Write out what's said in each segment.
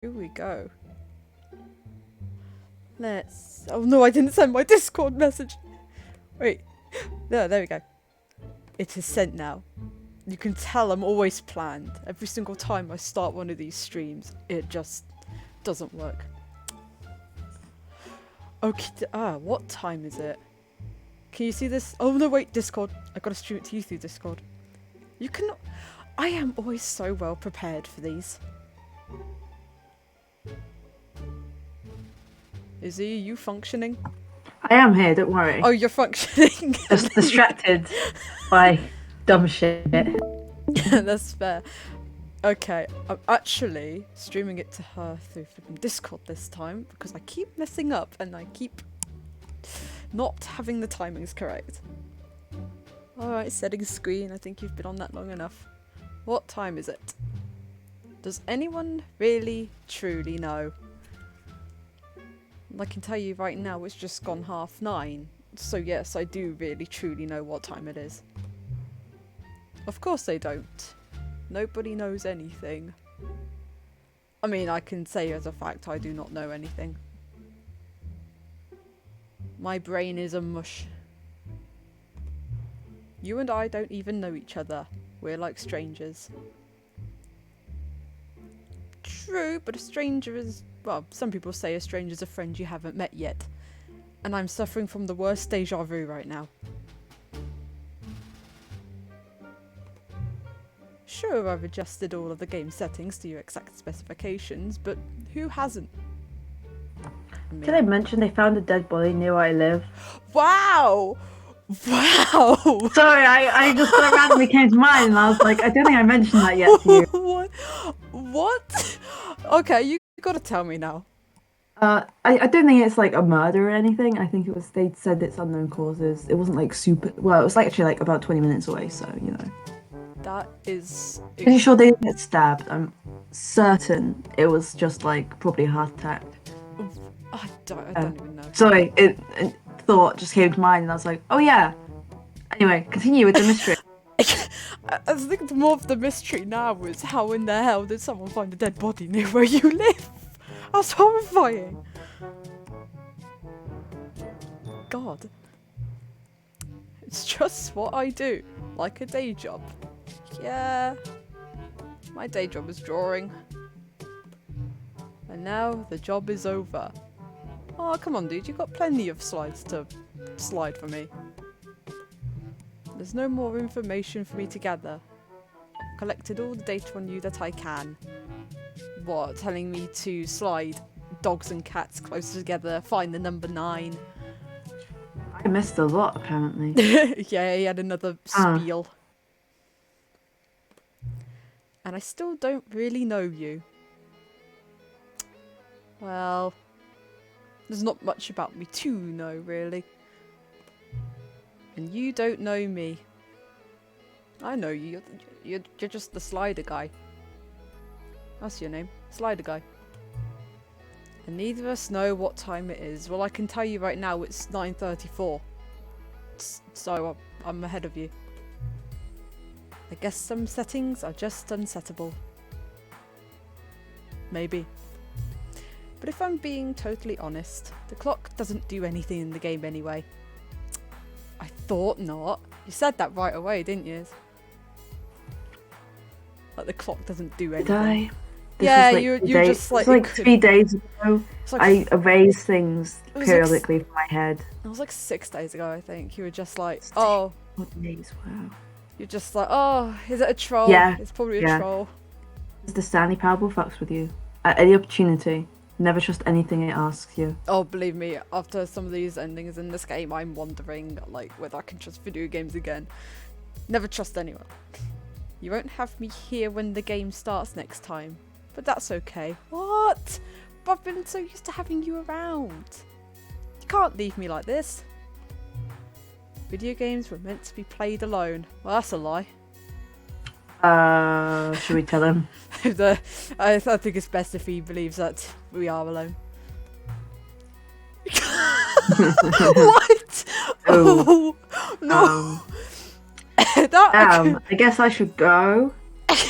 Here we go. Let's... Oh no, I didn't send my Discord message. Wait. No, there we go. It is sent now. You can tell I'm always planned. Every single time I start one of these streams, it just doesn't work. Okay, what time is it? Can you see this? Oh no, wait, Discord. I gotta stream it to you through Discord. You can... I am always so well prepared for these. Izzy, are you functioning? I am here, don't worry. Oh, you're functioning. Just distracted by dumb shit. That's fair. Okay, I'm actually streaming it to her through Discord this time because I keep messing up and I keep not having the timings correct. Alright, setting screen. I think you've been on that long enough. What time is it? Does anyone really, truly know? I can tell you right now it's just gone 9:30. So yes, I do really, truly know what time it is. Of course they don't. Nobody knows anything. I mean, I can say as a fact I do not know anything. My brain is a mush. You and I don't even know each other. We're like strangers. True, but a stranger is... Well, some people say a stranger's a friend you haven't met yet. And I'm suffering from the worst deja vu right now. Sure, I've adjusted all of the game settings to your exact specifications, but who hasn't? Did I mention they found a dead body near where I live? Wow! Wow! Sorry, I just thought randomly came to mind and I was like, I don't think I mentioned that yet to you. What? What? Okay, you gotta tell me now. I don't think it's like a murder or anything. I think it was, they said it's unknown causes. It wasn't like super, well, it was like actually like about 20 minutes away, so, you know. That is... Pretty sure they didn't get stabbed. I'm certain it was just like probably a heart attack. I don't even know. Sorry, it thought just came to mind and I was like, oh yeah. Anyway, continue with the mystery. I think more of the mystery now is how in the hell did someone find a dead body near where you live? That's horrifying. God. It's just what I do, like a day job. Yeah, my day job is drawing. And now the job is over. Oh, come on, dude, you've got plenty of slides to slide for me. There's no more information for me to gather. I've collected all the data on you that I can. What, telling me to slide dogs and cats closer together, find the number 9? I missed a lot, apparently. Yeah, he had another spiel. And I still don't really know you. Well, there's not much about me to know, really. And you don't know me. I know you. You're just the slider guy. That's your name. Slider guy. And neither of us know what time it is. Well, I can tell you right now it's 9:34. So I'm ahead of you. I guess some settings are just unsettable. Maybe. But if I'm being totally honest, the clock doesn't do anything in the game anyway. I thought not. You said that right away, didn't you? Like the clock doesn't do anything. Did I? Yeah, like you're just like... It was like 3 days ago. Like I erase things was periodically from my head. It was like 6 days ago, I think. You were just like, oh... What days? Wow. You're just like, oh, is it a troll? Yeah. It's probably a troll. The Stanley Parable fucks with you. At any opportunity. Never trust anything it asks you. Oh, believe me, after some of these endings in this game, I'm wondering, like, whether I can trust video games again. Never trust anyone. You won't have me here when the game starts next time. But that's okay. What? But I've been so used to having you around. You can't leave me like this. Video games were meant to be played alone. Well, that's a lie. Should we tell him? I think it's best if he believes that we are alone. What? Oh, no. I guess I should go.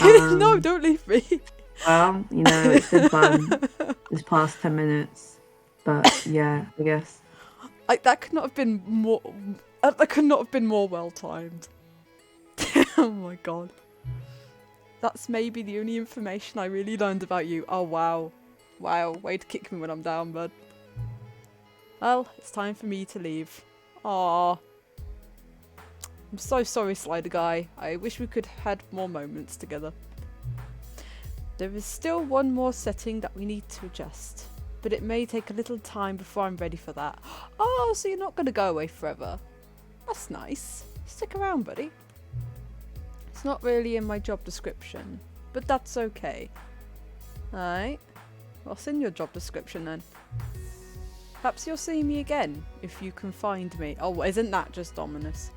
No, don't leave me. Well, you know, it's been fun this past 10 minutes. But yeah, I guess. That could not have been more. That could not have been more well timed. Oh my god. That's maybe the only information I really learned about you. Oh wow. Wow, way to kick me when I'm down, bud. Well, it's time for me to leave. Aww. I'm so sorry, Slider Guy. I wish we could have had more moments together. There is still one more setting that we need to adjust, but it may take a little time before I'm ready for that. Oh, so you're not going to go away forever. That's nice. Stick around, buddy. It's not really in my job description, but that's okay. Alright. What's in your job description then? Perhaps you'll see me again, if you can find me. Oh, isn't that just ominous?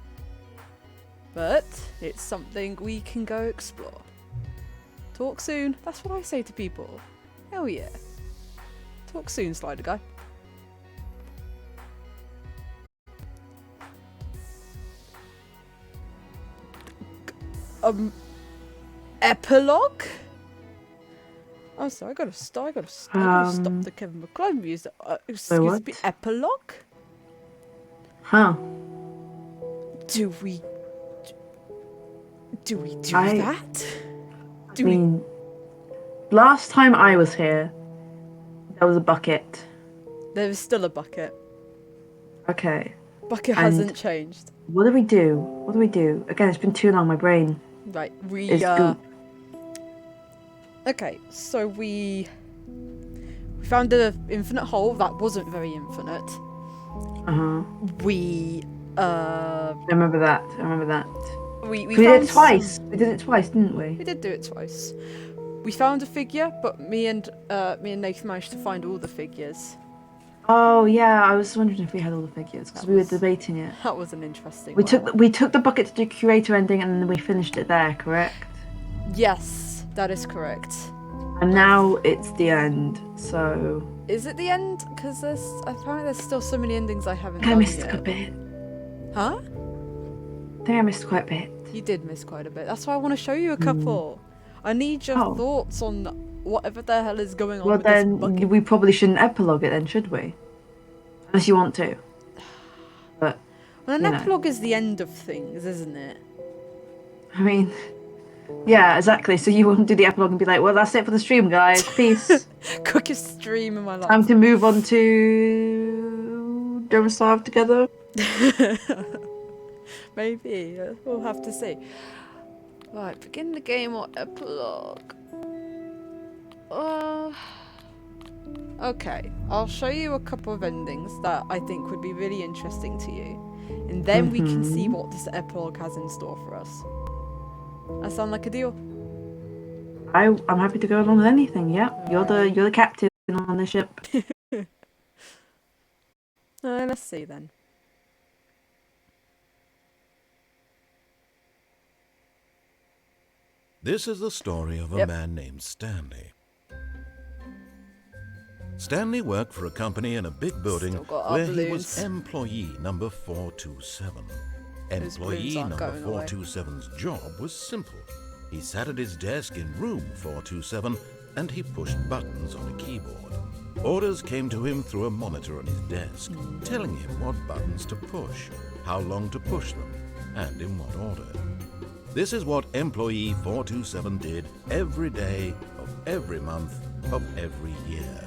But it's something we can go explore. Talk soon. That's what I say to people. Hell yeah. Talk soon, Slider Guy. Epilogue? Oh, sorry, I gotta stop the Kevin McCloud music. Excuse me, epilogue? Huh. Do we do that? Last time I was here, there was a bucket. There is still a bucket. Okay. Bucket hasn't changed. What do we do? Again, it's been too long, my brain. Right, okay, so we found an infinite hole that wasn't very infinite. I remember that. We did it twice. We did it twice, didn't we? We did do it twice. We found a figure, but me and Nathan managed to find all the figures. Oh yeah, I was wondering if we had all the figures because we were debating it. That was an interesting. We took the bucket to do curator ending and then we finished it there, correct? Yes, that is correct. And now it's the end. So is it the end? Because apparently there's still so many endings I haven't. I missed a bit. Huh? I think I missed quite a bit. You did miss quite a bit. That's why I want to show you a couple. I need your thoughts on whatever the hell is going on. Well, with then this bucket. we probably shouldn't epilogue it, then, should we? Unless you want to. But well, an epilogue is the end of things, isn't it? I mean, yeah, exactly. So you won't do the epilogue and be like, "Well, that's it for the stream, guys. Peace." Quickest stream in my life. Time to move on to Don't Starve Together. Maybe we'll have to see. Right, begin the game or epilogue. Okay, I'll show you a couple of endings that I think would be really interesting to you, and then we can see what this epilogue has in store for us. That sound like a deal? I'm happy to go along with anything. Yeah, you're the captain on the ship. Let's see then. This is the story of a man named Stanley. Stanley worked for a company in a big building where he was employee number 427. Employee number 427's job was simple. He sat at his desk in room 427 and he pushed buttons on a keyboard. Orders came to him through a monitor on his desk, telling him what buttons to push, how long to push them, and in what order. This is what employee 427 did every day of every month of every year.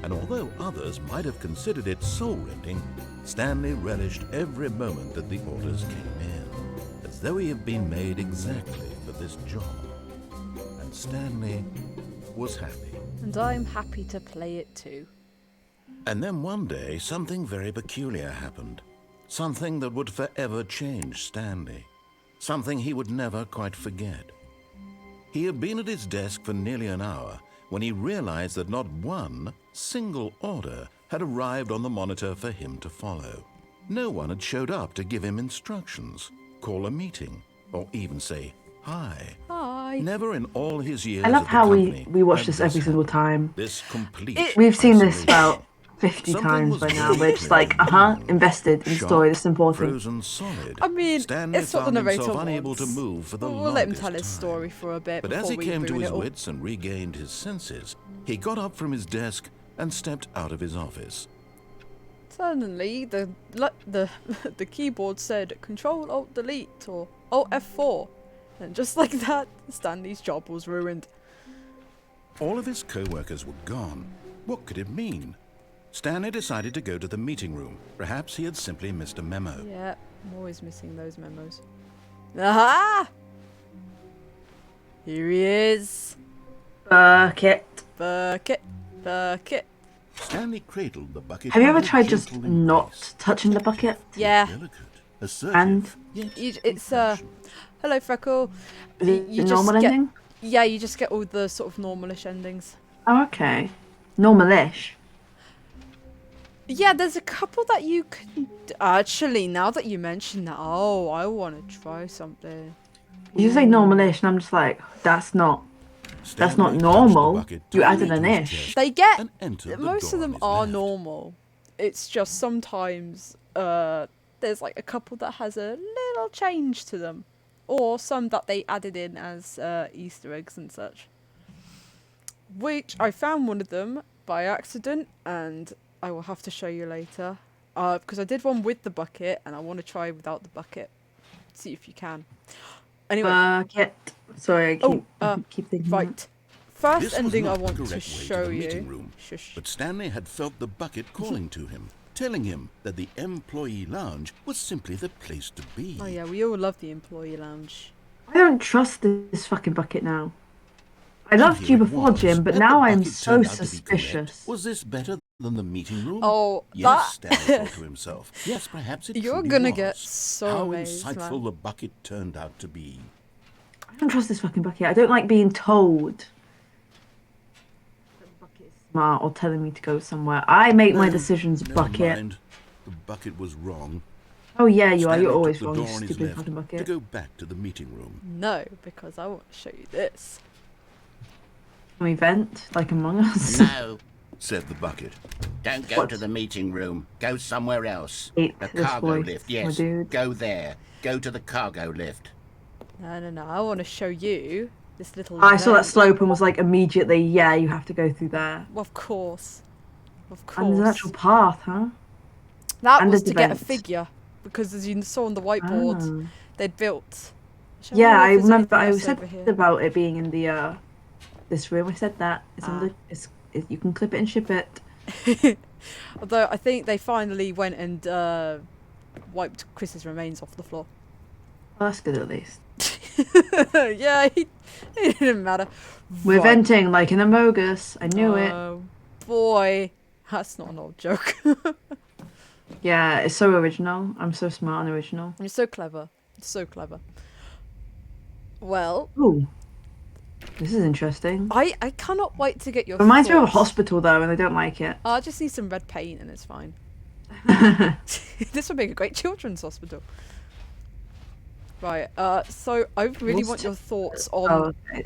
And although others might have considered it soul-rending, Stanley relished every moment that the orders came in, as though he had been made exactly for this job. And Stanley was happy. And I'm happy to play it too. And then one day, something very peculiar happened. Something that would forever change Stanley. Something he would never quite forget. He had been at his desk for nearly an hour when he realized that not one single order had arrived on the monitor for him to follow. No one had showed up to give him instructions, call a meeting, or even say hi. Hi. Never in all his years I love at the how company we watch had this every single time. This complete We've seen this about 50 Something times was by now. very We're just like, clearly wrong. invested in the story. This is important. Frozen solid. I mean, Stanley it's what the found narrator himself wants. unable to move for the We'll let him longest tell his time. story for a bit But before as he we came to ruin his it all. wits and regained his senses, he got up from his desk and stepped out of his office. Suddenly, the the keyboard said Control Alt Delete or Alt F4, and just like that, Stanley's job was ruined. All of his co-workers were gone. What could it mean? Stanley decided to go to the meeting room. Perhaps he had simply missed a memo. Yeah, I'm always missing those memos. Aha! Here he is. Bucket. Bucket, bucket. Stanley cradled the bucket. Have you in ever a tried just gentle not embrace. touching the bucket? Yeah. Delicate, assertive, And? yet It's compassionate. hello Freckle. Is it You a just normal get- ending? Yeah, you just get all the sort of normalish endings. Oh, okay. Normalish. Yeah, there's a couple that you can... Actually, now that you mention that, oh, I want to try something. You say normalish, and I'm just like, that's not Stanley not touched the normal. bucket You tightly added an to his ish. chest They get... and entered the Most of door them on his are left. normal. It's just sometimes there's like a couple that has a little change to them. Or some that they added in as Easter eggs and such. Which I found one of them by accident, and I will have to show you later. Because I did one with the bucket, and I want to try without the bucket. See if you can. Anyway, Bucket. Sorry, I keep thinking that. right. First This was ending I not the want to correct way show the you. meeting room, Shush. but Stanley had felt the bucket calling to him, telling him that the employee lounge was simply the place to be. Oh yeah, we all love the employee lounge. I don't trust this fucking bucket now. I And loved here you it before, was. Jim, but Had now the I'm bucket so turned out to be correct? suspicious. Was this better than the meeting room? Oh, Yes, that... Stanley thought to himself. Yes, perhaps it You're truly gonna was. get so How amazed, insightful man. the bucket turned out to be. I don't trust this fucking bucket. I don't like being told that the bucket is smart or telling me to go somewhere. I make my decisions, Never bucket. mind. The bucket was wrong. Oh yeah, you are. Stanley You're took always the wrong, you door on his stupid left fucking to bucket. go back to the meeting room. No, because I want to show you this. Can we vent like Among Us? No, Said the bucket. don't go What? to the meeting room. Go somewhere else. Hate The this cargo voice, lift, my yes. dude. Go there. Go to the cargo lift. No. I want to show you this little... I saw that vent. slope and was like immediately, yeah, you have to go through there. Well, of course. Of course. And there's an actual path, huh? That and was there's to get a vents. figure. Because as you saw on the whiteboard, Ah. they'd built... Shall Yeah, know I if there's remember. anything I else said over here? about it being in the this room. I said that it's Ah. under. You can clip it and ship it. Although I think they finally went and wiped Chris's remains off the floor. Well, that's good at least. Yeah, it didn't matter. We're Right. venting like an Amogus. I knew it. Oh, boy. That's not an old joke. Yeah, it's so original. I'm so smart and original. You're so clever. So clever. Well, Ooh, this is interesting. I cannot wait to get your Reminds me of a thoughts. hospital though, and I don't like it. I just need some red paint and it's fine. This would make a great children's hospital. Right, so I really want your thoughts on... Oh, okay.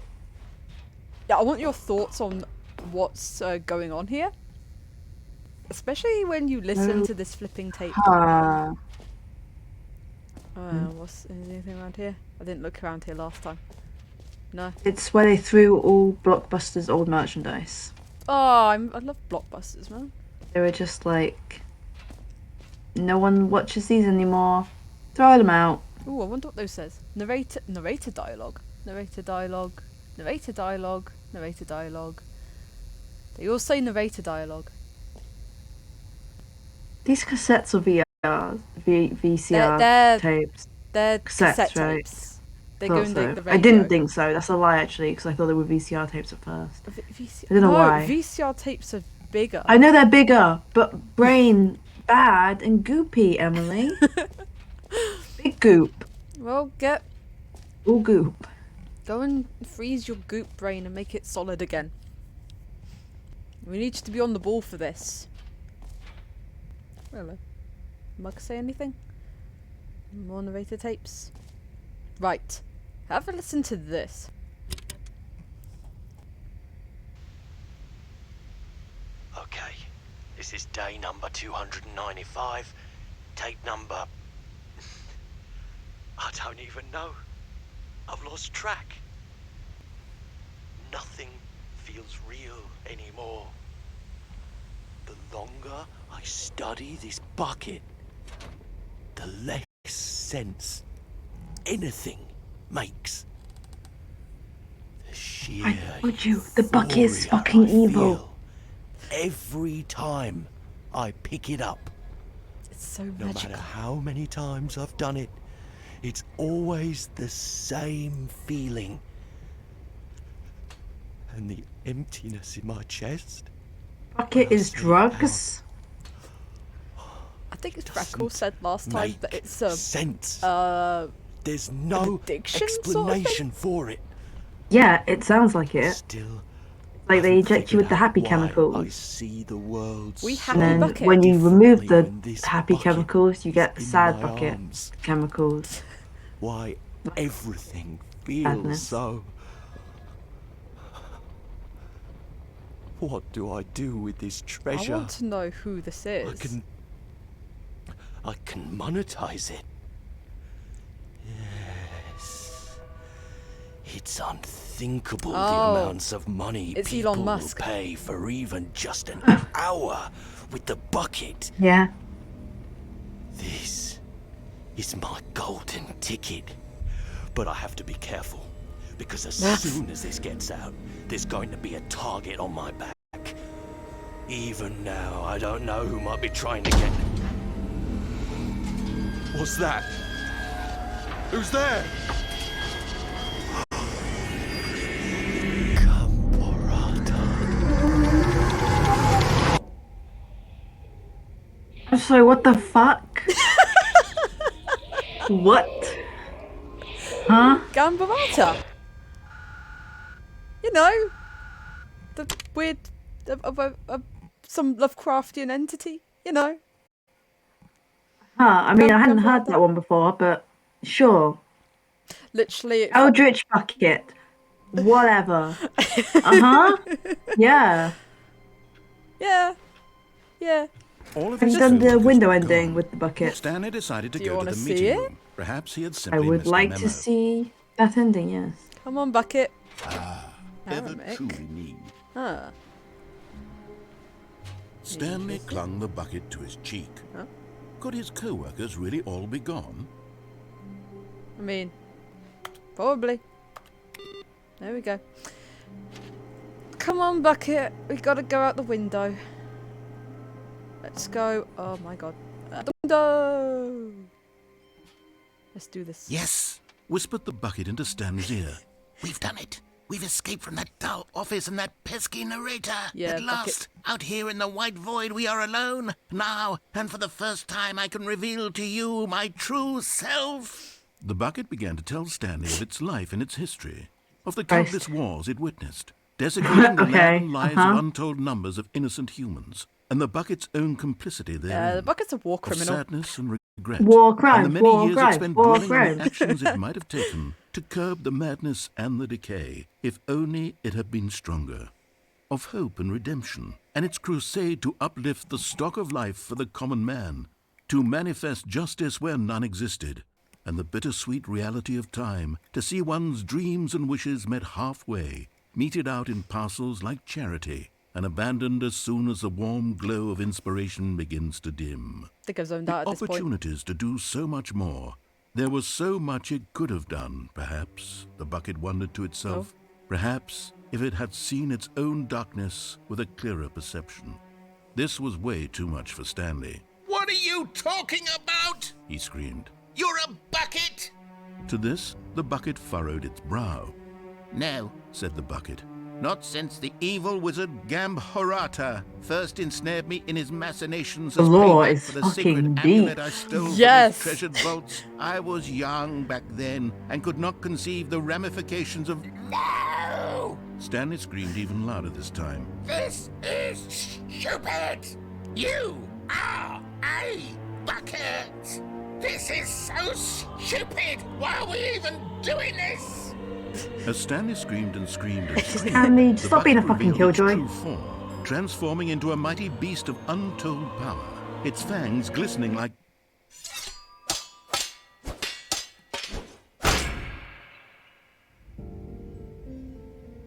Yeah, I want your thoughts on what's going on here. Especially when you listen to this flipping tape. Ah, What's anything around here? I didn't look around here last time. No. it's where they threw all Blockbuster's old merchandise. Oh, I love blockbusters, man. They were just like, no one watches these anymore. Throw them out. Ooh, I wonder what those says. Narrator dialogue. Narrator dialogue. Narrator dialogue. Narrator dialogue. They all say narrator dialogue. These cassettes or VCR They're tapes. They're Cassettes, cassette right? tapes. They Thought go in so. the radio. I didn't think so. That's a lie, actually, because I thought they were VCR tapes at first. I don't know no, why. VCR tapes are bigger. I know they're bigger, but brain bad and goopy, Emily. Big goop. Well, All goop. go and freeze your goop brain and make it solid again. We need you to be on the ball for this. Hello. Mug say anything? More narrator tapes? Right. Have a listen to this. Okay, This is day number 295. Tape number... I don't even know. I've lost track. Nothing feels real anymore. The longer I study this bucket, the less sense anything makes. The sheer I told you, the bucket is euphoria fucking I evil. feel every time I pick it up. It's so No magical. matter how many times I've done it, it's always the same feeling. And the emptiness in my chest. Bucket is drugs. I think it's Freckles said last time that it's sense. an There's no addiction sort of explanation for it. Yeah, it sounds like it. Still, Like they haven't inject you with the figured happy out why chemicals. I see the world We so happy And then bucket. when you remove the differently when this happy bucket chemicals, you get is in sad my bucket arms. chemicals. Why everything feels Sadness. so. What do I do with this I treasure? want to know who this is. I can monetize it. Yes. It's unthinkable the Oh. amounts of money It's people Elon Musk. will pay for even just an hour with the bucket. Yeah. This is my golden ticket. But I have to be careful, because as soon as this gets out, there's going to be a target on my back. Even now, I don't know who might be trying to get... What's that? Who's there? I'm sorry, what the fuck? What? Huh? Gambarata. You know, the weird, some Lovecraftian entity. You know. Huh, I mean, I hadn't heard Gambarata. that one before, but sure. Literally. It Eldritch bucket. Whatever. Uh-huh. Yeah. Yeah. Yeah. All of Have his you done the focus window was ending gone. with the bucket? Stanley decided to Do you go to wanna the see meeting it? room. Perhaps he had I simply would missed like a to memo. see that ending, yes. Come on, bucket. Ever Arabic. truly need. Huh. Stanley clung the bucket to his cheek. Huh? Could his co-workers really all be gone? I mean, probably. There we go. Come on, bucket. We gotta go out the window. Let's go. Oh my god. Out the window. Let's do this. Yes, whispered the bucket into Stanley's ear. We've done it. We've escaped from that dull office and that pesky narrator. Yeah, At last, out here in the white void, we are alone. Now, and for the first time, I can reveal to you my true self. The bucket began to tell Stanley of its life and its history, of the Christ. countless wars it witnessed, desecrating the Okay, land and lives uh-huh. of untold numbers of innocent humans, and the bucket's own complicity therein. The bucket's a war of criminal. sadness and regret. War and crimes, the many war years it crimes, spent war dwelling on crimes. the actions it might have taken to curb the madness and the decay, if only it had been stronger. Of hope and redemption, and its crusade to uplift the stock of life for the common man, to manifest justice where none existed, and the bittersweet reality of time, to see one's dreams and wishes met halfway, meted out in parcels like charity, and abandoned as soon as the warm glow of inspiration begins to dim. I think I've zoned The out at this point. opportunities to do so much more. There was so much it could have done, perhaps, the bucket wondered to itself. Perhaps if it had seen its own darkness with a clearer perception. This was way too much for Stanley. What are you talking about? He screamed. You're a bucket? To this, the bucket furrowed its brow. No, Said the bucket. not since the evil wizard Gambharata first ensnared me in his machinations The as law payback is for the fucking secret deep. amulet I stole Yes. from his treasured vaults. I was young back then and could not conceive the ramifications of... No! Stanley screamed even louder this time. This is stupid! You are a bucket! This is so stupid! Why are we even doing this? As Stanley screamed and screamed and screamed, Stanley, the stop being a bucket fucking revealed its killjoy. true form, transforming into a mighty beast of untold power, its fangs glistening like...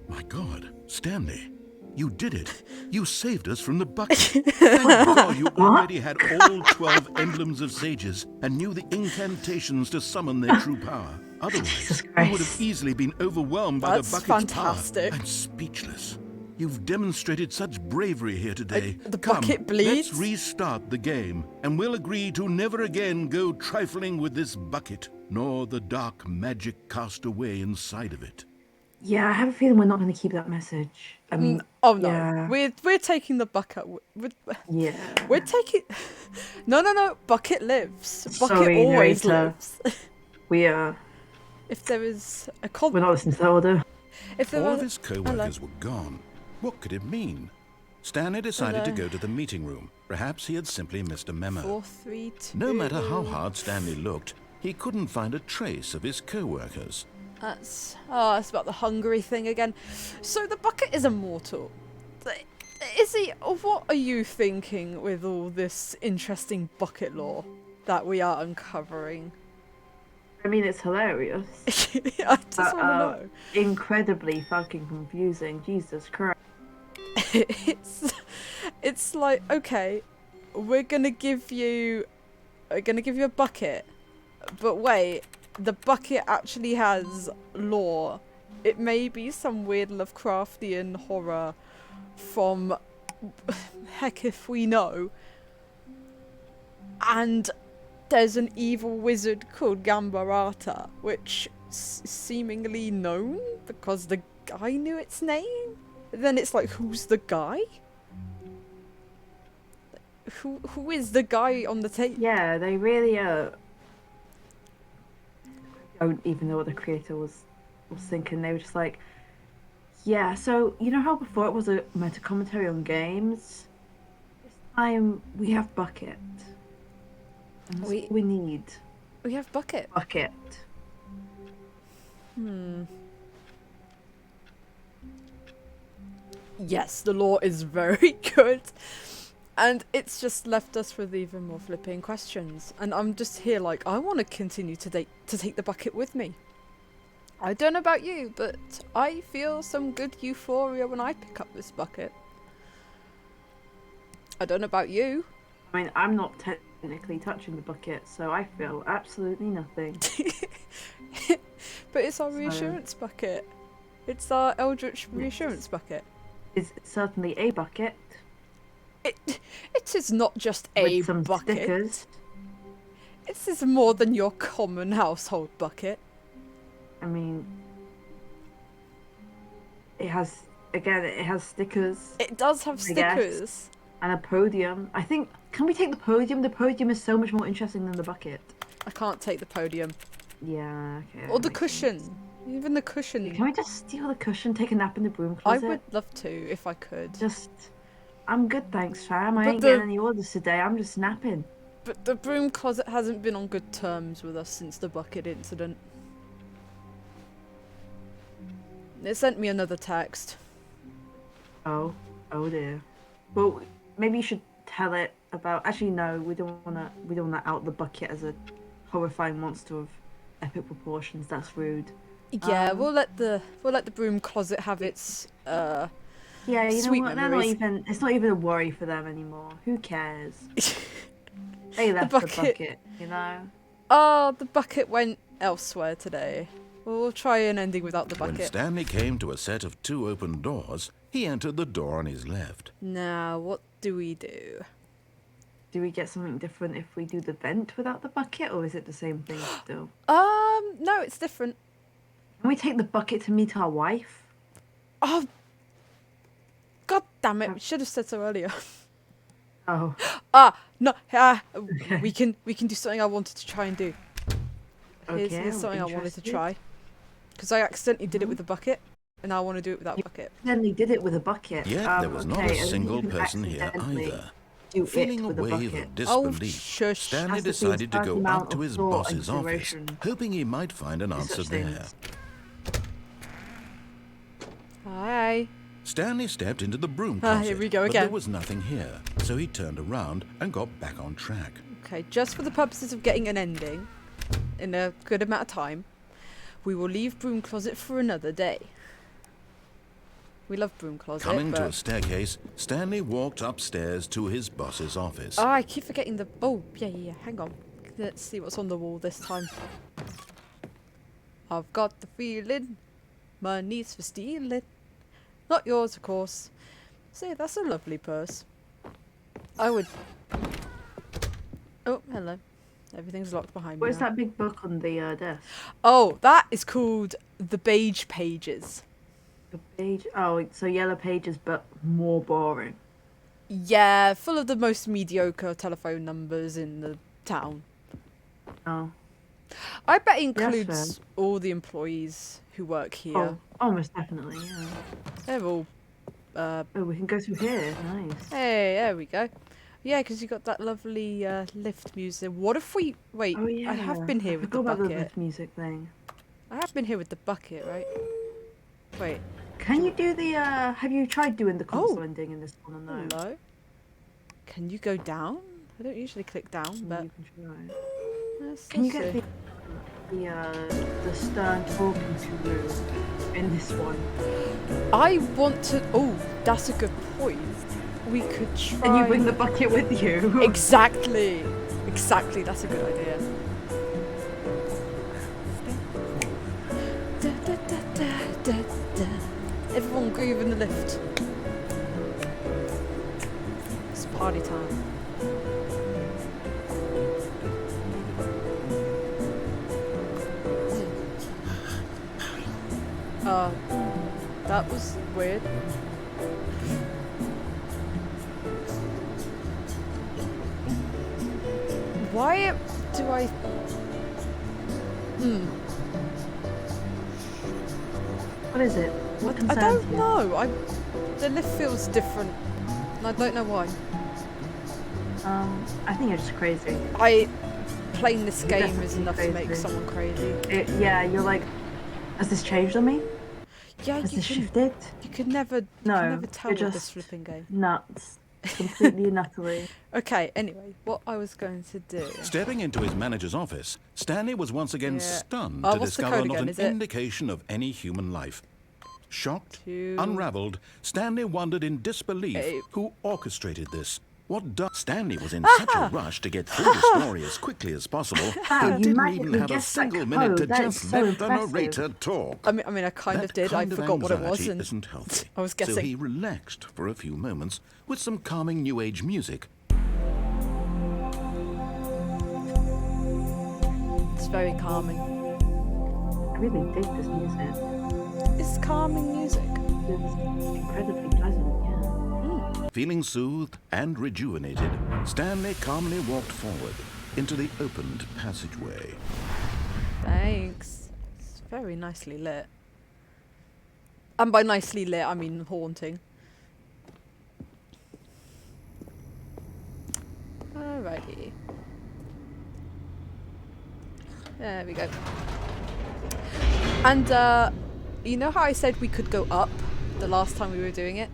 My God, Stanley, you did it. You saved us from the bucket. Thank God you already had all 12 emblems of sages and knew the incantations to summon their true power. Otherwise, we would have easily been overwhelmed by the bucket's fantastic. power. I'm speechless. You've demonstrated such bravery here today. The bucket bleeds. Let's restart the game, and we'll agree to never again go trifling with this bucket, nor the dark magic cast away inside of it. Yeah, I have a feeling we're not going to keep that message. I mean, oh no, yeah. we're taking the bucket. Yeah. We're taking. No. Bucket lives. Bucket Sorry, always narrator. lives. We are. If there was a We're not listening to that order. if there All was of his co-workers were gone. What could it mean? Stanley decided to go to the meeting room. Perhaps he had simply missed a memo. 4, 3, 2. No matter how hard Stanley looked, he couldn't find a trace of his co-workers. That's about the hungry thing again. So the bucket is immortal. Is he? Or what are you thinking with all this interesting bucket lore that we are uncovering? I mean, it's hilarious. I just want to know. Incredibly fucking confusing. Jesus Christ. It's like, okay, we're gonna give you a bucket, but wait, the bucket actually has lore. It may be some weird Lovecraftian horror from heck if we know. And there's an evil wizard called Gambarata, which seemingly known because the guy knew its name. Then it's like, who's the guy? Who is the guy on the tape? Yeah, they really don't even know what the creator was thinking. They were just like, yeah, so you know how before it was a meta commentary on games? This time we have Bucket. And that's what we need. We have Bucket. Bucket. Yes, the lore is very good. And it's just left us with even more flipping questions. And I'm just here like, I want to continue to take the bucket with me. I don't know about you, but I feel some good euphoria when I pick up this bucket. I don't know about you. I mean, I'm not technically touching the bucket, so I feel absolutely nothing. But it's our reassurance bucket. It's our Eldritch reassurance bucket. It's certainly a bucket. It is not just a with some bucket. stickers. It is more than your common household bucket. I mean, it has stickers. It does have I guess, stickers. and a podium. I think, can we take the podium? The podium is so much more interesting than the bucket. I can't take the podium. Yeah, okay. Or the that makes cushion. sense. Even the cushion. Can we just steal the cushion, take a nap in the broom I closet? would love to if I could. I'm good, thanks, fam. I But ain't getting any orders today. I'm just napping. But the broom closet hasn't been on good terms with us since the bucket incident. It sent me another text. Oh dear. Well, maybe you should tell it about. Actually, no. We don't wanna out the bucket as a horrifying monster of epic proportions. That's rude. Yeah, we'll let the broom closet have its Yeah, you know sweet what? memories. It's not even a worry for them anymore. Who cares? They left the bucket, you know. Oh, the bucket went elsewhere today. We'll try an ending without the When bucket. Stanley came to a set of 2 open doors, he entered the door on his left. Now, what do we do? Do we get something different if we do the vent without the bucket, or is it the same thing still? No, it's different. Can we take the bucket to meet our wife? Oh, god damn it! We should have said so earlier. Oh. No. We can do something I wanted to try and do. Here's Okay, something I I'm wanted to interested. try. Because I accidentally did it with the bucket, and I want to do it without the bucket. Then they did it with a bucket. Yet there was not okay, a and single you can person here accidentally either. do Feeling it a with a wave bucket. of disbelief, shush. Stanley Has to be decided to certain go amount up to of his thought boss's and office, consideration hoping he might find an to answer such there. things. Hi. Stanley stepped into the broom closet, here we go but again. there was nothing here, so he turned around and got back on track. Okay, just for the purposes of getting an ending in a good amount of time, we will leave broom closet for another day. We love broom closet. Coming to a but... staircase, Stanley walked upstairs to his boss's office. Oh, I keep forgetting the... Oh, yeah. Hang on. Let's see what's on the wall this time. I've got the feeling money's for stealing. Not yours, of course. See, that's a lovely purse. I would... Oh, hello. Everything's locked behind me. What is now. that big book on the desk? Oh, that is called the Beige Pages. The page. Oh, so yellow pages, but more boring. Yeah, full of the most mediocre telephone numbers in the town. Oh. I bet it Yes, includes all the employees who work here. Oh, almost definitely. Yeah. They're all... Oh, we can go through here. Nice. Hey, there we go. Yeah, because you got that lovely lift music. What if we... Wait, Oh yeah. I have been here I with the forgot about bucket. the music thing. I have been here with the bucket, right? Wait. Can you do the? Have you tried doing the console Oh. ending in this one or no? Hello? Can you go down? I don't usually click down, but... You can try. Let's Can you see. get the stern talking to you in this one? I want to... Oh, that's a good point. We could try... And you bring the bucket with you. Exactly. Exactly, that's a good idea. Da, da, da, da, da, da. Everyone groove in the lift. It's party time. That was weird. Why do I... What is it? What I concerns don't you? know. The lift feels different. And I don't know why. I think you're just crazy. Playing this game is definitely enough to make crazy. someone crazy. Yeah, you're like, has this changed on me? Yeah, Has you this can, shifted? you can never tell you're with this just flipping game. nuts. Completely and utterly. Okay, anyway, what I was going to do... Stepping into his manager's office, Stanley was once again Yeah. stunned Oh, to what's the discover code not again, an is it? indication of any human life. Shocked, Two, unraveled, Stanley wondered in disbelief eight. who orchestrated this. Stanley was in such a rush to get through the story as quickly as possible, Wow, he you didn't magically even have a guessed that single minute to code. That is just so let the impressive. narrator talk. I mean, I kind of That did. I kind of forgot what it was, anxiety and isn't healthy. I was So guessing. he relaxed for a few moments with some calming new age music. It's very calming. I really dig this music. It's calming music. It's incredibly pleasant, yeah. Feeling soothed and rejuvenated, Stanley calmly walked forward into the opened passageway. Thanks. It's very nicely lit. And by nicely lit, I mean haunting. Alrighty. There we go. And, you know how I said we could go up the last time we were doing it?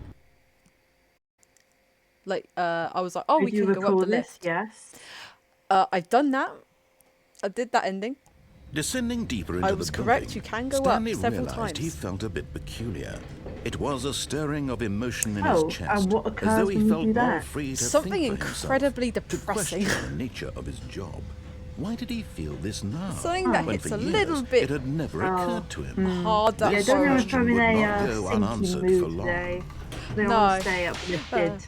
Like, I was like, oh, we If you can go recall up the this, lift. yes. I've done that. I did that ending. Descending deeper into I the was building, correct, you can go up Stanley several realized he times. felt a bit peculiar. It was a stirring of emotion in Oh, his chest, and what as occurs though he when you felt do more that? free to Something think for incredibly himself, depressing. to question the nature of his job. Why did he feel this now? Something that when hits for a years little bit it had never occurred to him. hard. That Yeah, This don't know if question I'm in would a not go sinky unanswered for mood long. today. They No. want to stay uplifted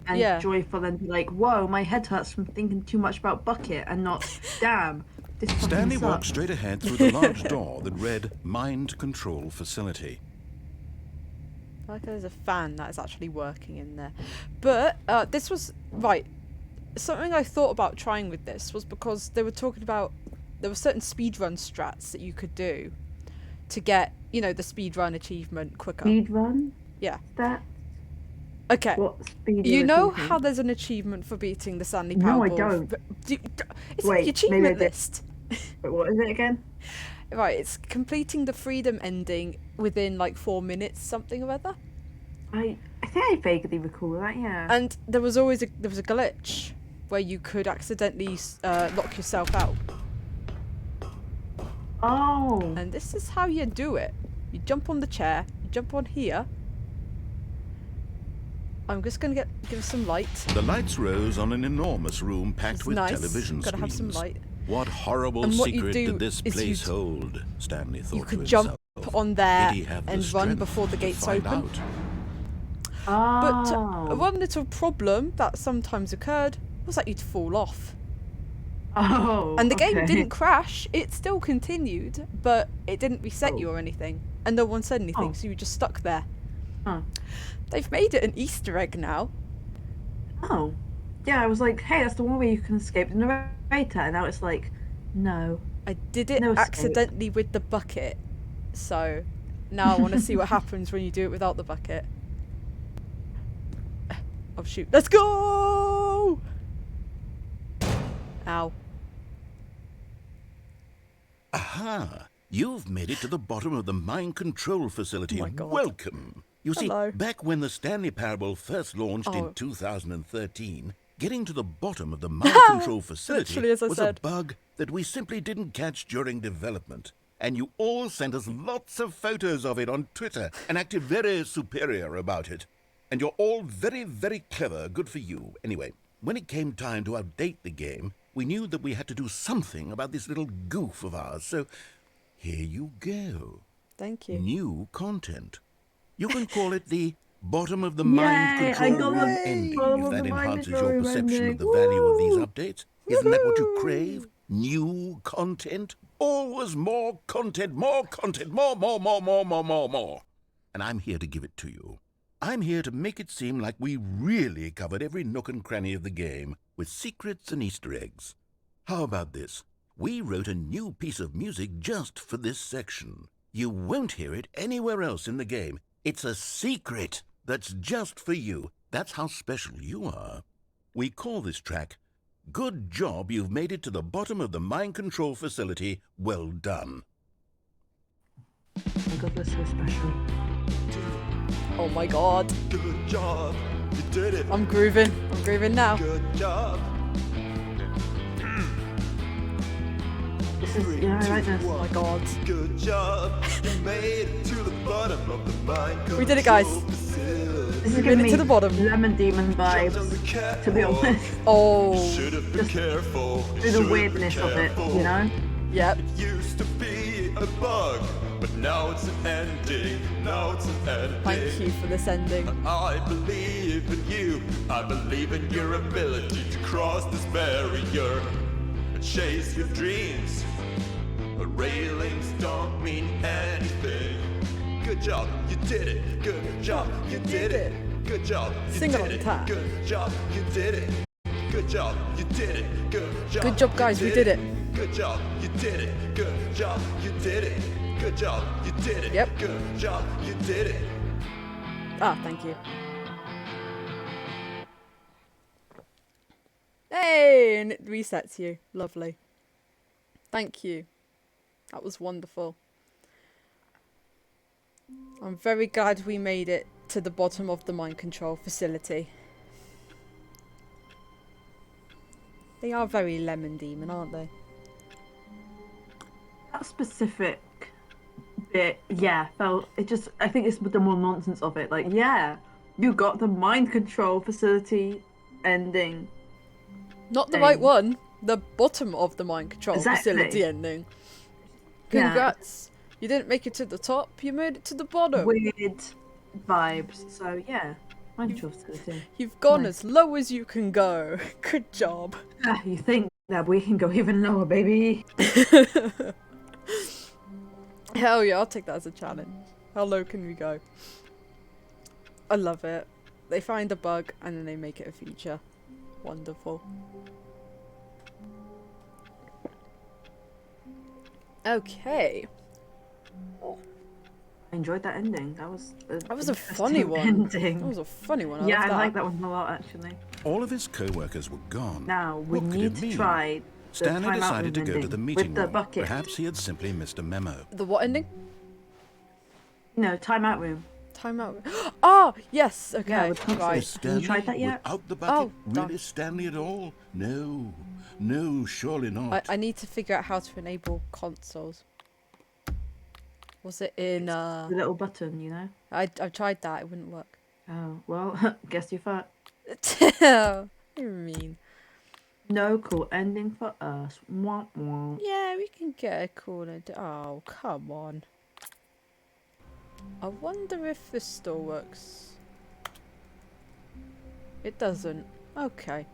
and yeah. joyful and be like, whoa, my head hurts from thinking too much about Bucket and not, damn, this fucking Stanley walked sucks. straight ahead through the large door that read Mind Control Facility. Like there's a fan that is actually working in there. But this was right. Something I thought about trying with this was because they were talking about there were certain speedrun strats that you could do to get, you know, the speedrun achievement quicker. Speed run? Yeah. That? Okay. What speed You know achievement? how there's an achievement for beating the Stanley No, I Powerball? don't. It's Wait, in the achievement maybe I did. list. But what is it again? Right, it's completing the freedom ending within like 4 minutes, something or other. I think I vaguely recall that. Yeah. And there was always a glitch where you could accidentally lock yourself out. Oh. And this is how you do it. You jump on the chair. You jump on here. I'm just gonna give some light. The lights rose on an enormous room packed with nice. television Gotta screens. have some light. What horrible And what you secret do did this is place hold? Stanley thought You could to jump himself. on there Did he have the and run strength before the to gates find open. out? But Oh. one little problem that sometimes occurred was that you'd fall off. Oh. And the game okay. didn't crash, it still continued, but it didn't reset you or anything. And no one said anything, so you were just stuck there. Huh. They've made it an Easter egg now. Oh. Yeah, I was like, hey, that's the one where you can escape the narrator. And now it's like, no. I did it No escape. accidentally with the bucket. So now I want to see what happens when you do it without the bucket. Oh shoot. Let's go! Ow. Aha! You've made it to the bottom of the mind control facility. Oh my God. Welcome! You see, Hello. back when the Stanley Parable first launched Oh. in 2013, getting to the bottom of the mind control facility Literally, as I was said. a bug that we simply didn't catch during development. And you all sent us lots of photos of it on Twitter and acted very superior about it. And you're all very, very clever. Good for you. Anyway, when it came time to update the game, we knew that we had to do something about this little goof of ours. So here you go. Thank you. New content. You can call it the bottom of the Yay, mind I control got room the ending, bottom if of that the mind enhances control your room perception of ending. the value of these Woo! updates. Isn't that what you crave? New content? Always more content, more content, more. And I'm here to give it to you. I'm here to make it seem like we really covered every nook and cranny of the game with secrets and Easter eggs. How about this? We wrote a new piece of music just for this section. You won't hear it anywhere else in the game. It's a secret that's just for you. That's how special you are. We call this track, Good Job You've Made It to the Bottom of the Mind Control Facility. Well done. Oh my God, that's so special. Oh my God. Good job. You did it. I'm grooving. I'm grooving now. Good job. This is, yeah, I like this. Oh my God. Good job. You made it to the bottom of the mind. We did it, guys. This is We made giving it me to the bottom. Lemon Demon vibes, to be honest. Oh. Should have been careful. Through the weirdness of it, you know? Yep. Used to be a bug, but now it's an ending. Now it's an ending. Thank you for this ending. I believe in you. I believe in your ability to cross this barrier and chase your dreams. But railings don't mean anything. Good job, you did it. Good job, you did it. Good job, you Sing did along it. time. Good job, you did it. Good job, you did it. Good job. Good job, guys, you we did it. Good job, you did it. Good job, you did it. Good job, you did it. Yep. Good job, you did it. Ah, thank you. Hey, and it resets you. Lovely. Thank you. That was wonderful. I'm very glad we made it to the bottom of the mind control facility. They are very lemon demon, aren't they? That specific bit, yeah, felt, it just, I think it's the more nonsense of it. Like, yeah, you got the mind control facility ending. Not the Thing. right one. The bottom of the mind control Exactly. facility ending. Yeah. Congrats. You didn't make it to the top, you made it to the bottom. Weird vibes. So, yeah, mind control facility. You've gone Nice. as low as you can go. Good job. Ah, you think that we can go even lower, baby? Hell yeah, I'll take that as a challenge. How low can we go? I love it. They find a bug and then they make it a feature. Wonderful. Okay. I enjoyed that ending. That was A funny interesting one. Ending. That was a funny one. Yeah, loved I that. like that one a lot, actually. All of his co-workers were gone. Now, we What could need it to mean? try the Stanley timeout decided to room go to ending the meeting with the room. bucket. Perhaps he had simply missed a memo. The what ending? No, timeout room. Time out. Oh, yes. Okay. Yeah, with consoles. Right. Is Stanley tried that yet? without the bucket done. really Stanley at all? No. No, surely not. I need to figure out how to enable consoles. Was it in The little button, you know? I've tried that, it wouldn't work. Oh, well, guess you're fat. What do you mean? No cool ending for us. Womp womp. Yeah, we can get a corner. Oh, come on. I wonder if this still works. It doesn't. Okay.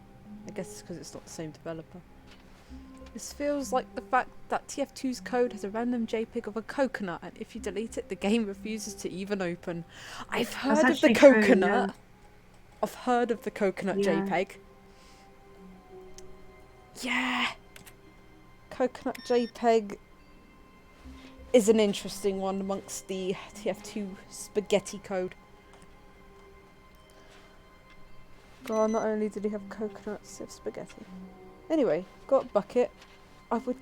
I guess it's because it's not the same developer. This feels like the fact that TF2's code has a random JPEG of a coconut, and if you delete it, the game refuses to even open. I've heard of the coconut. True, I've heard of the coconut JPEG. Yeah. Coconut JPEG is an interesting one amongst the TF2 spaghetti code. God, not only did he have coconuts, he had spaghetti. Anyway, got a bucket. I would...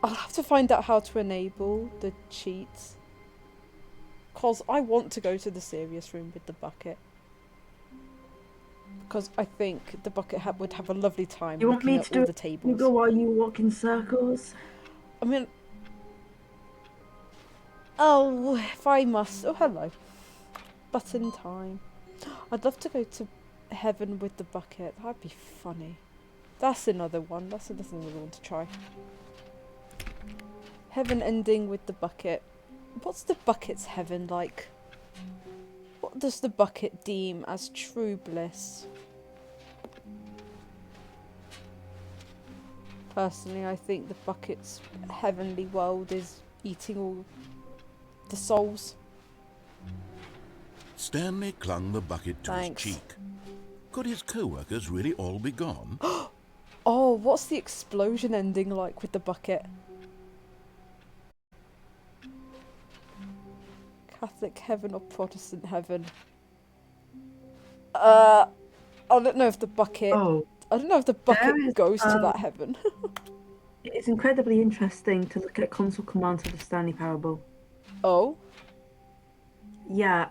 I'll have to find out how to enable the cheats. Because I want to go to the serious room with the bucket. Because I think the bucket would have a lovely time You want looking me at to do all the it tables. while you walk in circles? I mean... Oh, if I must... Oh, hello. Button time. I'd love to go to heaven with the bucket. That'd be funny. That's another one. That's another one to try. Heaven ending with the bucket. What's the bucket's heaven like? What does the bucket deem as true bliss? Personally, I think the bucket's heavenly world is eating all the souls. Stanley clung the bucket to Thanks. his cheek. Could his co-workers really all be gone? Oh, what's the explosion ending like with the bucket? Catholic heaven or Protestant heaven? I don't know if the bucket... Oh, I don't know if the bucket is, goes to that heaven. it's incredibly interesting to look at console commands for the Stanley Parable. Oh? Yeah,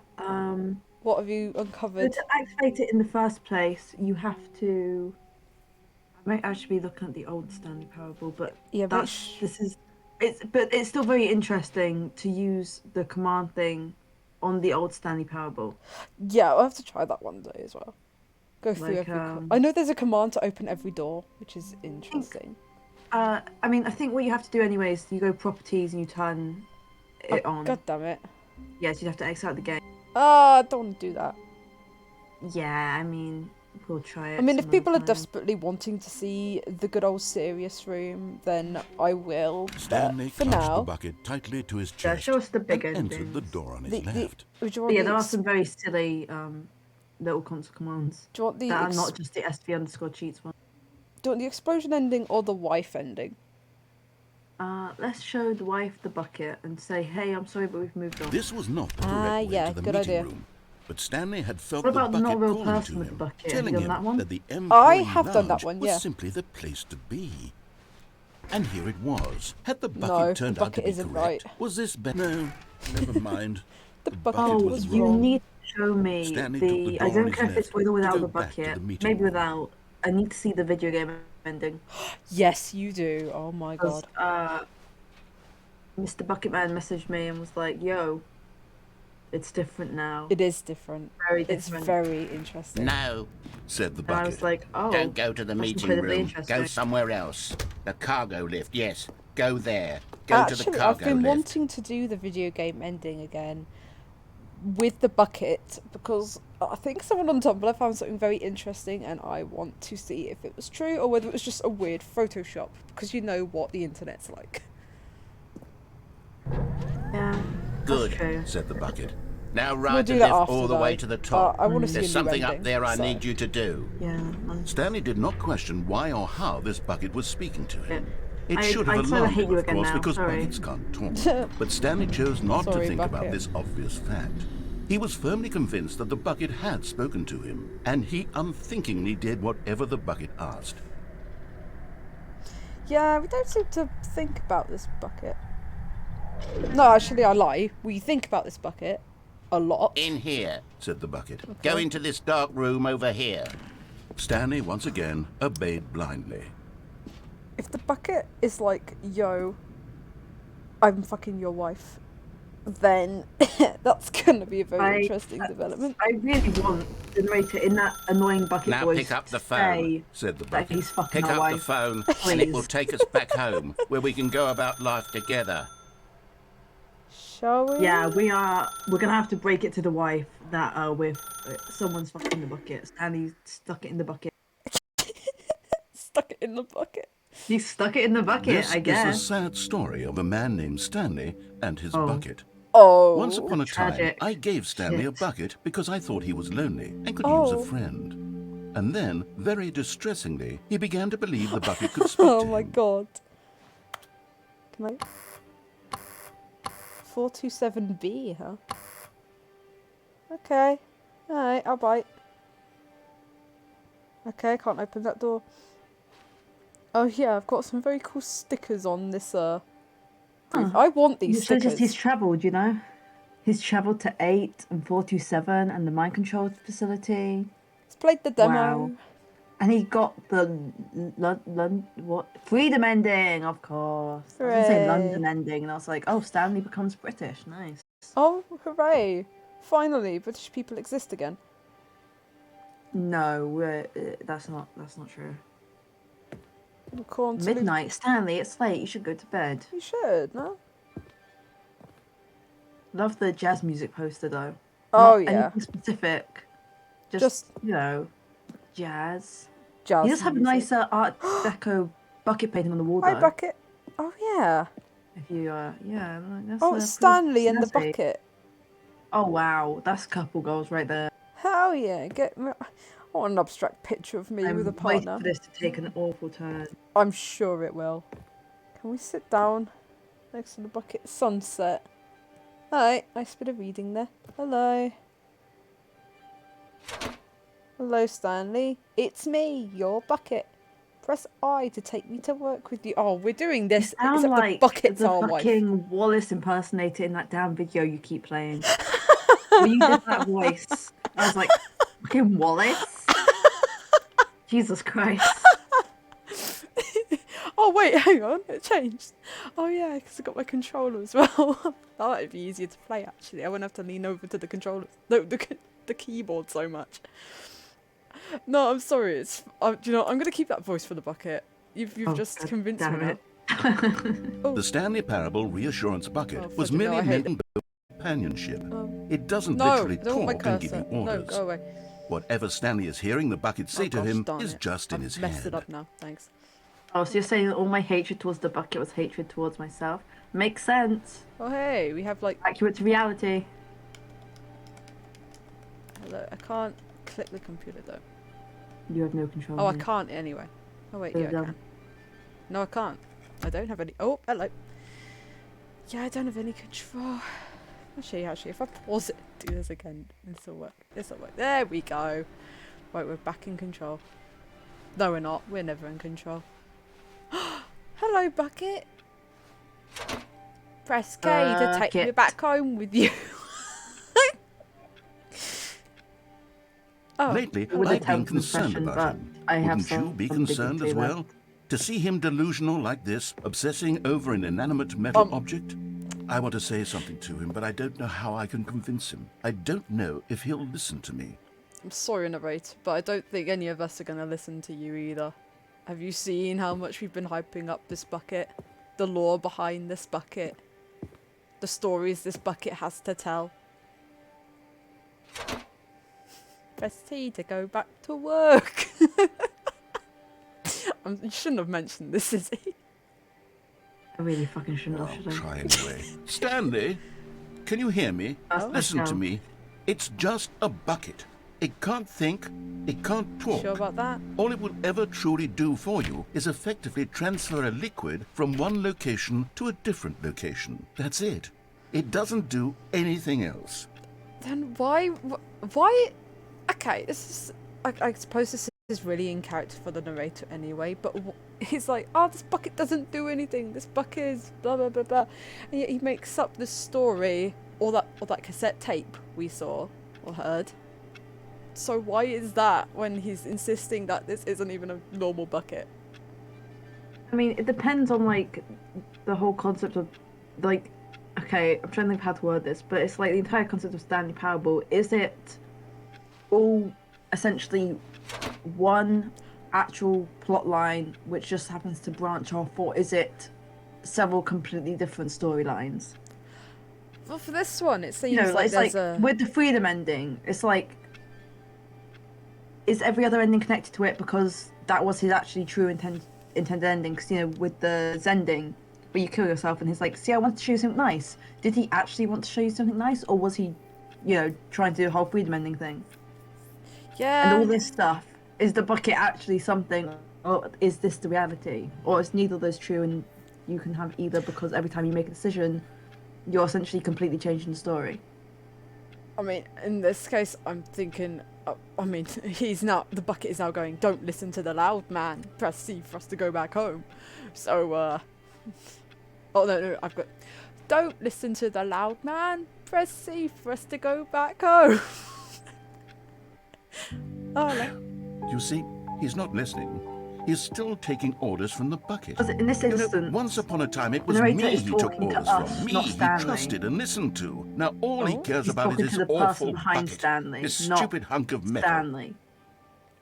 What have you so uncovered? to activate it in the first place, you have to... I might actually be looking at the old Stanley Parable, but Yeah, but it's still very interesting to use the command thing on the old Stanley Parable. yeah, I'll have to try that one day as well. Go through Like, every... I know there's a command to open every door, which is interesting. I mean, I think what you have to do anyway is you go properties and you turn it on. God damn it. Yes, you'd have to exit out the game. I don't want to do that. Yeah, I mean, we'll try it. I mean, if some people other are time. desperately wanting to see the good old serious room, then I will. Stanley But for clutched the now, bucket tightly to his Yeah, chest show us the and big entered endings. the door on his the left. would you want Yeah, the there are ex- some very silly little console commands do you want the that are ex- not just the SV_cheats one. do you want the explosion ending or the wife ending? Let's show the wife the bucket and say, hey, I'm sorry, but we've moved on. This was not the correct way yeah, to the good meeting idea. room. But Stanley had felt What the about the bucket not real calling person to with the him, bucket? Have telling you done him that one? that the I employee have done that lounge one, was yeah. simply the place to be. And here it was. Had the bucket No, the turned out to bucket be isn't correct? right. Was this No, never mind. The bucket Oh, was you wrong. need to show me Stanley took the the... door I on don't his care if it's left with or to without go the back to the bucket. meeting Maybe room. without. I need to see the video game ending. Yes, you do. Oh my 'Cause, god. Mr. Bucketman messaged me and was like, yo, it's different now. It is different. Very It's different. very interesting. No, Said the And I bucket. was like, oh. don't go to the that's meeting incredibly room. interesting. Go somewhere else. The cargo lift, yes. Go there. Go to the Actually, cargo I've been lift. wanting to do the video game ending again with the bucket because I think someone on Tumblr found something very interesting and I want to see if it was true or whether it was just a weird Photoshop because you know what the internet's like. Yeah. Good. That's true. Said the bucket. Now We'll ride do the that lift after, all the way though. to the top. I want to see There's a new something ending, up there I so- need you to do. Yeah. Stanley did not question why or how this bucket was speaking to him. It I should have sort of alarmed hate him, you of again course, now, because sorry. buckets can't talk. But Stanley chose not to Sorry, think about bucket. this obvious fact. He was firmly convinced that the bucket had spoken to him, and he unthinkingly did whatever the bucket asked. Yeah, we don't seem to think about this bucket. No, actually, I lie. We think about this bucket a lot. In here, said the bucket. Okay. go into this dark room over here. Stanley once again obeyed blindly. If the bucket is like, yo, I'm fucking your wife, then that's gonna be a very interesting development. I really want the narrator in that annoying bucket Now voice pick up the to phone, say said the that bucket. he's fucking Pick our up the wife. phone, and it will take us back home, where we can go about life together. Shall we? Yeah, we're gonna have to break it to the wife that someone's fucking the bucket. Stanley stuck it in the bucket. Stuck it in the bucket. He stuck it in the bucket, This I guess. is the sad story of a man named Stanley and his bucket. Oh. Once upon a time, tragic I gave Stanley a shit. bucket because I thought he was lonely and could use a friend. And then, very distressingly, he began to believe the bucket could speak to Oh him. my god. Can I? 427B, huh? Okay. Alright, I'll bite. Okay, I can't open that door. Oh yeah, I've got some very cool stickers on this roof. I want these So stickers. he's travelled, you know? He's travelled to 8 and 427 and the mind control facility. He's played the demo. Wow. And he got the freedom ending, of course. I was gonna say Hooray. London ending, and I was like, oh, Stanley becomes British. Nice. Oh, hooray. Finally, British people exist again. No, that's not true. According to Midnight, Stanley, it's late. You should go to bed. You should, no? Love the jazz music poster though. Oh, Not yeah. anything specific. Just Just you know, jazz. jazz He does have a music. nicer Art Deco bucket painting on the wall Hi, though. bucket. Oh, yeah. If you yeah, that's Oh, pretty Stanley and the snazzy. bucket. Oh wow, that's couple goals right there. Hell yeah. Get me. I want an abstract picture of me with a I'm waiting partner. for this to take an awful turn. I'm sure it will. Can we sit down next to the bucket? Sunset. Alright, nice bit of reading there. Hello. Hello, Stanley. It's me, your bucket. Press I to take me to work with you. Oh, we're doing this. Sound Except like the bucket's the our wife. fucking Wallace impersonator in that damn video you keep playing. When you did that voice, I was like, fucking Wallace? Jesus Christ. Oh wait, hang on, it changed. Oh yeah, because I got my controller as well. That might be easier to play actually. I wouldn't have to lean over to the controller, the keyboard so much. No, I'm sorry. It's do you know what? I'm gonna keep that voice for the bucket. You've just God convinced me damn now. it. The Stanley Parable Reassurance Bucket Oh, was fudge, no, merely I hate meant for companionship. No, It doesn't I literally don't want my talk and give cursor. you No, orders. go away. Whatever Stanley is hearing the bucket say Oh, to gosh, him darn is it. just in I've his messed head. it up now. Thanks. Oh, so you're saying that all my hatred towards the bucket was hatred towards myself? Makes sense. Oh hey, we have like. Accurate to reality. Hello, I can't click the computer though. You have no control. Oh, I here. can't anyway. Oh wait, There yeah, you I go. can. No, I can't. I don't have any. Oh, hello. Yeah, I don't have any control. Actually, if I pause it, do this again, this will work. This will work. There we go. Right, we're back in control. No, we're not. We're never in control. Hello, bucket. Press K to take me Bucket. back home with you. Oh, Lately, With a I've been Townsend concerned impression, about but him. I have Wouldn't you some be concerned dignity as well? left. To see him delusional like this, obsessing over an inanimate metal object? I want to say something to him, but I don't know how I can convince him. I don't know if he'll listen to me. I'm sorry, narrate, but I don't think any of us are going to listen to you either. Have you seen how much we've been hyping up this bucket? The lore behind this bucket? The stories this bucket has to tell? Press T to go back to work. You shouldn't have mentioned this, is he? I really fucking shouldn't have, I'll should I? try anyway. Stanley, can you hear me? Oh. Listen to No. me. It's just a bucket. It can't think. It can't talk. Sure about that? All it will ever truly do for you is effectively transfer a liquid from one location to a different location. That's it. It doesn't do anything else. Then why? Okay, this is. I suppose this is really in character for the narrator anyway, but he's like, oh, this bucket doesn't do anything, this bucket is blah blah blah blah, and yet he makes up this story, or that cassette tape we saw or heard. So why is that when he's insisting that this isn't even a normal bucket? I mean, it depends on like the whole concept of like, okay, I'm trying to think of how to word this, but it's like the entire concept of Stanley Parable. Is it all essentially one actual plot line which just happens to branch off, or is it several completely different storylines? Well, for this one, it seems It's there's like with the freedom ending, it's like, is every other ending connected to it because that was his actually true intended ending? Because with the Zending, where you kill yourself, and he's like, see, I want to show you something nice. Did he actually want to show you something nice, or was he, trying to do a whole freedom ending thing? Yeah. And all this stuff, is the bucket actually something, or is this the reality? Or is neither of those true, and you can have either, because every time you make a decision, you're essentially completely changing the story? I mean, in this case, I'm thinking, the bucket is now going, don't listen to the loud man, press C for us to go back home. So, oh no, I've got, don't listen to the loud man, press C for us to go back home. Oh, no. You see, he's not listening. He's still taking orders from the bucket. In this instance, once upon a time, it was narrator me is he took talking to orders us, from. Me not he Stanley. trusted and listened to. Now all he cares he's about talking is to his the person awful behind bucket. Stanley, This not stupid hunk of metal. Stanley.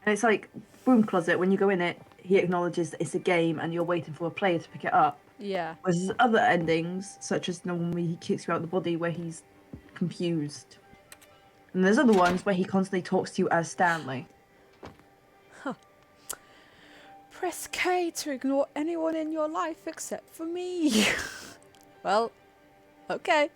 And it's like Broom Closet, when you go in it, he acknowledges that it's a game and you're waiting for a player to pick it up. Yeah. Whereas there's other endings, such as the one where he kicks you out the body, where he's confused. And there's other ones where he constantly talks to you as Stanley. Press K to ignore anyone in your life except for me. Well, okay.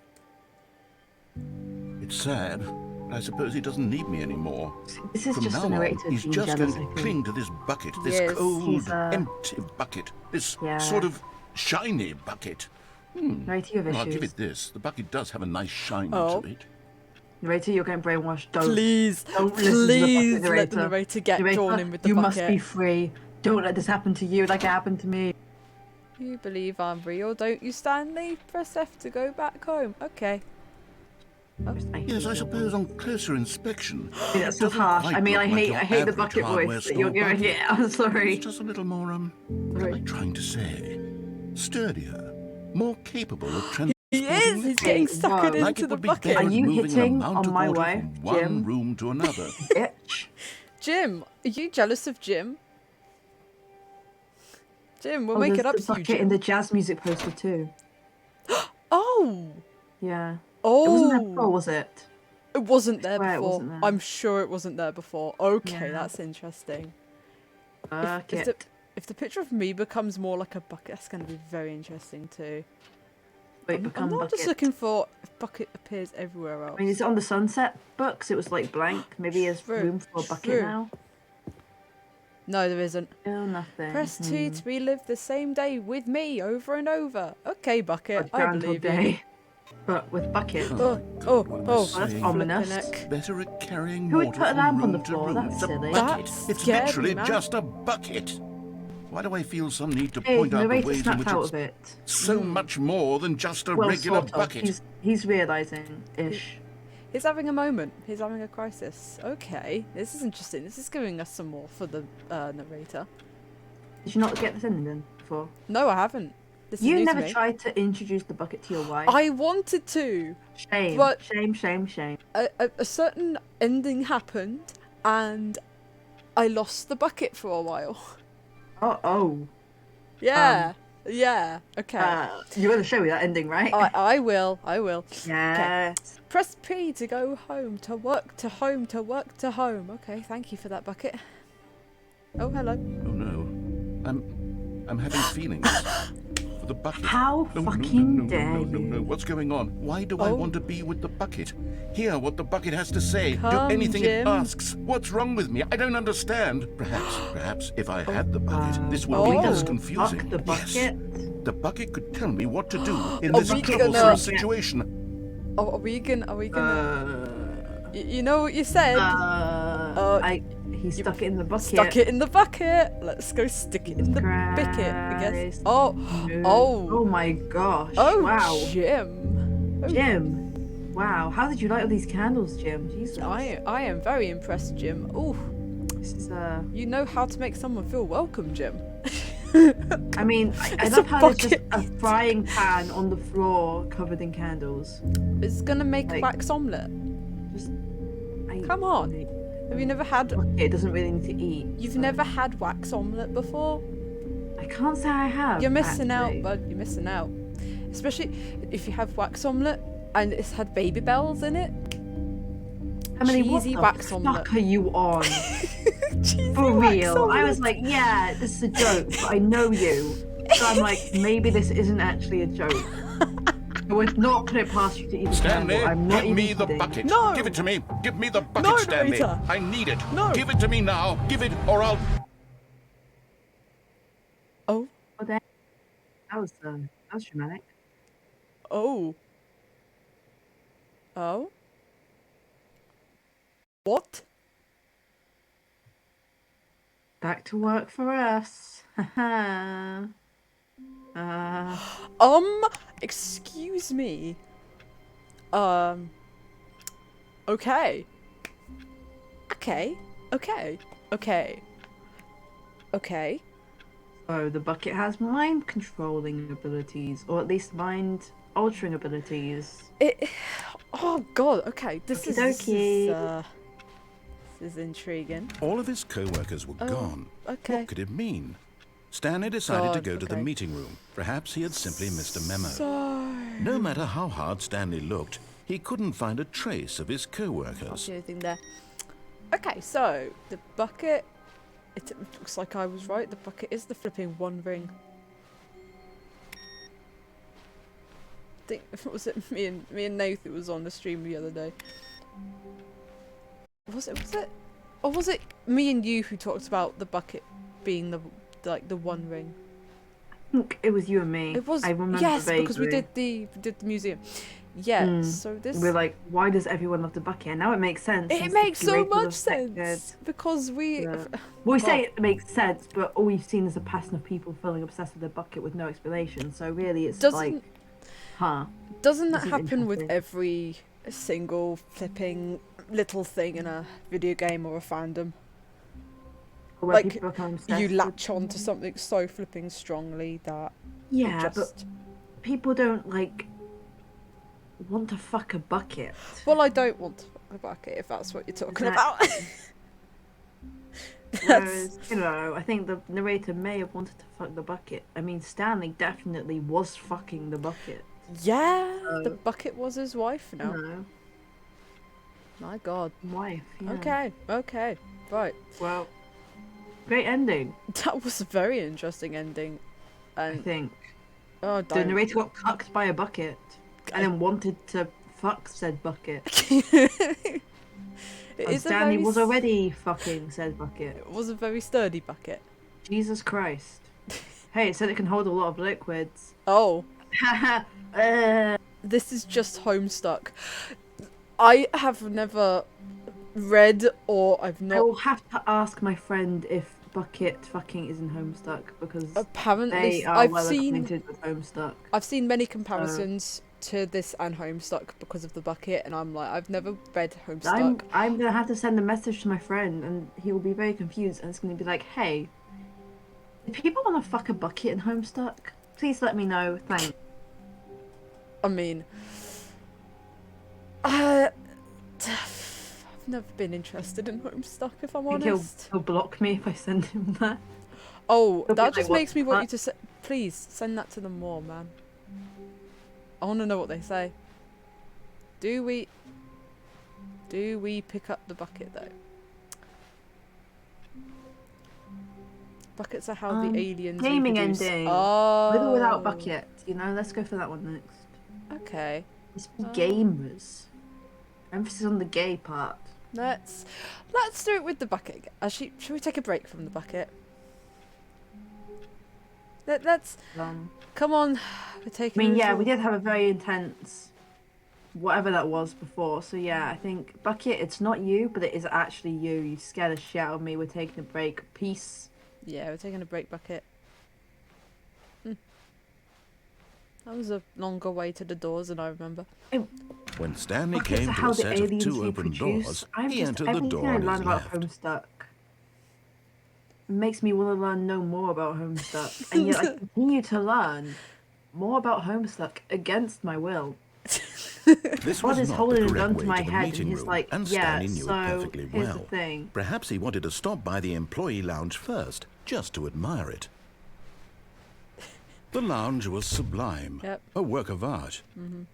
It's sad, but I suppose he doesn't need me anymore. This is From just now the on, narrator he's being just jealous, going I to think. cling to this bucket, this Yes, cold, he's, empty bucket, this Yeah. sort of shiny bucket. Narrator, you have Well, I'll give issues. it this. The bucket does have a nice shine Oh. to it. Narrator, you're getting brainwashed. Don't. Please, Don't listen to the please bucket let the narrator get drawn in with the you bucket. must be free. Don't let this happen to you like it happened to me. You believe I'm real, don't you, Stanley? Press F to go back home. Okay. Yes, I suppose on closer inspection. That's so doesn't harsh. quite I mean, look I like hate your the average bucket hardware voice that store you're giving bucket. it. I'm sorry. It's just a little more, what am I trying to say? Sturdier, more capable of transporting. He is! He's getting suckered Whoa. Like into it the would be bucket. better Are than you moving hitting an amount on of my water wife, from one Jim? room to another. Bitch. Jim, are you jealous of Jim? Jim, we'll Oh, make there's it up the to you, bucket Jim. in the jazz music poster too. Oh! Yeah. Oh! It wasn't there before, was it? It wasn't there swear it before. wasn't there. I'm sure it wasn't there before. Okay, Yeah. that's interesting. If Bucket. the picture of me becomes more like a bucket, that's going to be very interesting too. Wait, I'm become not bucket. just looking for if bucket appears everywhere else. I mean, is it on the Sunset books? It was like blank. Maybe there's True, room for a bucket true. now. No, there isn't. Still nothing. Press 2 to relive the same day with me over and over. Okay, bucket, I Groundhog believe you. Day. But with bucket. Oh, what am I oh, saying? that's ominous. Flippin' Better at carrying Who would water put a from lamp on room the to floor? room. That's It's a silly. bucket. That It's scared me, literally man. just a bucket. Why do I feel some need to Hey, point out the narrator ways in snapped which out it's of it. so much more than just a Well, regular sort of. bucket? He's realising-ish. He's having a moment. He's having a crisis. Okay, this is interesting. This is giving us some more for the narrator. Did you not get this ending then before? No, I haven't. This is You new never to me. tried to introduce the bucket to your wife. I wanted to. Shame. but- Shame, shame, shame. A certain ending happened, and I lost the bucket for a while. Oh. Yeah. Yeah. Okay. You're going to show me that ending, right? I will. I will. Yes. Press P to go home, to work, to home, to work, to home. Okay, thank you for that bucket. Oh, hello. Oh no, I'm having feelings for the bucket. How fucking dare no. you. What's going on? Why do I Oh. want to be with the bucket? Hear what the bucket has to say. Come, do anything it Jim. asks. What's wrong with me? I don't understand. Perhaps if I had the bucket, this would be Oh. less Fuck confusing. the bucket. Yes, the bucket could tell me what to do in Are this we troublesome gonna- situation. Oh, are we gonna? You know what you said? He stuck it in the bucket. Stuck it in the bucket. Let's go stick it in the bucket, I guess. Oh, No. oh. Oh my gosh. Oh, wow. Jim. Oh, Jim. Wow. How did you light all these candles, Jim? Jesus. I am very impressed, Jim. Oh, This is you know how to make someone feel welcome, Jim. I mean, I It's love a how there's just bucket. a frying pan on the floor covered in candles. It's gonna make Like- wax omelette. Just. Come on. Have you never had? It doesn't really need to eat. You've so- never had wax omelette before? I can't say I have. You're missing actually. out, bud. You're missing out. Especially if you have wax omelette and it's had baby bells in it. Emily, what cheesy the wax fuck omelette. are you on? Cheesy For wax real. I was omelette. like, yeah, this is a joke, but I know you. So I'm like, maybe this isn't actually a joke. I would not put it past you to eat the Stanley, candle. I'm not give me even the kidding. bucket. No. Give it to me. Give me the bucket, No, Stanley. narrator. I need it. No. Give it to me now. Give it, or I'll... Oh, Oh, damn. That was dramatic. oh. Oh? What? Back to work for us. Excuse me. Okay. Okay. So the bucket has mind controlling abilities, or at least mind altering abilities. Oh god, okay. This is intriguing. All of his co-workers were Oh, gone. okay. What could it mean? Stanley decided to God, go to the okay. meeting room. Perhaps he had simply missed a memo. So No matter how hard Stanley looked, he couldn't find a trace of his can't co-workers. see anything there. Okay, so the bucket. It looks like I was right. The bucket is the flipping one ring. I think was it me and Nathan was on the stream the other day. Was it? Or was it me and you who talked about the bucket being the one ring? I think it was you and me. It was. I remember Yes, vaguely. because we did the museum. Yeah. So this. We're like, why does everyone love the bucket? And now it makes sense. It since the makes so curator much was affected. sense because we. Yeah. Well, we say it makes sense, but all we've seen is a pattern of people feeling obsessed with the bucket with no explanation. So really, it's like, huh? Doesn't that This is happen with interesting. every single flipping little thing in a video game or a fandom? Where Like, people become obsessed You with- latch on to something so flipping strongly that Yeah, it just. but people don't like want to fuck a bucket. Well, I don't want to fuck the bucket if that's what you're talking about. Whereas, you know, I think the narrator may have wanted to fuck the bucket. I mean, Stanley definitely was fucking the bucket. Yeah, the So- bucket was his wife now. No, My god. wife. Yeah. Okay, right. Well, great ending. That was a very interesting ending. I And think oh, the don't. narrator got cucked by a bucket, and then wanted to fuck said bucket. It And is a Stanley very was s- already fucking said bucket. It was a very sturdy bucket. Jesus Christ. Hey, it said it can hold a lot of liquids. Oh, this is just Homestuck. I have never read or I've I not. will have to ask my friend if bucket fucking is in Homestuck because Apparently, they are I've well seen acquainted with Homestuck. I've seen many comparisons to this and Homestuck because of the bucket, and I'm like, I've never read Homestuck. I'm gonna have to send a message to my friend, and he will be very confused, and it's gonna be like, "Hey, do people want to fuck a bucket in Homestuck? Please let me know. Thanks." I mean, I've never been interested in Homestuck, if I'm I think honest. he'll block me if I send him that. Oh, He'll be that like, just "What makes the me want fuck?" you to please send that to them more, man. I want to know what they say. Do we pick up the bucket though? Buckets are how the aliens gaming reproduce. ending. Oh, With or without bucket, you know. Let's go for that one next. Okay, Let's be gamers. Emphasis on the gay part. let's do it with the bucket. Actually, should we take a break from the bucket? Let's I come on. We're taking. mean, a yeah, little- we did have a very intense whatever that was before. So yeah, I think Bucket, it's not you, but it is actually you. You scared the shit out of me. We're taking a break. Peace. Yeah, we're taking a break, Bucket. That was a longer way to the doors than I remember. When Stanley Buckets came are to how a the set of aliens 2 we open produce. doors, I'm he just entered the everything door I on learned his about left. Homestuck makes me want to know more about Homestuck, and yet I continue to learn more about Homestuck against my will. This God was is not the holding a correct gun way to my the head, and meeting he's room, like, and "Yeah, Stanley knew so it perfectly here's the well. thing." Perhaps he wanted to stop by the employee lounge first, just to admire it. The lounge was sublime, Yep. a work of art.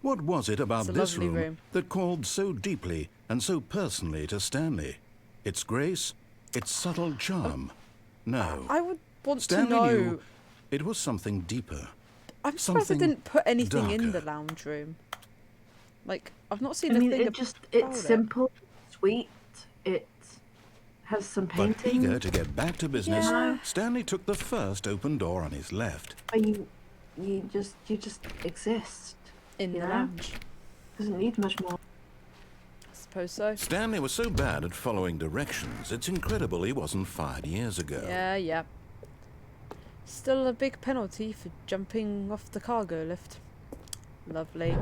What was it about It's a this lovely room room. that called so deeply and so personally to Stanley? Its grace, its subtle charm? No. I would want Stanley to know. knew it was something deeper. I'm surprised they something didn't put anything in the darker. lounge room. Like, I've not seen I a mean, thing it's about simple, sweet. It has some But painting. eager to get back to business, Yeah. Stanley took the first open door on his left. But you just exist. in the Yeah. lounge. Doesn't need much more. I suppose so. Stanley was so bad at following directions, it's incredible he wasn't fired years ago. Yeah. Still a big penalty for jumping off the cargo lift. Lovely.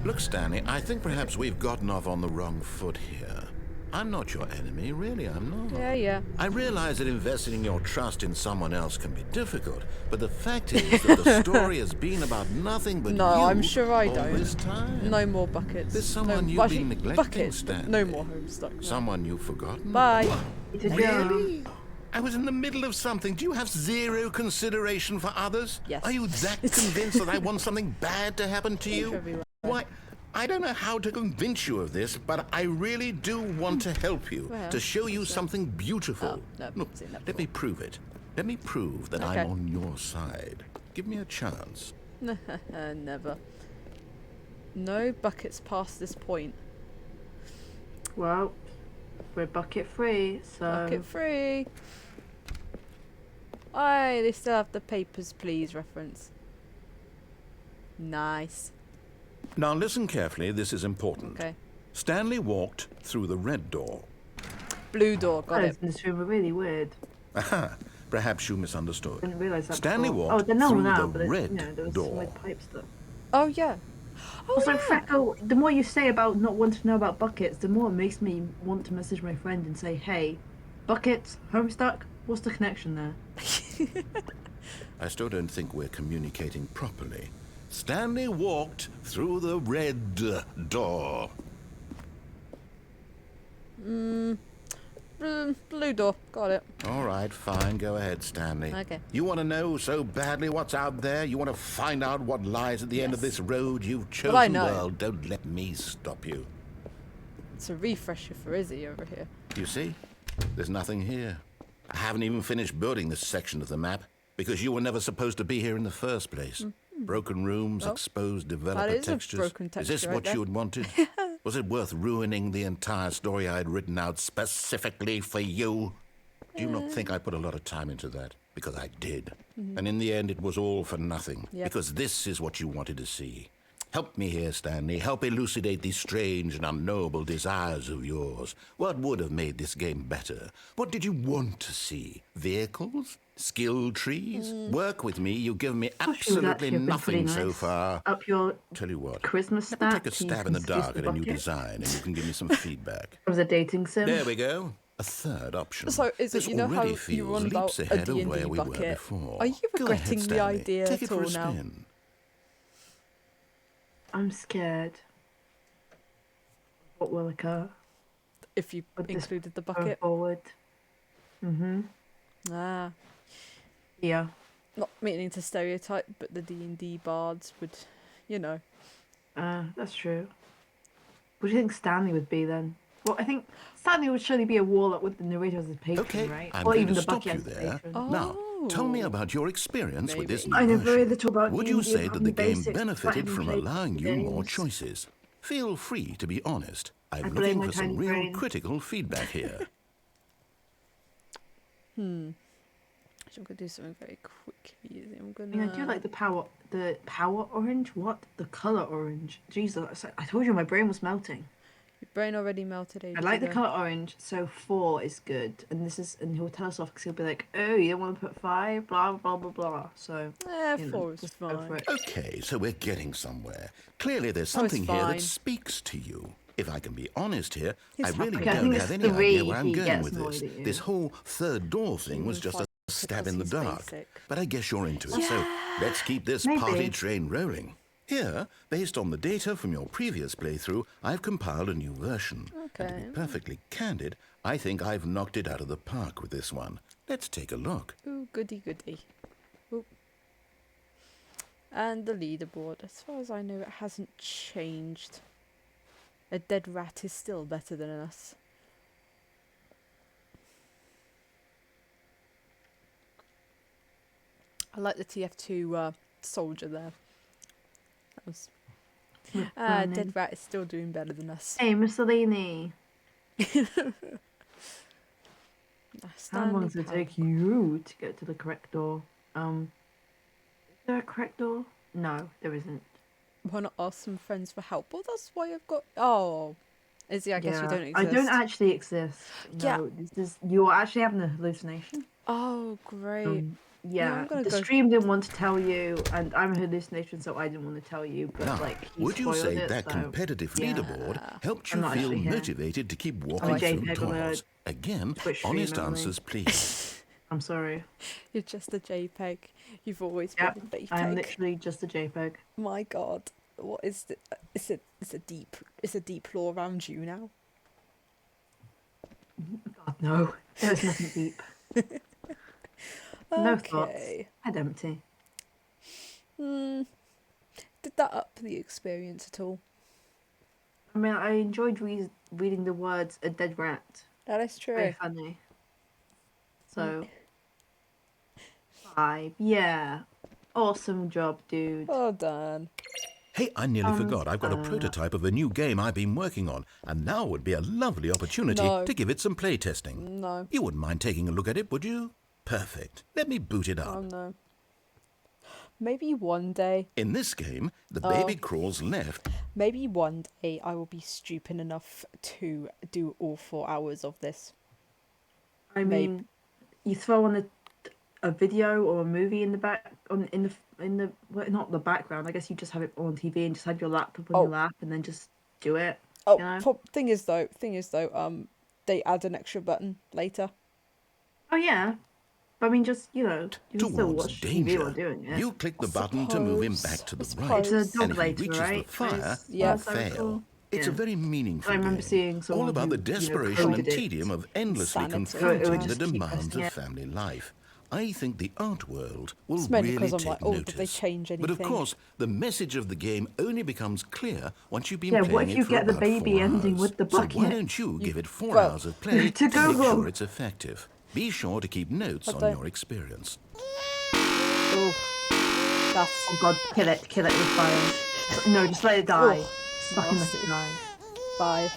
Look, Stanley, I think perhaps we've gotten off on the wrong foot here. I'm not your enemy, really, I'm not. Yeah. I realize that investing your trust in someone else can be difficult, but the fact is that the story has been about nothing but No, you I'm sure I all don't. this time. No more buckets. There's someone no, you've actually, been neglecting, buckets, but Stanley. no more Homestuck. No. Someone you've forgotten? Bye. It's a Really? I was in the middle of something. Do you have zero consideration for others? Yes. Are you that convinced that I want something bad to happen to you? Everywhere. Why, I don't know how to convince you of this, but I really do want to help you, Well, to show you something beautiful. Oh, no, I've Look, seen that let me prove it. Let me prove that Okay. I'm on your side. Give me a chance. Never. No buckets past this point. Well, we're bucket free, so Bucket free. Aye, they still have the papers, please reference. Nice. Now listen carefully, this is important. Okay. Stanley walked through the red door. Blue door, got colors it. in this room are really weird. Aha, perhaps you misunderstood. Didn't realize that. Stanley before. walked Oh, they're not through now, the but red there was door. some weird pipe stuff. Oh, yeah. Oh, Also, yeah. Freckle, the more you say about not wanting to know about buckets, the more it makes me want to message my friend and say, "Hey, buckets, Homestuck, what's the connection there?" I still don't think we're communicating properly. Stanley walked through the red door. Blue door, got it. All right, fine. Go ahead, Stanley. Okay. You want to know so badly what's out there? You want to find out what lies at the end of Yes. this road you've chosen? Well, I know. Well, don't let me stop you. It's a refresher for Izzy over here. You see? There's nothing here. I haven't even finished building this section of the map because you were never supposed to be here in the first place. Broken rooms, Oh, exposed developer that is a textures. broken Is this texture right what there. you had wanted? Was it worth ruining the entire story I had written out specifically for you? Do you not think I put a lot of time into that? Because I did. And in the end, it was all for nothing. Yep. Because this is what you wanted to see. Help me here, Stanley. Help elucidate these strange and unknowable desires of yours. What would have made this game better? What did you want to see? Vehicles? Skill trees? Work with me. You've given me Thought she would absolutely actually have been pretty nothing so nice. far. Up your Tell you what. Christmas Let me take a stats, so you stab can in the seduce dark the at a new bucket. design, and you can give me some feedback. It was a dating sim. There we go. A third option. So, is it, This you know how already you feels were on about leaps a ahead of D&D where we were bucket? before. Are you Go ahead, regretting the Stanley. idea Take it at for all a now? spin. I'm scared. What will occur If you with this included the going bucket. forward? Ah, Yeah. not meaning to stereotype, but the D&D bards would, you know. That's true. What do you think Stanley would be then? Well, I think Stanley would surely be a warlock with the narrator as a patron, Okay, right? I'm or going even to the stop bucket you as a there. patron. Now, tell me Oh. about your experience with this Maybe. new I know very version. little about Would you D&D say apart that from the the game basics, benefited having from played allowing you more games. choices? Feel free to be honest. I'm I blame looking my for some tiny real brain. critical feedback here. I'm gonna do something very quickly. I'm gonna. I mean, I do like the power orange. What? The color orange. Jesus, I told you my brain was melting. Your brain already melted. I like the color orange, so 4 is good. And he'll tell us off because he'll be like, oh, you don't want to put 5, blah blah blah blah. So. 4 is fine. Okay, so we're getting somewhere. Clearly, there's something here that speaks to you. If I can be honest here, I really don't have any idea where I'm going with this. This whole third door thing was just a stab in the dark. But I guess you're into it, so let's keep this party train rolling. Here, based on the data from your previous playthrough, I've compiled a new version. Okay. And to be perfectly candid, I think I've knocked it out of the park with this one. Let's take a look. Ooh, goody goody. Ooh. And the leaderboard. As far as I know, it hasn't changed. A dead rat is still better than us. I like the TF2 soldier there. That was... dead rat is still doing better than us. Hey, Mussolini. How long does it take you to get to the correct door? Is there a correct door? No, there isn't. Wanna ask some friends for help? Well, that's why I've got. Oh, Izzy, I guess you don't exist. I don't actually exist. No, you're actually having a hallucination. Oh, great. Yeah, the stream didn't want to tell you, and I'm a hallucination, so I didn't want to tell you. But now, would you say that competitive leaderboard helped you feel motivated to keep walking through doors? Again, honest answers, please. I'm sorry. You're just a JPEG. You've always been a JPEG. I'm literally just a JPEG. My God, what is it? It's a deep lore around you now. God, no. There's nothing deep. No thoughts. Head empty. Did that up the experience at all? I mean, I enjoyed reading the words "a dead rat." That is true. Very funny. So, 5. Yeah. Awesome job, dude. Well done. Hey, I nearly forgot. I've got a prototype of a new game I've been working on, and now would be a lovely opportunity to give it some playtesting. No. You wouldn't mind taking a look at it, would you? Perfect. Let me boot it up. Oh, no. Maybe one day. In this game, the baby crawls left. Maybe one day I will be stupid enough to do all 4 hours of this. I mean, you throw on a video or a movie in the back, well, not the background. I guess you just have it on TV and just have your laptop on your lap and then just do it. Oh, you know? thing is though, they add an extra button later. Oh yeah. I mean, just, you know, you can still watch danger, TV while doing it. you click the button to move him back to the right. It's a dog and if later, he reaches right? the fire, Yeah. fail. Cool. It's a very meaningful I remember game, seeing someone all about who, the desperation and coded tedium of endlessly Sanity. confronting the just keep demands pressing of it. family life. I think the art world will It's mainly really because I'm take like, notice. did they change anything? But of course, the message of the game only becomes clear once you've been Yeah, playing what if it you for get the about baby 4 ending hours. with the So why bucket? don't you give it 4 hours of play to make Google. sure it's effective? Be sure to keep notes on your experience. Oh, Oh god, kill it with fire. No, just let it die. Just fucking let it die. Bye.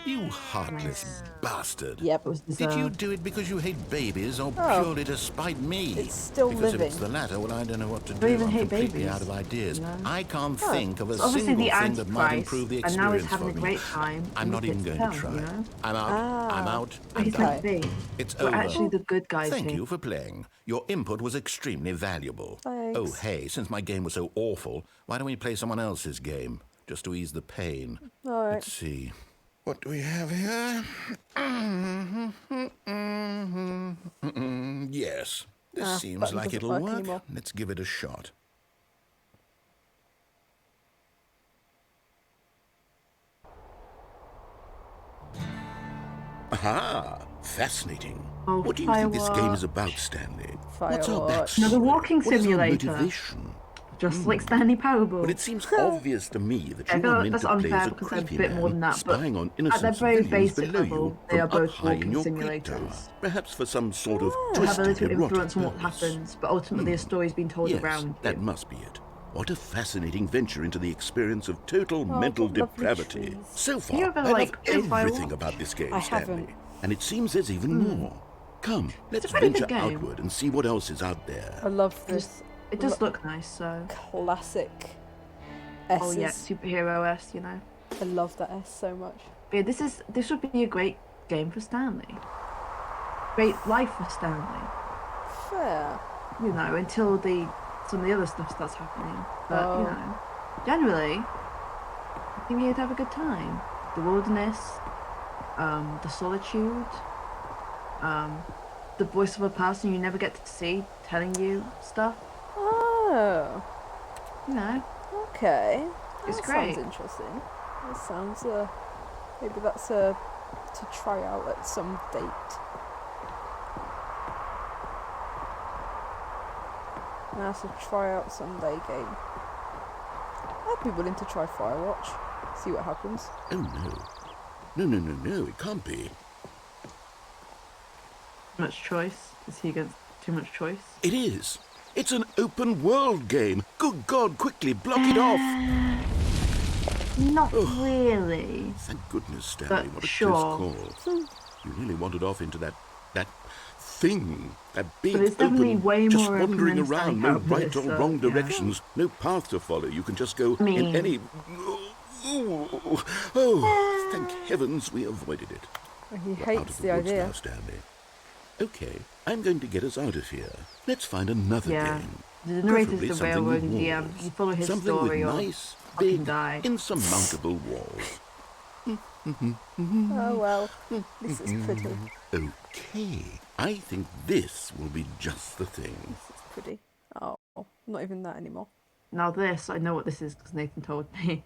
You heartless bastard. Yep. Did you do it because you hate babies or purely to spite me? It's still because living. if it's the latter, well, I don't know what to do. don't even I'm hate completely babies, out of ideas. you know? I can't think of a So obviously single the thing that might Antichrist, improve the and now he's experience having for a me. great time. I'm not even going to try. You know? I'm out. I'm out. I'm He's done. like me. It's We're over. actually the good guys Thank here. you for playing. Your input was extremely valuable. Thanks. Oh, hey, since my game was so awful, why don't we play someone else's game? Just to ease the pain. All right. Let's see. What do we have here? Yes. This seems button like doesn't it'll work work. anymore. Let's give it a shot. Aha! Fascinating. Oh, What do you think this game firework. is about, Stanley? What's Firework. our backstory? Another walking What is our simulator. motivation? Just like Stanley Parable. But it seems obvious to me that I you feel are like meant that's to play as unfair a because they're a creepy bit more than man that, but spying on at their innocent very civilians basic below level, you they are from up both high in your walking creek tower. simulators. Perhaps for some sort of They have a twisted little erotic influence on what purpose. happens, but ultimately a story's been told Yes, around that you. must be it. What a fascinating venture into the experience of total mental what lovely depravity. trees. So You far, ever, I like, love play everything Firewatch? about this game, I Stanley. haven't. And it seems there's even more. Come, let's a pretty good venture game. outward and see what else is out there. I love this. It does look nice, so. Classic S's. Oh yeah, superhero S, you know. I love that S so much. But yeah, this would be a great game for Stanley. Great life for Stanley. Fair. You know, until some of the other stuff starts happening. But you know, generally, I think he'd have a good time. The wilderness, the solitude, the voice of a person you never get to see telling you stuff. Oh. You know. Okay. It's That great. sounds interesting. That sounds maybe that's to try out at some date. That's a try out someday game. I'd be willing to try Firewatch. See what happens. Oh no, it can't be. Too much choice. Is he against too much choice? It is. It's an open world game. Good God, quickly block it off. Not really. Thank goodness, Stanley. But What a sure. close call. You really wandered off into that thing. That big, But it's definitely open, way just more open wandering than around, Stanley no Cowboy, right or so, wrong yeah. directions, no path to follow. You can just go I mean- in any... Oh, thank heavens we avoided it. He We're out hates of the woods idea. now, Stanley. Okay, I'm going to get us out of here. Let's find another Yeah. game. The narrator's Preferably the something with railroading DM. walls. You follow his Something story with or nice, fucking big, die. insurmountable walls. Oh well, this is pretty. Okay, I think this will be just the thing. This is pretty. Oh, not even that anymore. Now this, I know what this is because Nathan told me.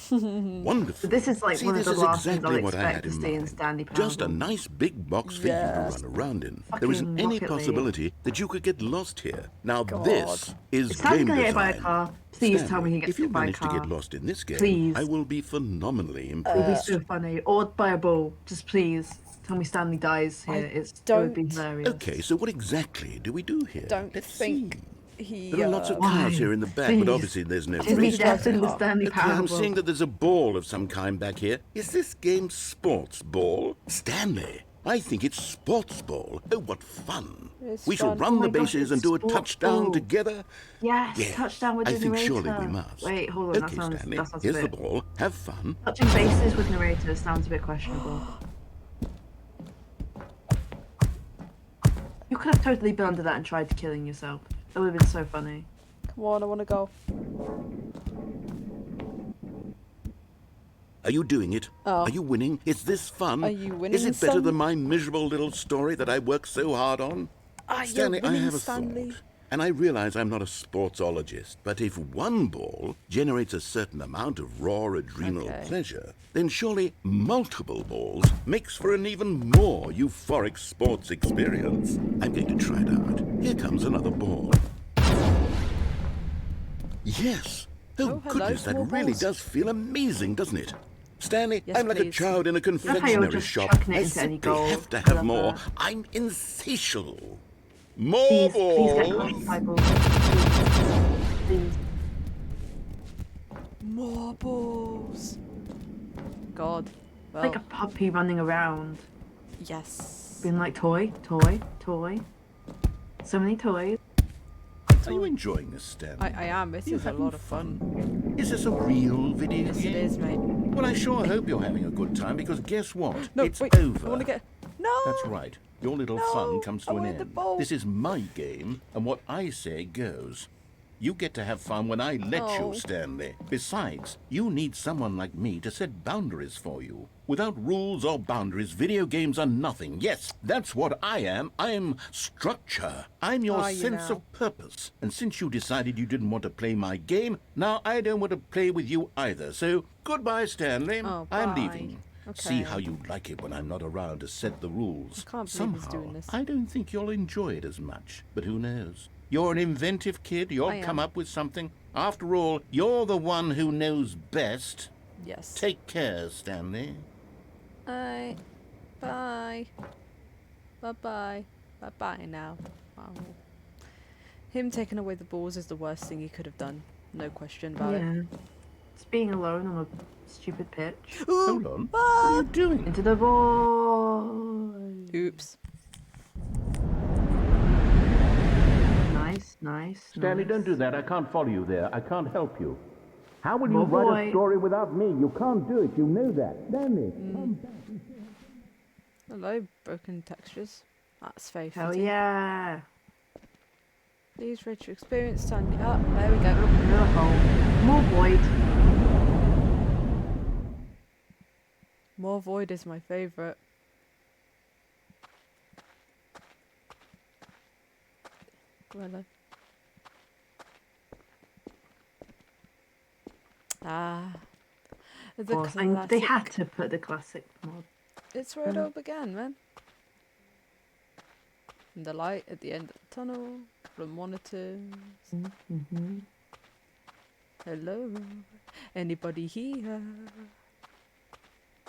Wonderful. But this is like See, one of this the is last things exactly I'd what I expect had to in see in mind. Stanley Just a Parable. nice big box for Yes. you to run around in. There isn't Fucking any Rocket League. possibility that you could get lost here. Now God. this is Is Stanley game gonna get hit by a design. car? Please tell Stanley, me he gets if you hit by a manage to car. get lost in this game, Please. I will be phenomenally It would be impressed. so funny. Or by a ball. Just please tell me Stanley dies here. It would be don't- hilarious. Okay, so what exactly do we do here? Don't Let's think see. he. There are lots of Why? cars here in the back, Please. but obviously there's no Give me Please death in the don't. Stanley Okay, I'm Parable. seeing that there's a ball of some kind back here. Is this game sports ball? Stanley, I think it's sports ball. Oh, what fun. It's We shall fun. run Oh my the gosh, bases it's and do a sports touchdown ball. together. Yes, Yeah, touchdown with I the think narrator. surely we must. Wait, hold on. Okay, Stanley, that sounds here's a the bit... ball. Have fun. Touching bases with narrator sounds a bit questionable. You could have totally been under that and tried to killing yourself. That would have been so funny. Come on, I want to go. Are you doing it? Oh. Are you winning? Is this fun? Are you winning, Is it better son? than my miserable little story that I worked so hard on? Are Stanley, you winning, I have a Stanley? thought. And I realize I'm not a sportsologist, but if one ball generates a certain amount of raw adrenal Okay. pleasure, then surely multiple balls makes for an even more euphoric sports experience. I'm going to try it out. Here comes another ball. Yes. Oh, hello, goodness, that more really balls. does feel amazing, doesn't it? Stanley, Yes, I'm like please. a child in a how you're confectionery just shop. chucking it I into any simply goal. have to I have love more. that. I'm insatiable. More Please get balls. caught by balls. Please. More balls. God. Well, Like a puppy running around, yes. being like toy, toy, toy. So many toys. Are you enjoying this, Stanley? I am. This You is a having lot of fun. Is this a real video Yes, game? it is, mate. Well, I sure hope you're having a good time, because guess what? No, it's wait. over. I want to get. No. That's right. Your little No, fun comes to I an wanted the end. ball. This is my game, and what I say goes. You get to have fun when I let Oh. you, Stanley. Besides, you need someone like me to set boundaries for you. Without rules or boundaries, video games are nothing. Yes, that's what I am. I'm structure. I'm your Are you sense now? of purpose. And since you decided you didn't want to play my game, now I don't want to play with you either. So, goodbye, Stanley. Oh, I'm bye. leaving. See Okay. how you like it when I'm not around to set the rules. I can't believe he's Somehow, doing this. I don't think you'll enjoy it as much. But who knows? You're an inventive kid. You'll I come am. up with something. After all, you're the one who knows best. Yes. Take care, Stanley. Bye. Bye. Bye-bye. Bye-bye now. Oh. Him taking away the balls is the worst thing he could have done. No question about it. Yeah. Just being alone on a stupid pitch. Hold on. What are you doing? Into the void. Oops. Nice. Stanley, nice. don't do that. I can't follow you there. I can't help you. How will More you write boy. a story without me? You can't do it. You know that. Stanley, come back. Hello, broken textures. That's very Hell fitting. yeah. Please rate your experience, Stanley. Oh, there we go. Another hole. More void. More void is my favourite. Hello. Ah. The Course, and they classic. had to put the classic mod. It's where it all began, man. And the light at the end of the tunnel, the monitors. Mm-hmm. Hello, anybody here?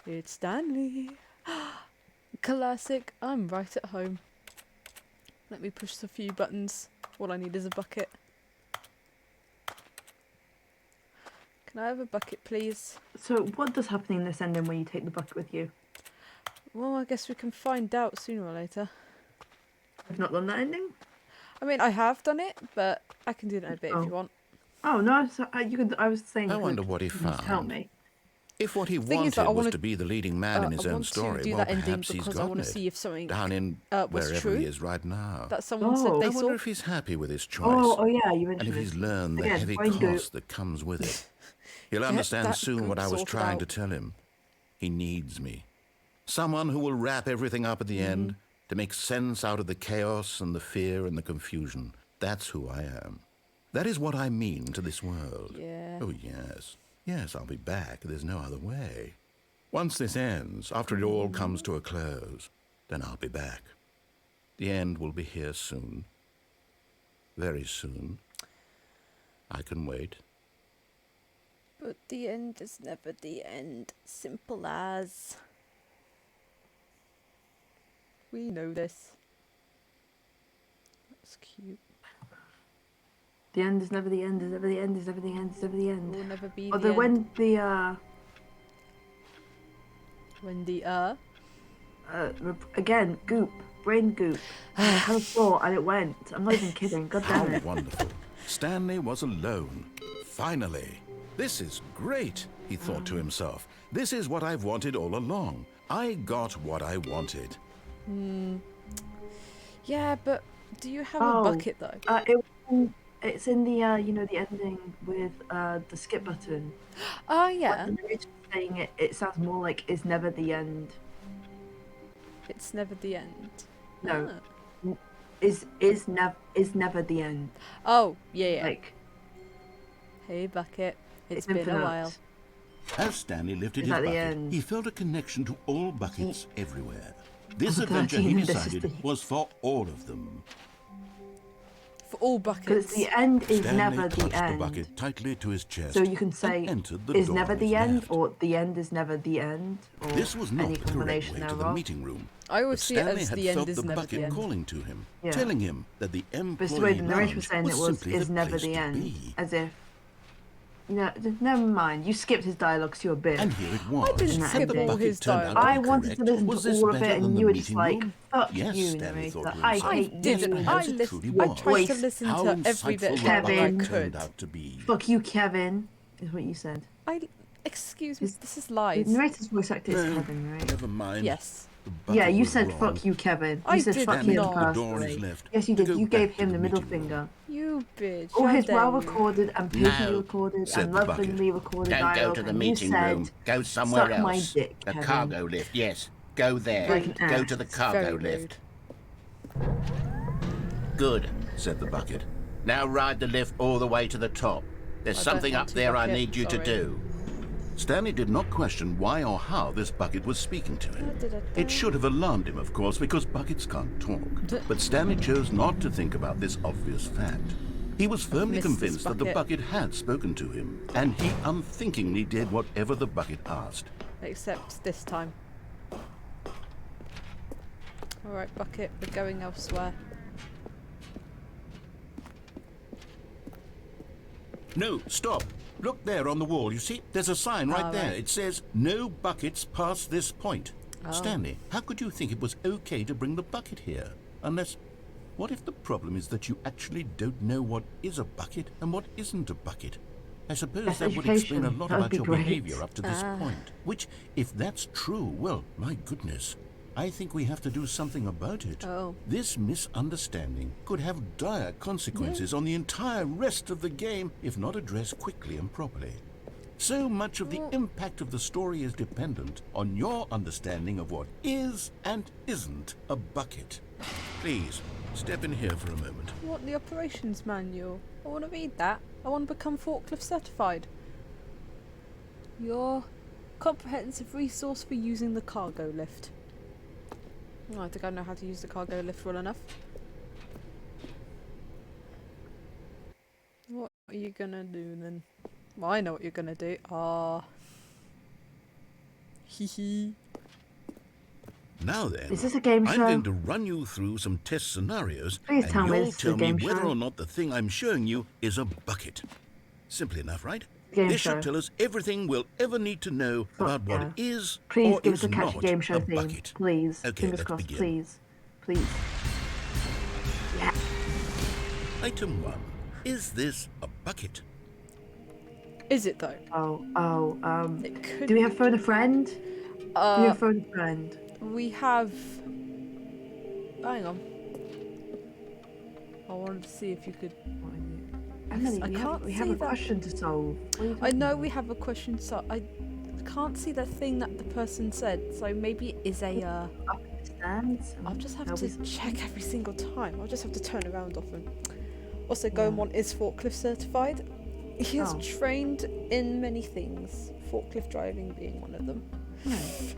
It's Stanley. Classic, I'm right at home. Let me push a few buttons. All I need is a bucket. Can I have a bucket, please? So what does happen in this ending when you take the bucket with you? Well, I guess we can find out sooner or later. I've not done that ending? I mean, I have done it, but I can do that in a bit if you want. Oh, no, you could, I was saying I you wonder could what he just found. help me. If what he thing is wanted that I was wanna- to be the leading man in his I own want story, to do well, that ending perhaps he's because I gotten want to it. see if something Down in was wherever true he is right now. that someone said Oh. they I saw. wonder if he's happy with his choice. Oh, yeah, you And mentioned if he's this. learned the Again, heavy find goop. cost that comes with it. He'll Get understand that soon what goop I was sorted trying to out. tell him. He needs me. Someone who will wrap everything up at the end to make sense out of the chaos and the fear and the confusion. That's who I am. That is what I mean to this world. Yeah. Oh, yes. Yes, I'll be back. There's no other way. Once this ends, after it all comes to a close, then I'll be back. The end will be here soon. Very soon. I can wait. But the end is never the end. Simple as. We know this. That's cute. The end is never the end, is never the end, is never the end, is never the It end. will never be Although the end. when When the again, goop, brain goop. I had a thought and it went. I'm not even kidding, god How damn it. wonderful. Stanley was alone. Finally. This is great, he thought to himself. This is what I've wanted all along. I got what I wanted. Yeah, but do you have Oh. a bucket though? It's in the the ending with the skip button. Oh When yeah. the narrator's saying it, it sounds more like "is never the end." It's never the end. No, Ah. is never the end. Oh, yeah. Like Hey bucket. It's it's been infinite. a while. As Stanley lifted Is his that the bucket, end? he felt a connection to all buckets everywhere. This Oh, adventure, he 13, this is decided, the- was for all of them. For all Because buckets. the end is Stanley never clutched the end. bucket tightly to his chest. So you can say and entered the is door never on his the end left. or the end is never the end or This was not any the correct combination way to the thereof. meeting room. I But always see it Stanley as had the end felt is the never bucket the end. calling to him, Yeah. telling him that the But employee it's the way the narrator lounge was saying was it was simply is the never place the to end. be. As if never mind. You skipped his dialogue to a bit. And here it was. didn't skip and the all bucket his turned out dialogue. I to be wanted correct. to listen Was to this all of better it, than and the you were just meeting like, room? "Fuck Yes, you, Stanley thought narrator. to I himself. hate I you. didn't. Perhaps I it listened. truly I was. tried to Waste. listen How to every bit insightful of the dialogue I bucket Kevin. turned could. out to be. Fuck you, Kevin," is what you said. Excuse me, Is- this is The lies. narrator's voice actor is No, Kevin, right? Never mind. Yes. The bucket Yeah, you was said wrong. "fuck you, Kevin." You I said did "fuck Stanley him" not. took the door on his personally. left Yes, you to did. go You back gave to him the the middle meeting room. finger. You bitch. All how his dare well you. recorded and No, patiently recorded said and the bucket. lovingly recorded Don't go dialogue, to the and meeting you said, room. Go somewhere "Suck my else. dick, The Kevin." cargo lift, yes. Go there. Like an Go ass. to the It's cargo very lift. rude. Good. Said the bucket. Now ride the lift all the way to the top. There's I don't something want up to, there I bucket, need you to sorry. do. Stanley did not question why or how this bucket was speaking to him. It should have alarmed him, of course, because buckets can't talk. But Stanley chose not to think about this obvious fact. He was firmly missed this convinced that the bucket. bucket had spoken to him, and he unthinkingly did whatever the bucket asked. Except this time. Alright, bucket, we're going elsewhere. No, stop. Look there on the wall. You see, there's a sign right there. Right. It says, "No buckets past this point." Oh. Stanley, how could you think it was okay to bring the bucket here? Unless... What if the problem is that you actually don't know what is a bucket and what isn't a bucket? I suppose Yes, that would explain a education. lot That would about be your great. behavior up to this point. Which, if that's true, well, my goodness, I think we have to do something about it. Oh. This misunderstanding could have dire consequences on the entire rest of the game if not addressed quickly and properly. So much of the impact of the story is dependent on your understanding of what is and isn't a bucket. Please, step in here for a moment. I want the operations manual. I want to read that. I want to become forklift certified. Your comprehensive resource for using the cargo lift. Oh, I think I know how to use the cargo lift well enough. What are you gonna do then? Well, I know what you're gonna do. Hee hee. Now then, Is this a game I'm show? going to run you through some test scenarios, Please and tell me you'll this is a tell me game whether show. or not the thing I'm showing you is a bucket. Simple enough, right? Game This show. should tell us everything we'll ever need to know about what yeah. is Please or give is us a catchy not game show a theme. bucket. Please. Okay, Fingers let's crossed. begin. Please. Please. Yeah. Item 1. Is this a bucket? Is it though? It could. Do we have phone a friend? Do we have phone a friend? We have. Hang on. I wanted to see if you could. Emily, I we can't have see a that. question to solve. What are you I talking know about? we have a question, so I can't see the thing that the person said. So maybe it is a. Stands. I'll just have There'll to be some- check every single time. I'll just have to turn around often. Also, Gomon Yeah. is forklift certified. He is Oh. trained in many things, forklift driving being one of them. Right.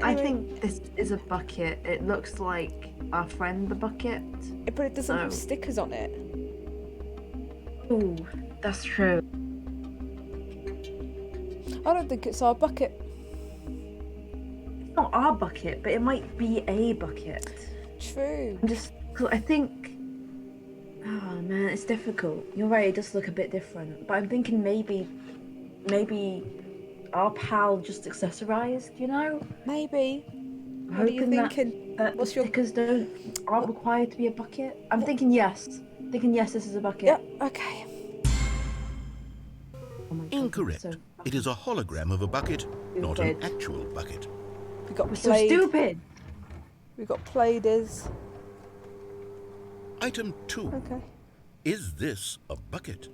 I Anyway, think this is a bucket. It looks like our friend the bucket. but it doesn't have Oh. stickers on it. Ooh, that's true. I don't think it's our bucket. It's not our bucket, but it might be a bucket. True. I'm just, 'cause I think. Oh man, it's difficult. You're right. It does look a bit different, but I'm thinking maybe our pal just accessorized. You know, Maybe. I'm What are you hoping thinking? that the What's your- stickers aren't required to be a bucket. I'm thinking yes. Thinking yes, this is a bucket. Yep. Okay. Oh my God, Incorrect. So, It is a hologram of a bucket, not an Stupid. actual bucket. We got we're so played. stupid. We got played is. Item 2. Okay. Is this a bucket?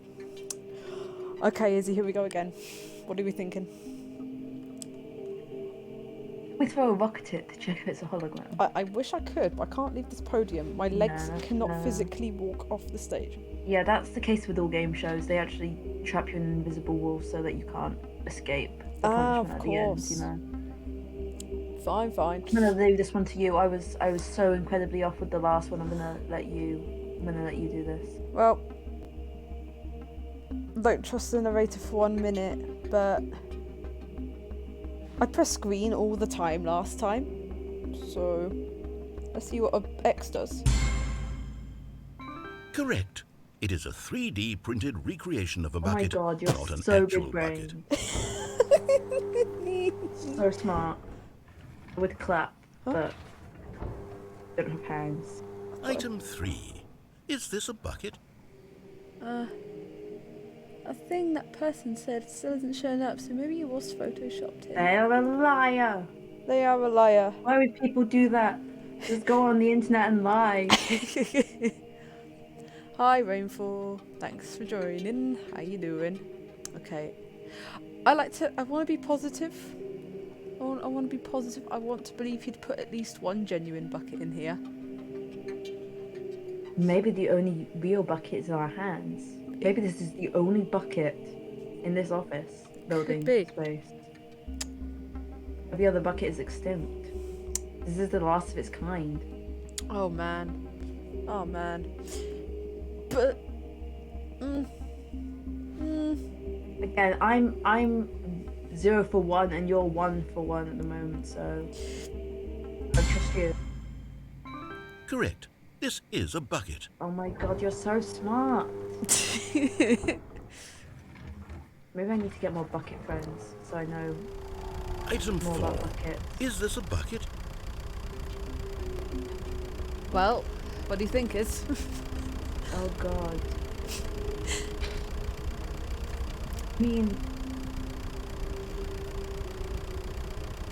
Okay, Izzy. Here we go again. What are we thinking? We throw a rock at it to check if it's a hologram. I wish I could, but I can't leave this podium. My legs cannot no. physically walk off the stage. Yeah, that's the case with all game shows. They actually trap you in an invisible wall so that you can't escape the Ah, punishment of at the end. course. You know. Fine, fine. I'm gonna leave this one to you. I was so incredibly off with the last one. I'm gonna let you do this. Well, don't trust the narrator for 1 minute, but I pressed screen all the time last time, so let's see what a X does. Correct. It is a 3D printed recreation of a Oh my bucket, God, you're not an so actual big bucket. brain. So smart. I would clap, but don't have hands. Item 3. Is this a bucket? A thing that person said still hasn't shown up, so maybe it was photoshopped in. They are a liar. They are a liar. Why would people do that? Just go on the internet and lie. Hi Rainfall, thanks for joining. How you doing? Okay. I want to be positive. I want to be positive. I want to believe he'd put at least one genuine bucket in here. Maybe the only real bucket is in our hands. Maybe this is the only bucket in this office building be. space. Every other bucket is extinct. This is the last of its kind. Oh man. Oh man. But Again, I'm 0 for 1 and you're 1 for 1 at the moment, so I trust you. Correct. This is a bucket. Oh my God, you're so smart. Maybe I need to get more bucket friends so I know Item more 4. about buckets. Is this a bucket? well, What do you think is? Oh god. I mean,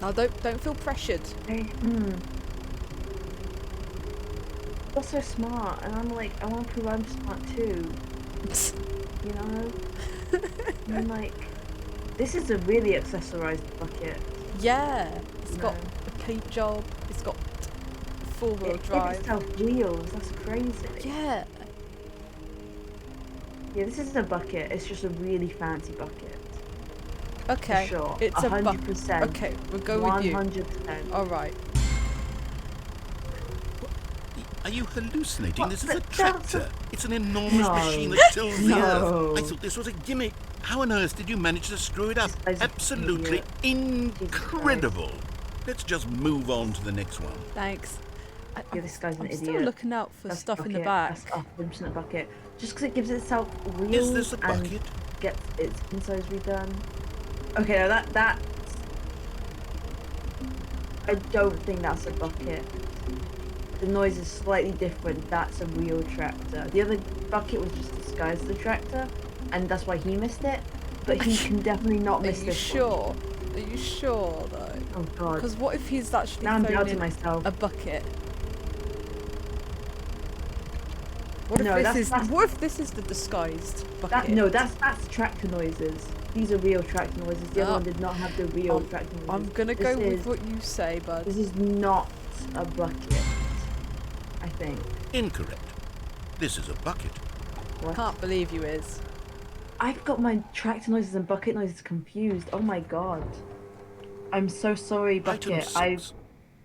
Now don't feel pressured. You're so smart, and I'm like, I want to prove I'm smart too. You know? I mean, like, this is a really accessorized bucket. Yeah, it's got No. a paint job. It's got four-wheel It drive. itself wheels. That's crazy. Yeah. Yeah, this isn't a bucket. It's just a really fancy bucket. Okay. For sure. It's a 100%. Okay, we'll go with you. 100%. All right. Are you hallucinating? What? This is a That's tractor. It's an enormous No. machine that tills the No. earth. I thought this was a gimmick. How on earth did you manage to screw it up? This guy's an Absolutely idiot. incredible. Let's just move on to the next one. Thanks. Yeah, this guy's an I'm idiot. still looking out for That's stuff in the bucket. back. That's 100% a bucket. Just because it gives itself wheels Is this a and bucket? gets its insides redone. Okay, now that I don't think that's a bucket. The noise is slightly different. That's a real tractor. The other bucket was just disguised as a tractor, and that's why he missed it. But he can definitely not Are miss you this sure? one. Are you sure though? Oh god. Because what if he's actually Now I'm thrown doubting in myself. a bucket? What if No, What if this is the disguised bucket? That's tractor noises. These are real tractor noises. The other one did not have the real tractor noises. I'm gonna This go is- with what you say, bud. This is not a bucket. I think. Incorrect. This is a bucket. What? Can't believe you is. I've got my tractor noises and bucket noises confused. Oh my god. I'm so sorry, Item bucket. 6.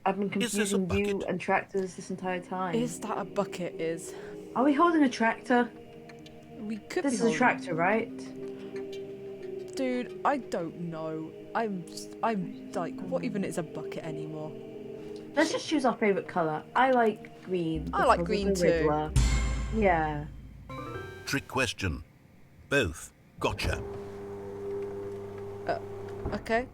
I've been Is this a confusing you bucket? and tractors this entire time. Is that a bucket? Is Are we holding a tractor? we could This be is a holding- tractor, right? Dude, I don't know. I'm like, what even is a bucket anymore? Let's just choose our favorite color. I like green. I like because of green the too. Riddler. Yeah. Trick question. Both. Gotcha. Okay.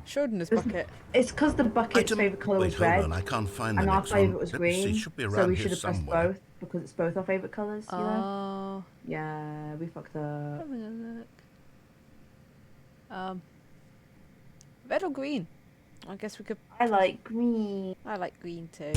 Schrodinger's Isn't- bucket. It's because the bucket's Item- favorite color Wait, was hold red, on. I can't find the and our next one. favorite was Let me see. green. It should be So around we here should have pressed somewhere. both because it's both our favorite colors. You know? Oh. Yeah, we fucked up. Having a look. Red or green? I guess we could. I like green. I like green too.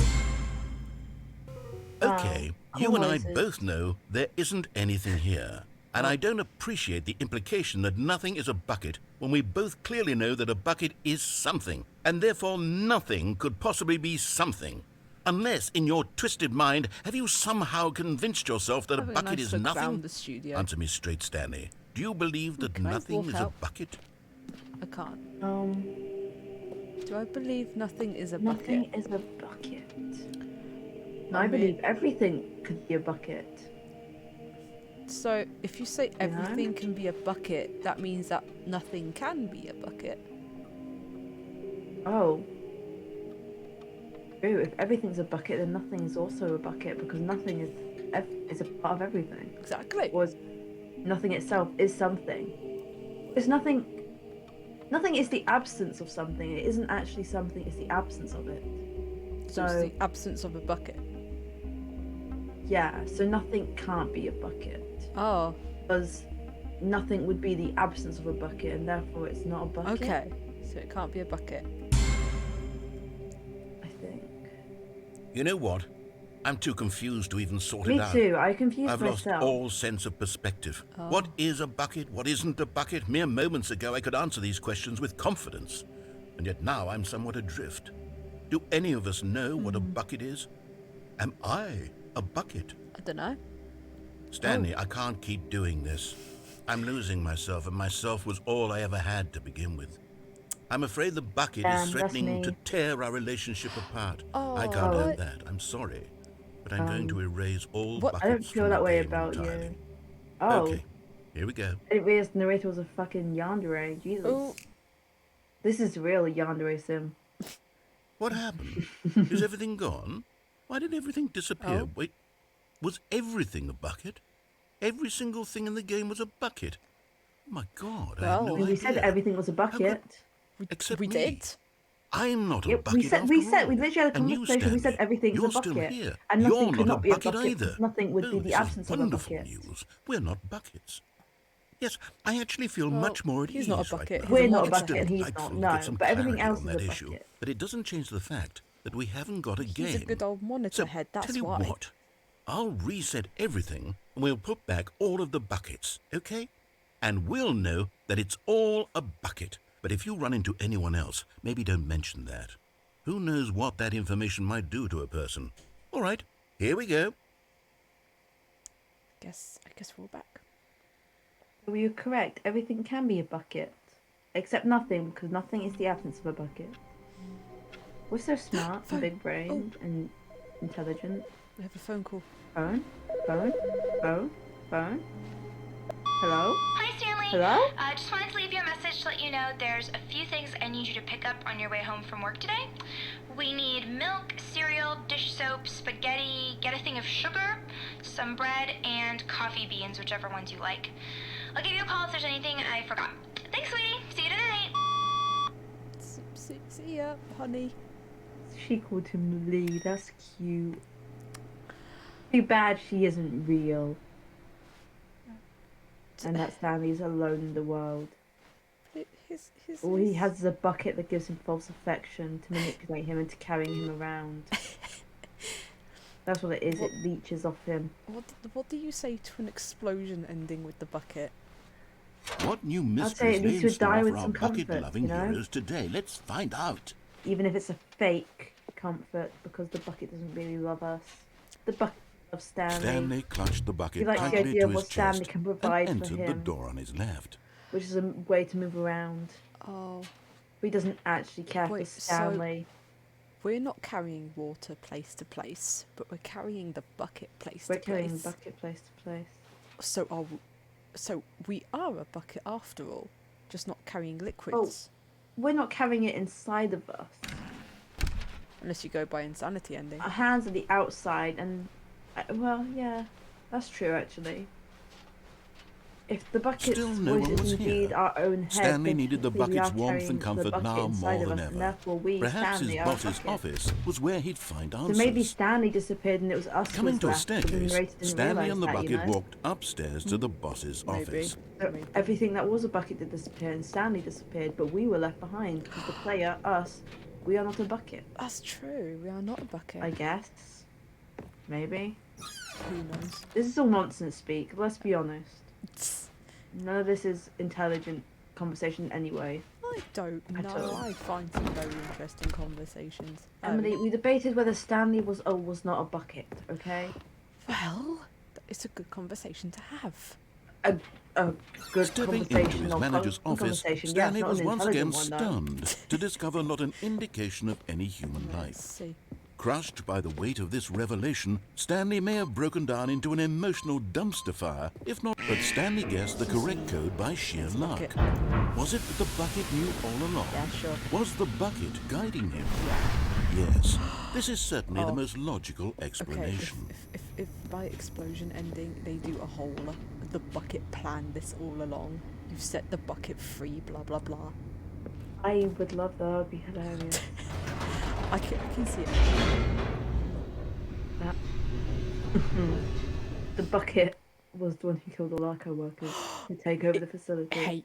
Okay, you cool and I noises. both know there isn't anything here. And I don't appreciate the implication that nothing is a bucket when we both clearly know that a bucket is something, and therefore nothing could possibly be something. Unless, in your twisted mind, have you somehow convinced yourself that a Having bucket nice is look nothing? around the studio. Answer me straight, Stanley. Do you believe that Can I nothing walk is a out? bucket? I can't. Um, Do I believe nothing is a nothing bucket? is a bucket. I I mean- believe everything could be a bucket. So if you say know? everything can be a bucket, that means that nothing can be a bucket. Oh. True. If everything's a bucket, then nothing is also a bucket because nothing is a part of everything. Exactly. Or nothing itself is something. It's nothing. Nothing is the absence of something. It isn't actually something. It's the absence of it. So it's the absence of a bucket. Yeah. So nothing can't be a bucket Oh, because nothing would be the absence of a bucket, and therefore it's not a bucket. okay. So it can't be a bucket. I think. You know what? I'm too confused to even sort Me it out. too. I confused I've lost myself. all sense of perspective. What is a bucket? What isn't a bucket? Mere moments ago I could answer these questions with confidence. And yet now I'm somewhat adrift. Do any of us know what a bucket is? Am I a bucket? I don't know. Stanley, I can't keep doing this. I'm losing myself, and myself was all I ever had to begin with. I'm afraid the bucket Damn, is that's threatening to me. tear our relationship apart. I Oh, can't what? have that. I'm sorry. But I'm going to erase all what? buckets I don't feel from that the way game about entirely. you. Oh. Okay, here we go. I didn't realize the narrator was a fucking yandere. Jesus. Oh. This is real yandere sim. What happened? Is everything gone? Why did everything disappear? Oh. Wait, was everything a bucket? Every single thing in the game was a bucket. Oh my God, I had Well, no We idea. said everything was a bucket. Except we me. did. I'm not a Yep, bucket after all. we literally had a And you, conversation. We said Stanley, everything's a you're still bucket, here. and nothing You're could not not a be a bucket bucket. either. Because nothing would be Oh, the this absence is of a wonderful bucket. news. We're not buckets. Yes, I actually feel Well, much more at he's ease not a right bucket, now. he's We're a not a monitor. It's bucket, and he's delightful not. to No, get some but everything clarity else on is that a issue. bucket. But it doesn't change the fact that we haven't got a game. He's a good old monitor So, head, that's tell you why. what, I'll reset everything and we'll put back all of the buckets, okay? And we'll know that it's all a bucket. But if you run into anyone else, maybe don't mention that. Who knows what that information might do to a person? All right, here we go. I guess we're all back. Were you correct? Everything can be a bucket. Except nothing, because nothing is the absence of a bucket. We're so smart and big brained and intelligent. We have a phone call. Phone? Phone? Phone? Phone? Hello? Hi, Stanley. Hello? Just wanted to leave you a message to let you know there's a few things I need you to pick up on your way home from work today. We need milk, cereal, dish soap, spaghetti, get a thing of sugar, some bread, and coffee beans, whichever ones you like. I'll give you a call if there's anything I forgot. Thanks, sweetie. See you tonight. See ya, honey. She called him Lee. That's cute. Too bad she isn't real. And that Stanley's alone in the world. All he has is a bucket that gives him false affection to manipulate him into carrying him around. That's what it is. It leeches off him. What do you say to an explosion ending with the bucket? What new say mysteries it lay needs in to store die for with our some comfort, bucket-loving you know? heroes today? Let's find out. Even if it's a fake comfort, because the bucket doesn't really love us. The bucket loves Stanley. Stanley clutched the He bucket likes the tightly idea to of his what Stanley chest can and provide for entered the him. door on his left. Which is a way to move around. Oh, But he doesn't actually care Wait, for so- Stanley. we're not carrying water place to place, but we're carrying the bucket place We're to carrying place. bucket place to place. So we are a bucket after all, just not carrying liquids. We're not carrying it inside of us. Unless you go by insanity ending. Our hands are the outside, and well, yeah, that's true actually. If the bucket's Still no voice one is was indeed here. our own head, Stanley then needed the technically we bucket's are warmth carrying and the comfort bucket now inside more of than us, and ever. therefore we, Perhaps Stanley, his are boss's bucket. office was where he'd find So answers. maybe Stanley disappeared and it was us who Coming was to a left, but the staircase, narrator didn't Stanley realise and the that, bucket you know? walked upstairs to the boss's Maybe. office. So Maybe. everything that was a bucket did disappear, and Stanley disappeared, but we were left behind because the player, us, we are not a bucket. That's true. We are not a bucket. I guess. Maybe. Who knows? This is all nonsense speak. Let's be honest. None of this is intelligent conversation anyway. I don't At know. all. I find some very interesting conversations. Emily, we debated whether Stanley was not a bucket. Okay. Well, it's a good conversation to have. A good Stepping into conversation. his or manager's con- office, conversation. Stanley yes, not was an once again intelligent one, though. stunned to discover not an indication of any human Let's life. see. Crushed by the weight of this revelation, Stanley may have broken down into an emotional dumpster fire, if not. But Stanley guessed the correct code by sheer luck. Bucket. Was it that the bucket knew all along? Yeah, sure. Was the bucket guiding him? Yes, this is certainly the most logical Okay, explanation. if by explosion ending they do a whole the bucket planned this all along. You set the bucket free, blah blah blah. I would love that. That would be hilarious. I can see it. That. The bucket was the one who killed all our co-workers to take over the facility. Hey,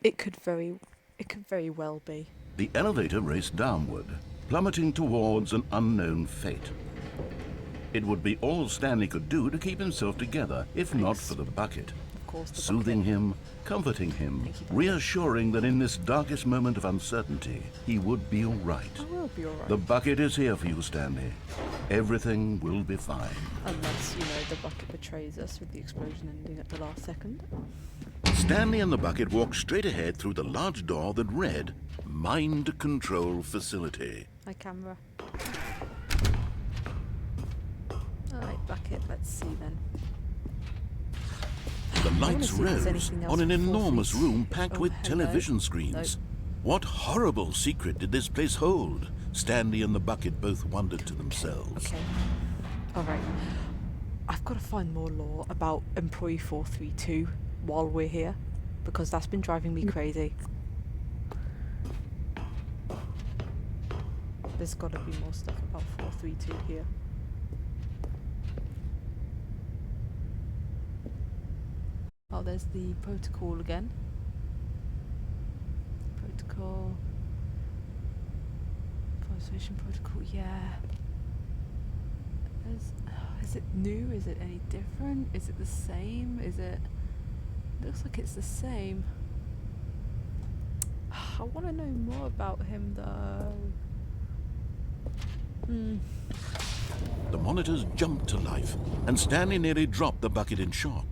it could very well be. The elevator raced downward, plummeting towards an unknown fate. It would be all Stanley could do to keep himself together, if not for the bucket. Of course, the Soothing bucket. him, comforting him, Thank you, Bucket. reassuring that in this darkest moment of uncertainty, he would be all right. I will be alright. The bucket is here for you, Stanley. Everything will be fine. Unless, the bucket betrays us with the explosion ending at the last second. Stanley and the bucket walked straight ahead through the large door that read, Mind Control Facility. Hi, camera. Alright, bucket, let's see then. The wanna lights see if there's rose anything else on an before enormous we- room packed Oh, with hello. television screens. What horrible secret did this place hold? Stanley and the bucket both wondered to themselves. Okay. Alright. I've got to find more lore about Employee 432 while we're here, because that's been driving me crazy. There's got to be more stuff about 432 here. Oh, there's the protocol again. Protocol. Persuasion protocol, yeah. Is it new? Is it any different? Is it the same? Is it... Looks like it's the same. I want to know more about him though. The monitors jumped to life, and Stanley nearly dropped the bucket in shock.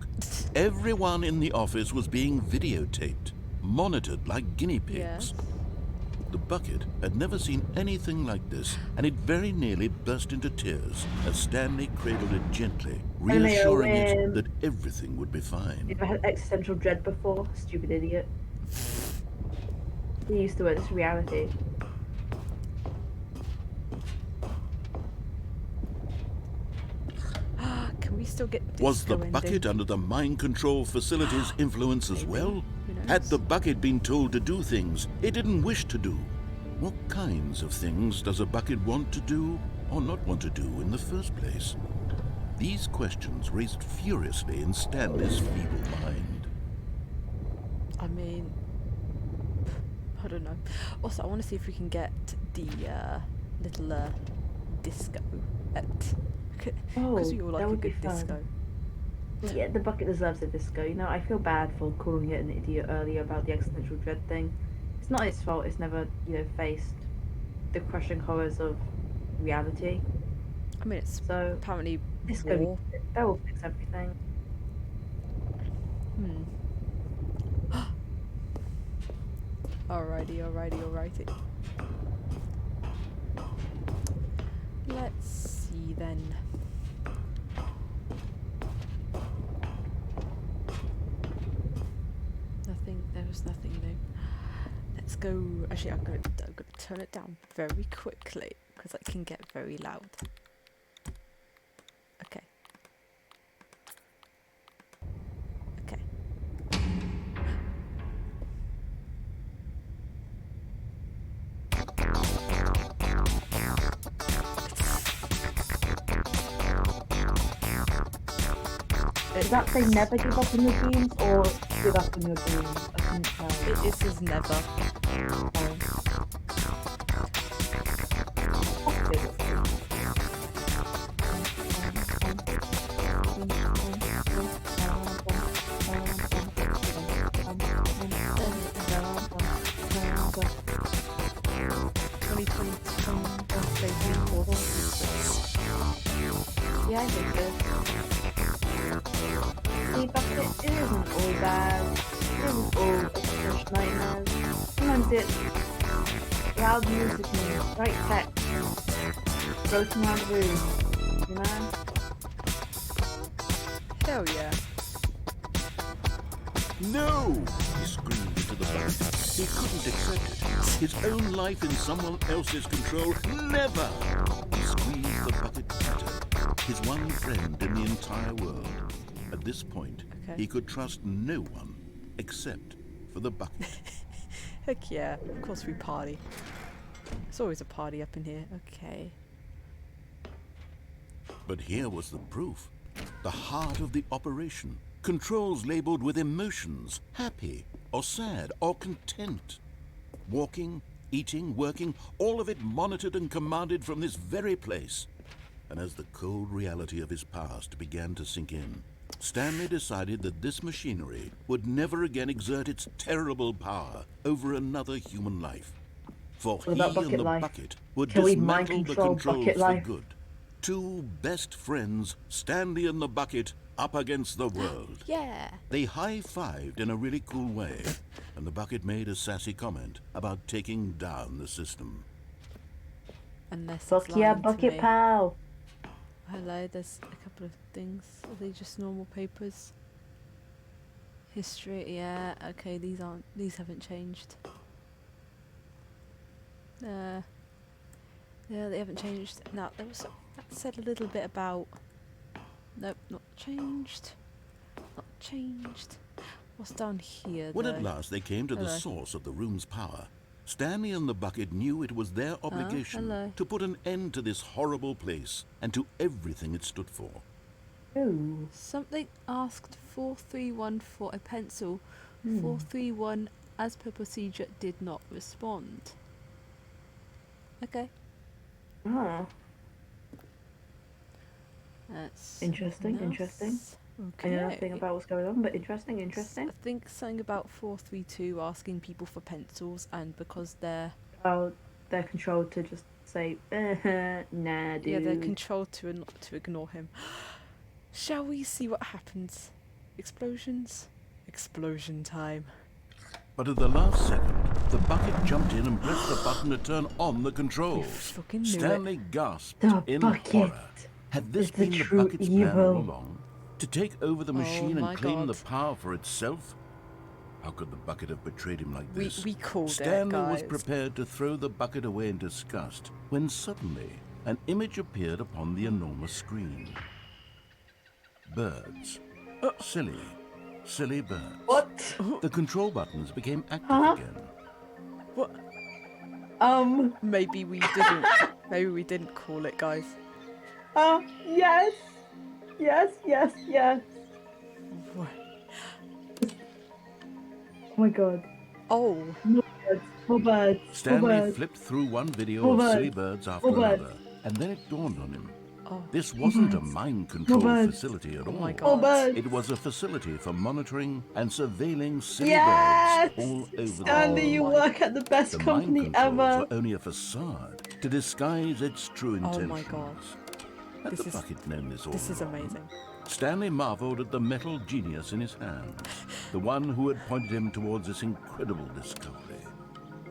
Everyone in the office was being videotaped, monitored like guinea pigs. Yeah. The bucket had never seen anything like this, and it very nearly burst into tears as Stanley cradled it gently, reassuring it that everything would be fine. You've had existential dread before, stupid idiot. You used to it, it's reality. Can we still get disco Was the ending? bucket under the mind control facility's influence as well? Had the bucket been told to do things it didn't wish to do? What kinds of things does a bucket want to do or not want to do in the first place? These questions raced furiously in Stanley's feeble mind. I mean, I don't know. Also, I want to see if we can get the little disco. Because we all like that a would be good fun. disco. Yeah, the bucket deserves a disco. You know, I feel bad for calling it an idiot earlier about the existential dread thing. It's not its fault. It's never, faced the crushing horrors of reality. I mean, it's So apparently disco, war. that will fix everything. Alrighty. Let's see then. There was nothing new. Let's go. Actually, I'm gonna turn it down very quickly because it can get very loud. Okay. Does that say never give up on your dreams or give up on your dreams? I couldn't tell. It says never. Yeah, I think so. See, Bucket, it isn't all bad. It isn't all fresh nightmares. Sometimes it's loud music and bright text floating around the room, you know? Hell yeah. No! He screamed into the bucket. He couldn't accept it. His own life in someone else's control. Never! He squeezed the bucket tighter. His one friend in the entire world. At this point, he could trust no one except for the bucket. Heck yeah. Of course we party. It's always a party up in here. Okay. But here was the proof. The heart of the operation. Controls labeled with emotions, happy or sad or content. Walking, eating, working, all of it monitored and commanded from this very place. And as the cold reality of his past began to sink in, Stanley decided that this machinery would never again exert its terrible power over another human life. For he and the bucket would dismantle the controls for good. Two best friends, Stanley and the bucket, up against the world. Yeah. They high-fived in a really cool way, and the bucket made a sassy comment about taking down the system. Unless fuck yeah, bucket pal. Hello, there's a couple of things. Are they just normal papers? History, yeah, okay, these haven't changed. Yeah, they haven't changed. Now, that said a little bit about... Nope, not changed. Not changed. What's down here, When at last they came to the source of the room's power, Stanley and the bucket knew it was their obligation hello. to put an end to this horrible place and to everything it stood for. Ooh. Something asked 431 for a pencil. 431, as per procedure, did not respond. Okay. Oh. That's Interesting, interesting. Okay. I know nothing about what's going on, but interesting, I interesting. think something about 432 asking people for pencils, and because they're Oh, they're controlled to just say, nah, dude. yeah, they're controlled to ignore him. Shall we see what happens? Explosions? Explosion time. But at the last second, the bucket jumped in and pressed the button to turn on the controls. fucking knew Stanley gasped The in bucket horror. Had this is the been the true bucket's plan all evil. along? To take over the machine my and claim God. the power for itself? How could the bucket have betrayed him like this? We called Stanley it, was guys. prepared to throw the bucket away in disgust when suddenly an image appeared upon the enormous screen. Birds. Silly, silly birds. What? The control buttons became active Huh? again. What? Maybe we didn't. Maybe we didn't call it, guys. Yes. Yes, yes, yes. What? Oh my god. Oh, More birds, more birds, more Stanley birds. flipped through one video More of birds. silly birds after More birds. another, and then it dawned on him. oh, This wasn't a birds. mind control birds. facility at oh all. my More God. birds. It was a facility for monitoring and surveilling silly Yes! birds all over the Stanley, world. you my- work at the best The company mind controls ever. were only a facade to disguise its true Oh intentions. my God. Had This the is- bucket known this all this is along? amazing. Stanley marveled at the metal genius in his hands, the one who had pointed him towards this incredible discovery.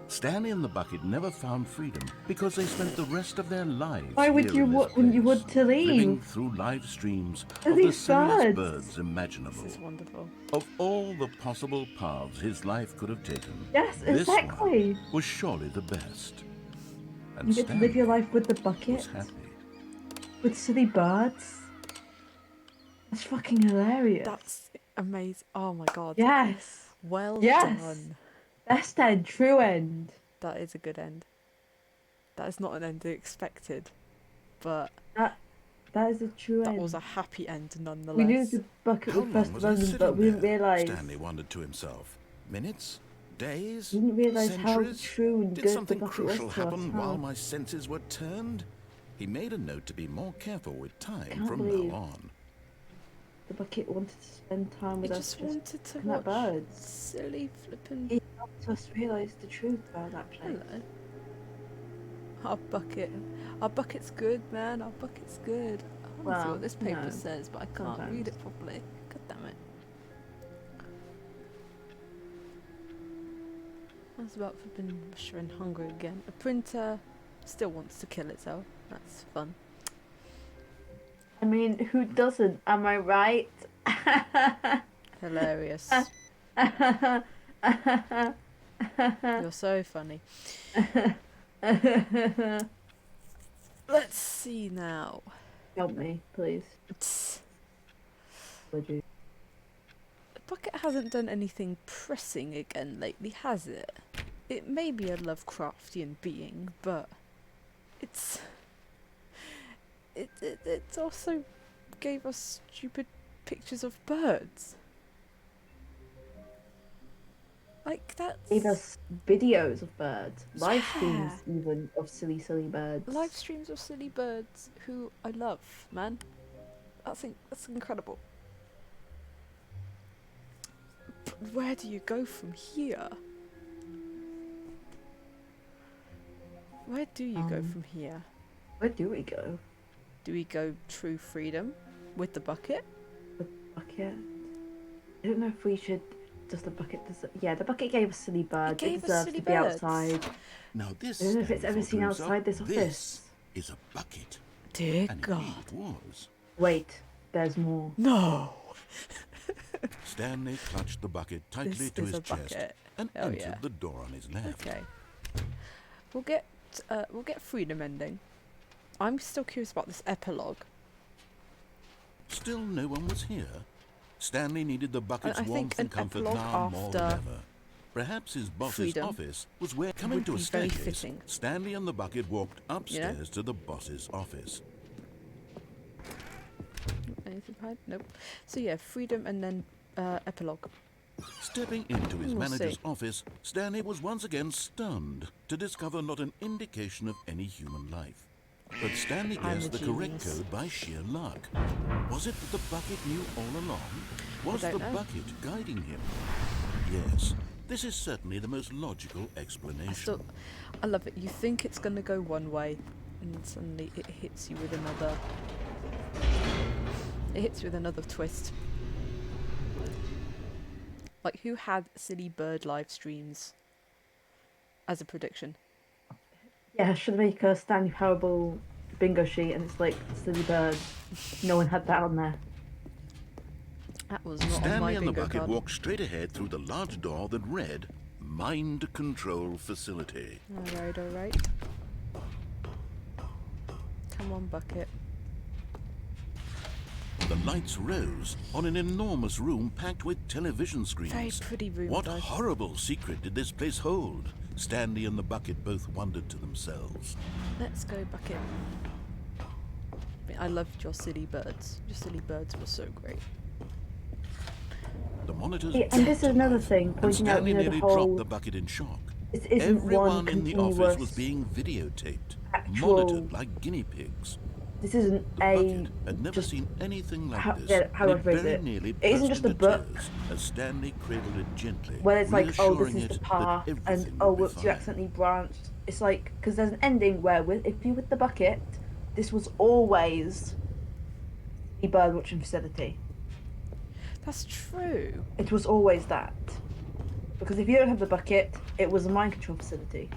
Stanley and the bucket never found freedom because they spent the rest of their lives Why would here you in this when you place, want to leave? living through live streams Are of the these silliest birds? birds imaginable. This is wonderful. Of all the possible paths his life could have taken, Yes, this exactly. one was surely the best. And You get to live your Stanley life with the was bucket, happy. with silly birds. That's fucking hilarious. That's amazing. Oh my God. Yes. Well Yes. done. Best end, true end. That is a good end. That is not an end expected, but That is a true that end. was a happy end nonetheless. We knew the bucket How would long first was I London, sitting but we didn't there? realise. Stanley wondered to himself. Minutes? Days? We didn't realise how Centuries? true and Did good the something bucket was crucial to us. happen huh? while my senses were turned? He made a note to be more careful with time Can't from believe- now on. The bucket wanted to spend time I with us. just wanted to looking at watch birds. silly flipping. It helped us realise the truth about that place. Hello. Our bucket. Our bucket's good, man. Our bucket's good. I want to see Well, what this paper no, says, but I can't sometimes. read it properly. God damn it. I was about flipping showing hunger again. A printer still wants to kill itself. That's fun. I mean, who doesn't? Am I right? Hilarious. You're so funny. Let's see now. Help me, please. Would you? The bucket hasn't done anything pressing again lately, has it? It may be a Lovecraftian being, but it's also gave us stupid pictures of birds. Like that's Gave us videos of birds, live Yeah. streams even of silly birds. live streams of silly birds who I love, man. That's incredible. But where do you go from here? Where do you go from here? Where do we go? Do we go true freedom with the bucket? The bucket. I don't know if we should. Does the bucket? Yeah, the bucket gave us silly birds. It gave us deserves silly to be birds. outside. Now this, I don't know if it's Stanley ever thought seen to himself, outside this office. This is a bucket. Dear And God. indeed it was. Wait, there's more. No. Stanley clutched the bucket tightly This to is his a chest bucket. and Oh, entered yeah. the door on his left. Okay. We'll get freedom ending. I'm still curious about this epilogue. Still no one was here. Stanley needed the bucket's I think warmth and an comfort epilogue now more than after- ever. Perhaps his boss's freedom office was where, coming would to a be very staircase, fitting. Stanley and the bucket walked upstairs You know? to the boss's office. Anything behind? Nope. So yeah, freedom and then epilogue. Stepping into his We'll manager's see. office, Stanley was once again stunned to discover not an indication of any human life. But Stanley I'm guessed a the correct genius. code by sheer luck. Was it that the bucket knew all along? Was don't the know. bucket guiding him? Yes, this is certainly the most logical explanation. I love it. You think it's gonna go one way, and then suddenly it hits you with another. It hits you with another twist. Like, who had silly bird live streams as a prediction? Yeah, should make a Stanley Parable bingo sheet and it's like silly bird. No one had that on there. That was not on my Stanley and the bingo bucket card. walked straight ahead through the large door that read, Mind Control Facility. Alright, alright. Come on, bucket. The lights rose on an enormous room packed with television screens. Very pretty room, What though. horrible secret did this place hold? Stanley and the bucket both wondered to themselves. Let's go, bucket. I loved your silly birds. Your silly birds were so great. The monitors Yeah, and this is blinked another alive, thing, and pointing out, Stanley you know, the nearly whole- dropped the bucket in shock. This isn't Everyone one in the office continuous was being videotaped, actual- monitored like guinea pigs. This isn't The a bucket had never just seen anything like how- this. yeah, how and I phrase very it. nearly It isn't burst just a into book. tears as Stanley cradled it gently, where it's like, oh, this reassuring is it the that path, and everything oh, would be whoops, you fine. accidentally branched. It's like, because there's an ending where, if you're with the bucket, this was always a bird watching facility. That's true. It was always that. Because if you don't have the bucket, it was a mind control facility.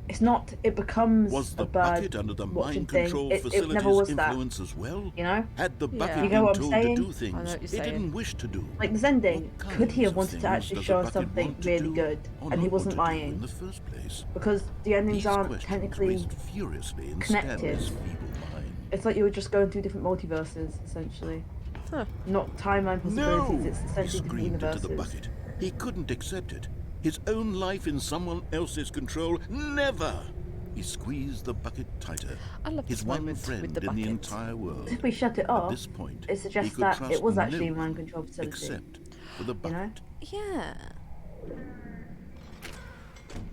It's not, it becomes Was the a bird bucket under the watching mind thing. control It facility's never was that, influence as well? you know? Had the Yeah. bucket You get been what I'm told saying? to do I know things what you're it saying. didn't wish to do? Like this ending, What could he have kinds of wanted to actually things show does us the bucket something want to really do good, or and he not wasn't want to do in lying? the first place? Because the endings These aren't questions technically raced furiously in connected. Stanley's feeble mind. It's like you were just going through different multiverses, essentially. Huh. Not timeline possibilities, it's He essentially different screamed into universes. the bucket. He couldn't accept it. His own life in someone else's control, never! He squeezed the bucket tighter. I love His this one moment friend with the in the bucket. entire world. If we shut it At off, this point, it he suggests could that trust it was no actually a one mind control facility. except for the You know? bucket. Yeah.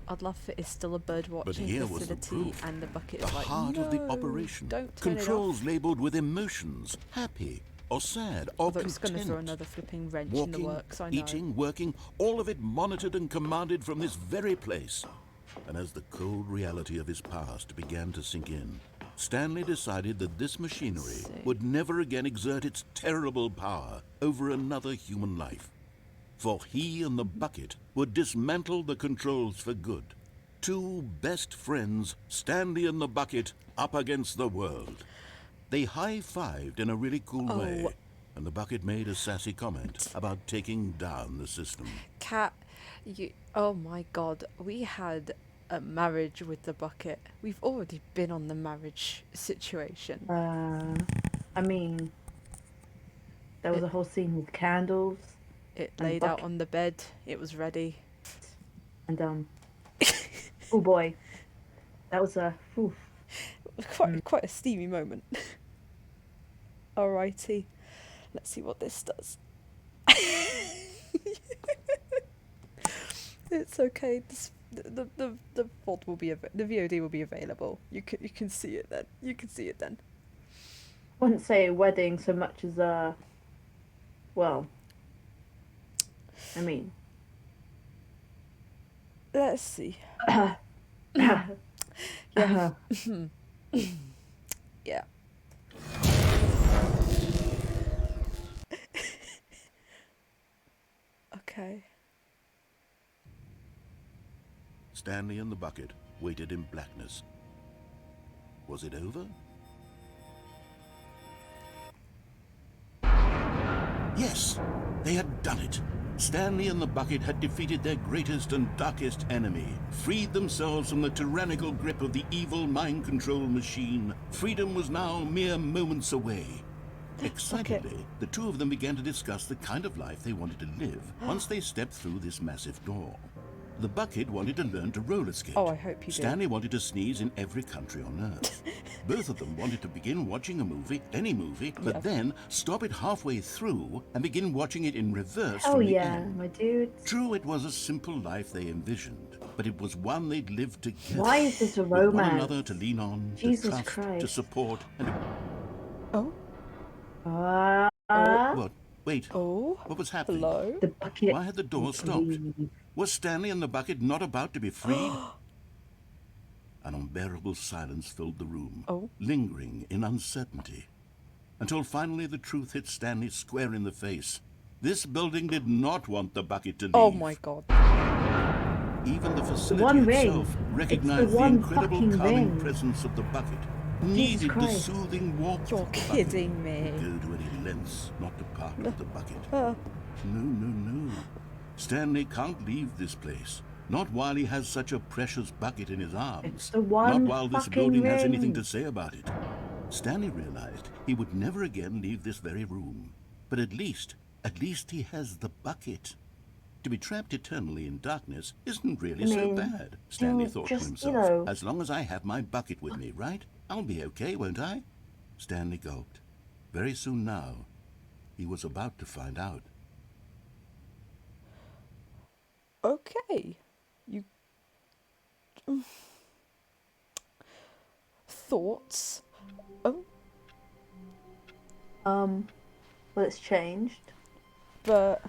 I'd love if it's still a bird watching here was the facility proof. and the bucket The is like, heart no, of the operation. Don't turn Controls labeled with emotions, happy or sad or Although it's going to throw content. another flipping wrench in the Walking, works, I know. eating, working, all of it monitored and commanded from this very place. And as the cold reality of his past began to sink in, Stanley decided that this machinery See. would never again exert its terrible power over another human life. For he and the bucket would dismantle the controls for good. Two best friends, Stanley and the bucket, up against the world. They high-fived in a really cool way, Oh. and the bucket made a sassy comment about taking down the system. Cat, you. Oh my god, we had a marriage with the bucket. We've already been on the marriage situation. I mean, there was a whole scene with candles It and laid out bucket. on the bed, it was ready. and oh boy, that was a oof. Quite a steamy moment. Alrighty, let's see what this does. It's okay. The VOD will be the VOD will be available. You can see it then. You can see it then. I wouldn't say a wedding so much as well, I mean, Let's see. yeah. Yeah. Okay. Stanley and the bucket waited in blackness. Was it over? Yes, they had done it. Stanley and the bucket had defeated their greatest and darkest enemy, freed themselves from the tyrannical grip of the evil mind control machine. Freedom was now mere moments away. Excitedly, the two of them began to discuss the kind of life they wanted to live once they stepped through this massive door. The bucket wanted to learn to roller skate. Oh, I hope you do. Stanley wanted to sneeze in every country on Earth. Both of them wanted to begin watching a movie, any movie, but then stop it halfway through and begin watching it in reverse Oh from the yeah, end. my dude. True, it was a simple life they envisioned, but it was one they'd lived together. Why is this a with one romance? another to lean on, Jesus to trust, Christ. to support, and... Oh. What? Wait. Oh. What was happening? Hello. The bucket. Why had the door stopped? Was Stanley and the bucket not about to be freed? An unbearable silence filled the room, lingering in uncertainty, until finally the truth hit Stanley square in the face. This building did not want the bucket to leave. Oh my god. Even the facility one itself ring. recognized It's the one incredible fucking calming ring. presence of the bucket. Jesus Needed the Christ. soothing warmth You're of the kidding bucket. me. Go to any lengths not to part with the bucket. No. Stanley can't leave this place. Not while he has such a precious bucket in his arms. It's the one Not while this fucking building has ring. anything to say about it. Stanley realized he would never again leave this very room. But at least he has the bucket. To be trapped eternally in darkness isn't really so bad, Stanley thought to himself. As long as I have my bucket with me, right? I'll be okay, won't I? Stanley gulped. Very soon now, he was about to find out. Okay. You... Thoughts? Oh. Well, it's changed. But...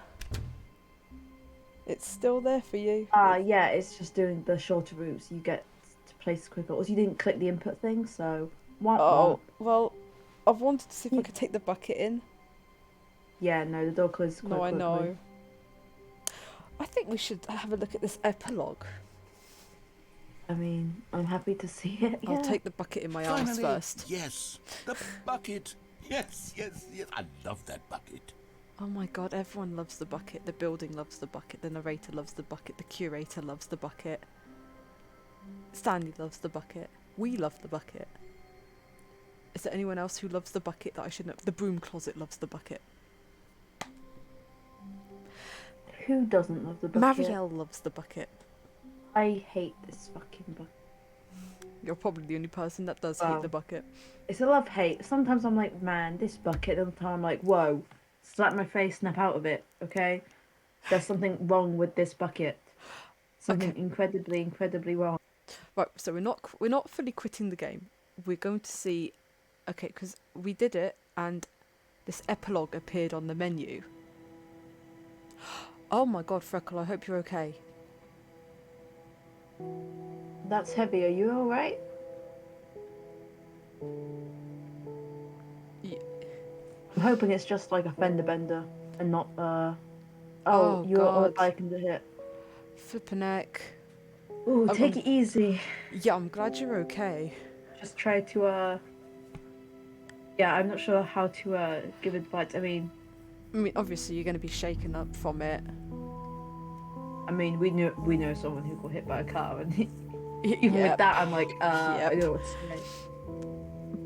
it's still there for you. Yeah, it's just doing the shorter routes. You get to places quicker. Also, you didn't click the input thing, so... Oh, well, I've wanted to see if I could take the bucket in. Yeah, no, the door closes quite No, I quickly. know. I think we should have a look at this epilogue. I mean, I'm happy to see it, yeah. I'll take the bucket in my arms Finally, first. yes, the bucket. Yes. I love that bucket. Oh my god, everyone loves the bucket. The building loves the bucket. The narrator loves the bucket. The curator loves the bucket. Stanley loves the bucket. We love the bucket. Is there anyone else who loves the bucket that I should know? The broom closet loves the bucket. Who doesn't love the bucket? Marielle loves the bucket. I hate this fucking bucket. You're probably the only person that does hate the bucket. It's a love-hate. Sometimes I'm like, man, this bucket. The other time I'm like, whoa. Slap my face, snap out of it, okay? There's something wrong with this bucket. Something incredibly wrong. Right, so we're not fully quitting the game. We're going to see... Okay, because we did it, and this epilogue appeared on the menu. Oh my god, Freckle, I hope you're okay. That's heavy. Are you alright? Yeah. I'm hoping it's just like a fender bender and not, Oh, you're on a God. bike and hit. Flippin' heck. Ooh, take it easy. Yeah, I'm glad you're okay. Just try to, yeah, I'm not sure how to, give advice. I mean, obviously you're going to be shaken up from it. we know someone who got hit by a car, and even with that, I'm like, I don't know what to say.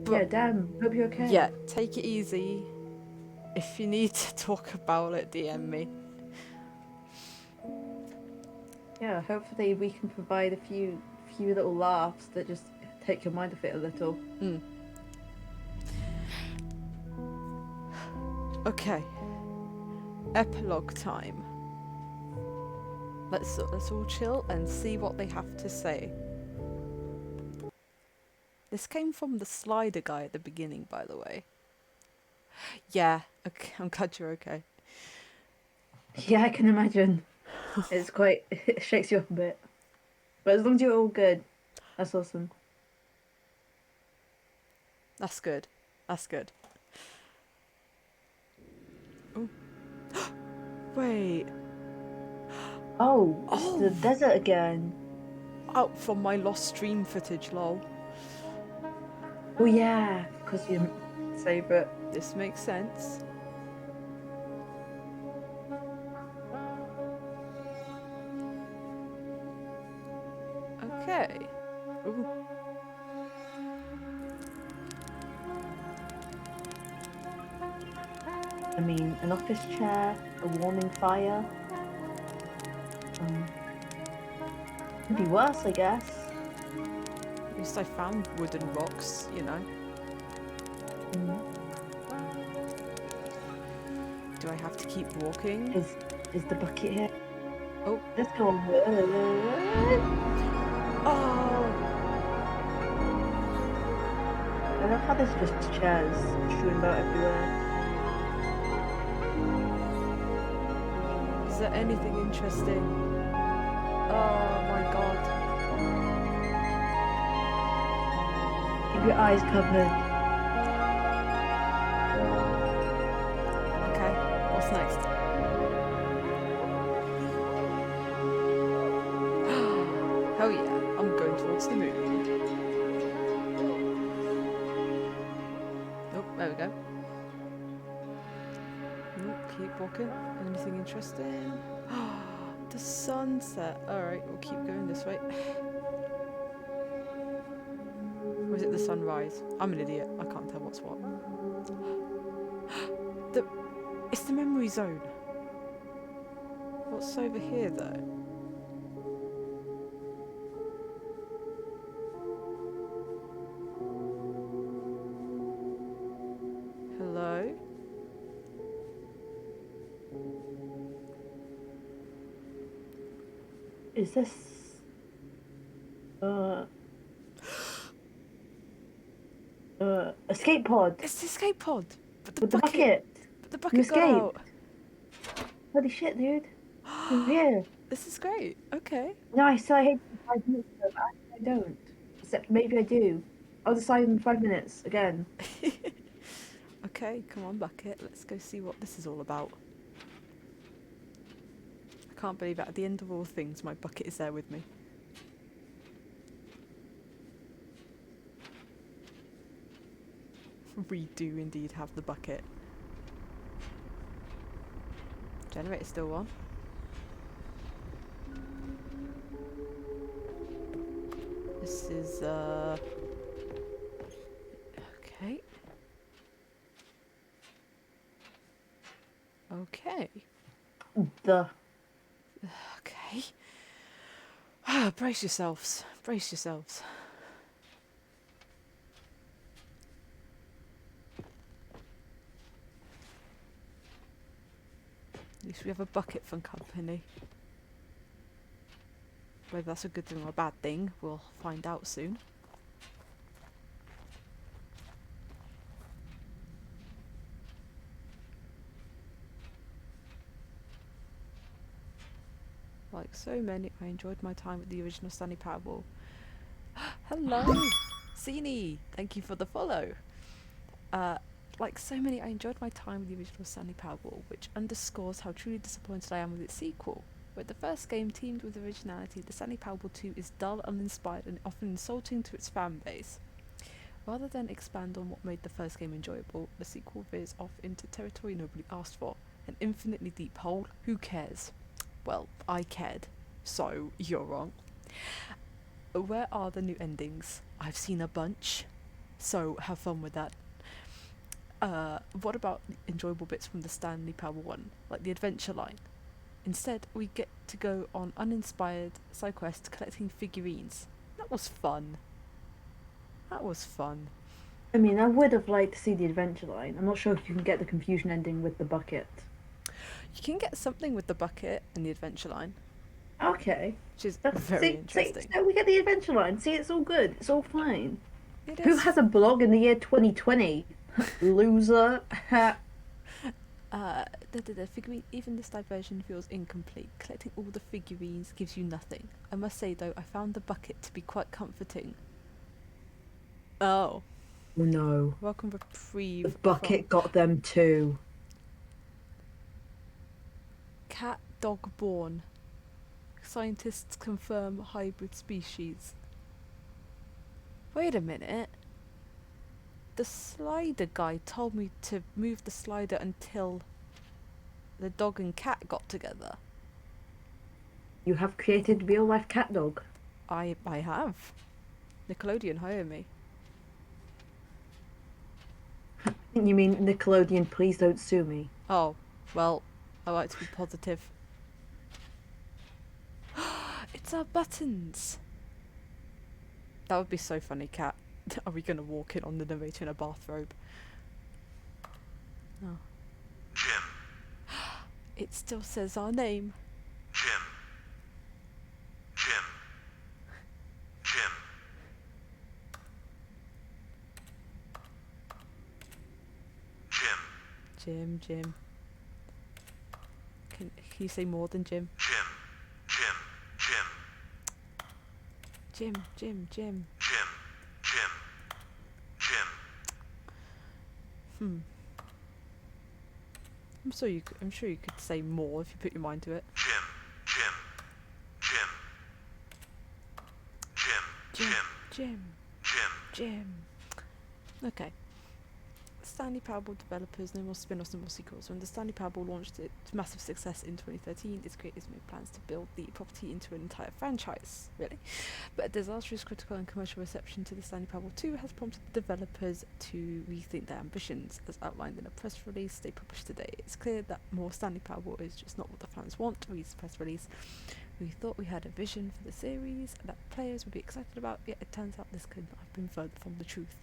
But, yeah, damn. Hope you're okay. Yeah, take it easy. If you need to talk about it, DM me. Yeah, hopefully we can provide a few little laughs that just take your mind off it a little. Okay. Epilogue time. Let's all chill and see what they have to say. This came from the slider guy at the beginning, by the way. Yeah, okay, I'm glad you're okay. Yeah, I can imagine. It's quite... it shakes you up a bit. But as long as you're all good, that's awesome. That's good. That's good. Oh. Wait. Oh, it's the desert again. Out from my lost stream footage, lol. Oh yeah, because you save it. This makes sense. Okay. Ooh. I mean, an office chair, a warming fire. Could be worse, I guess. At least I found wooden rocks, you know. Do I have to keep walking? Is the bucket here? Oh. Let's go on. Oh! I love how there's just chairs strewn about everywhere. Is there anything interesting? Oh my god. Keep your eyes covered. Okay, what's next? Hell yeah, I'm going towards the moon. Oh, there we go. Keep walking. Anything interesting? The sunset. Alright, we'll keep going this way. Or is it the sunrise? I'm an idiot. I can't tell what's what. It's the memory zone. What's over here though? Hello? Is this escape pod? It's the escape pod. But With the bucket. But the bucket got out. Holy shit, dude. I'm here. This is great. Okay. No, I still hate 5 minutes ago, but I don't. Except maybe I do. I'll decide in 5 minutes again. Okay, come on, bucket. Let's go see what this is all about. I can't believe that at the end of all things, my bucket is there with me. We do indeed have the bucket. Generator's still on. This is, okay. Okay. Okay. Brace yourselves. Brace yourselves. At least we have a bucket for company. Whether that's a good thing or a bad thing, we'll find out soon. Like so many, I enjoyed my time with the original Stanley Parable. Hello! Cini! Thank you for the follow! Like so many, I enjoyed my time with the original Stanley Parable, which underscores how truly disappointed I am with its sequel. Where the first game teamed with originality, the Stanley Parable 2 is dull, uninspired, and often insulting to its fan base. Rather than expand on what made the first game enjoyable, the sequel veers off into territory nobody asked for. An infinitely deep hole, who cares? Well, I cared, so you're wrong. Where are the new endings? I've seen a bunch, so have fun with that. What about the enjoyable bits from the Stanley Parable 1, like the adventure line? Instead, we get to go on uninspired side quests collecting figurines. That was fun. That was fun. I mean, I would have liked to see the adventure line. I'm not sure if you can get the confusion ending with the bucket. You can get something with the bucket and the adventure line. Okay. Which is very interesting. So we get the adventure line. See, it's all good. It's all fine. It Who is. has a blog in the year 2020? Loser. The figurine, even this diversion feels incomplete. Collecting all the figurines gives you nothing. I must say though, I found the bucket to be quite comforting. Oh. Oh no. Welcome reprieve. The bucket got them too. Cat dog born. Scientists confirm hybrid species. Wait a minute. The slider guy told me to move the slider until the dog and cat got together. You have created real life cat dog. I have. Nickelodeon hire me. You mean Nickelodeon, please don't sue me. Oh, well, I like to be positive. It's our buttons! That would be so funny, Kat. Are we gonna walk in on the narrator in a bathrobe? Oh. Jim. It still says our name. Jim. Jim. Jim. Jim. Jim. Can you say more than Jim? Jim. Jim. Jim. Jim. I'm sure you could say more if you put your mind to it. Jim. Okay. Stanley Parable developers, no more spin-offs, no more sequels. When the Stanley Parable launched its massive success in 2013, its creators made plans to build the property into an entire franchise, really. But a disastrous critical and commercial reception to the Stanley Parable 2 has prompted the developers to rethink their ambitions. As outlined in a press release they published today, it's clear that more Stanley Parable is just not what the fans want, reads the press release. We thought we had a vision for the series that players would be excited about, yet it turns out this could not have been further from the truth.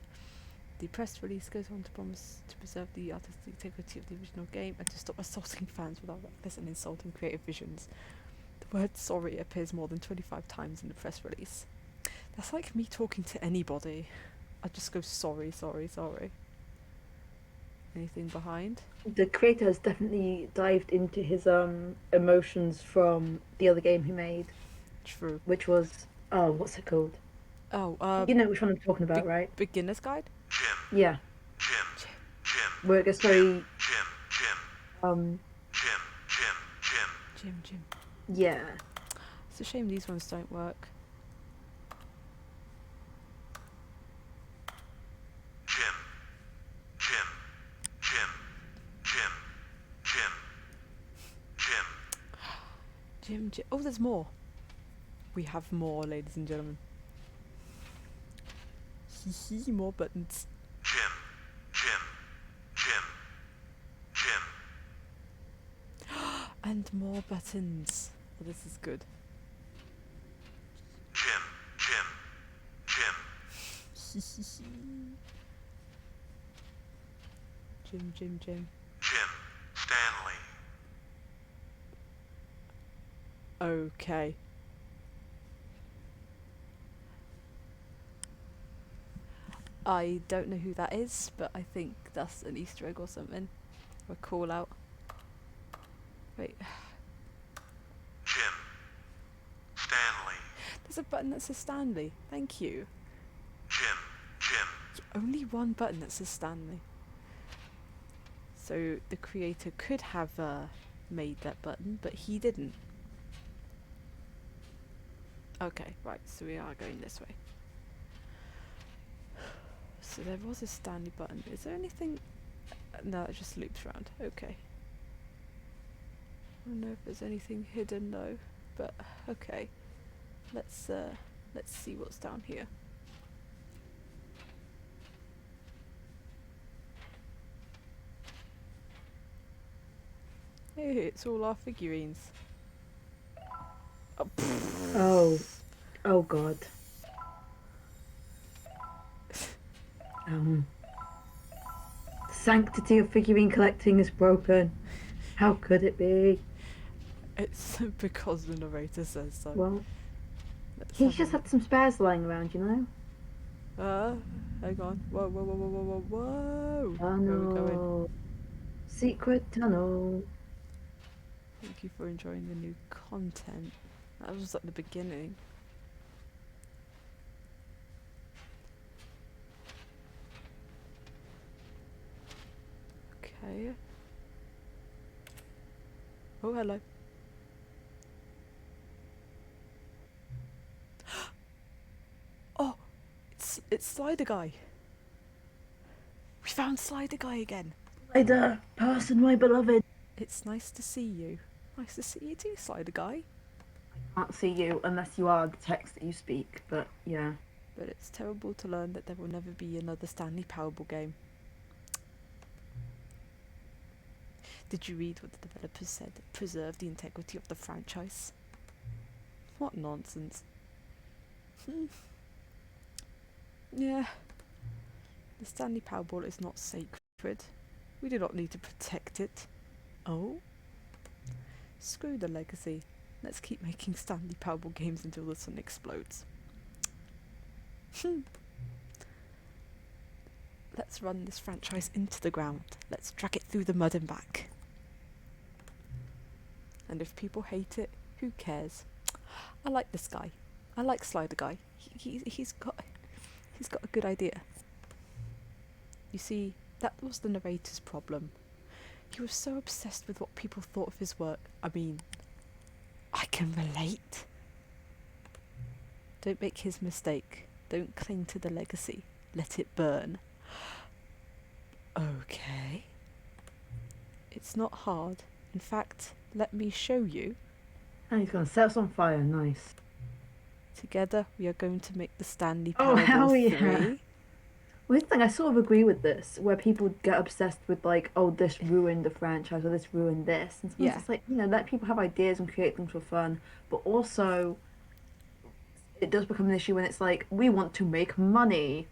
The press release goes on to promise to preserve the artistic integrity of the original game and to stop assaulting fans with our reckless and insulting creative visions. The word sorry appears more than 25 times in the press release. That's like me talking to anybody. I just go sorry. Anything behind? The creator has definitely dived into his emotions from the other game he made. True. Which was, what's it called? Oh, you know which one I'm talking about, right? Beginner's Guide? Yeah. Where it gets very Jim. Yeah. It's a shame these ones don't work. Jim. Oh, there's more. We have more, ladies and gentlemen. More buttons. And more buttons. Oh, this is good. Jim. Stanley. Okay. I don't know who that is, but I think that's an Easter egg or something. Or a call out. Wait. Jim. Stanley. There's a button that says Stanley. Thank you. Jim. Only one button that says Stanley. So the creator could have made that button, but he didn't. Okay, right, so we are going this way. So there was a Stanley button. Is there anything? No, it just loops around. Okay. I don't know if there's anything hidden though, but okay. Let's see what's down here. Hey, it's all our figurines. Oh God. Sanctity of figurine collecting is broken. How could it be? It's because the narrator says so. Well, he's just had some spares lying around, you know? Hang on. Whoa. Tunnel. Secret tunnel. Thank you for enjoying the new content. That was at the beginning. Okay. Oh, hello. Oh, it's Slider Guy. We found Slider Guy again. Slider, person, my beloved. It's nice to see you. Nice to see you too, Slider Guy. I can't see you unless you are the text that you speak, but yeah. But it's terrible to learn that there will never be another Stanley Parable game. Did you read what the developers said? Preserve the integrity of the franchise. What nonsense. Yeah. The Stanley Powerball is not sacred. We do not need to protect it. Oh? Screw the legacy. Let's keep making Stanley Powerball games until the sun explodes. Let's run this franchise into the ground. Let's drag it through the mud and back. And if people hate it, who cares? I like this guy. I like Slider Guy. He's got a good idea. You see, that was the narrator's problem. He was so obsessed with what people thought of his work. I mean, I can relate. Don't make his mistake. Don't cling to the legacy. Let it burn. Okay. It's not hard. In fact, let me show you. And he's gonna set us on fire, nice. Together, we are going to make the Stanley Oh, Powerball hell yeah. 3. Weird thing, I sort of agree with this, where people get obsessed with like, oh, this ruined the franchise or this ruined this. And sometimes it's like, let people have ideas and create things for fun, but also it does become an issue when it's like, we want to make money.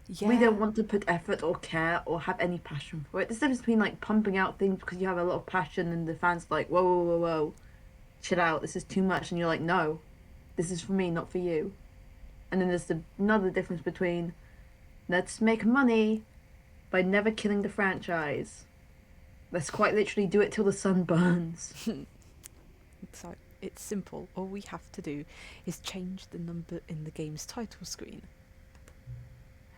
Yeah. We don't want to put effort or care or have any passion for it. There's a difference between like pumping out things because you have a lot of passion and the fans are like, whoa, whoa, whoa, whoa, chill out, this is too much, and you're like, no, this is for me, not for you. And then there's another difference between let's make money by never killing the franchise. Let's quite literally do it till the sun burns. It's simple. All we have to do is change the number in the game's title screen.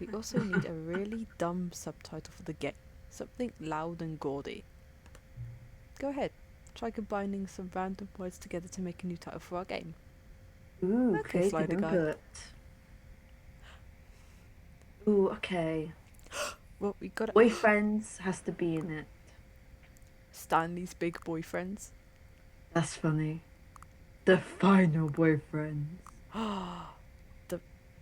We also need a really dumb subtitle for the game. Something loud and gaudy. Go ahead. Try combining some random words together to make a new title for our game. Ooh, Okay, creative Slider Guy. input. Ooh, okay. Well, we got Boyfriends has to be in it. Stanley's big boyfriends. That's funny. The final boyfriends. The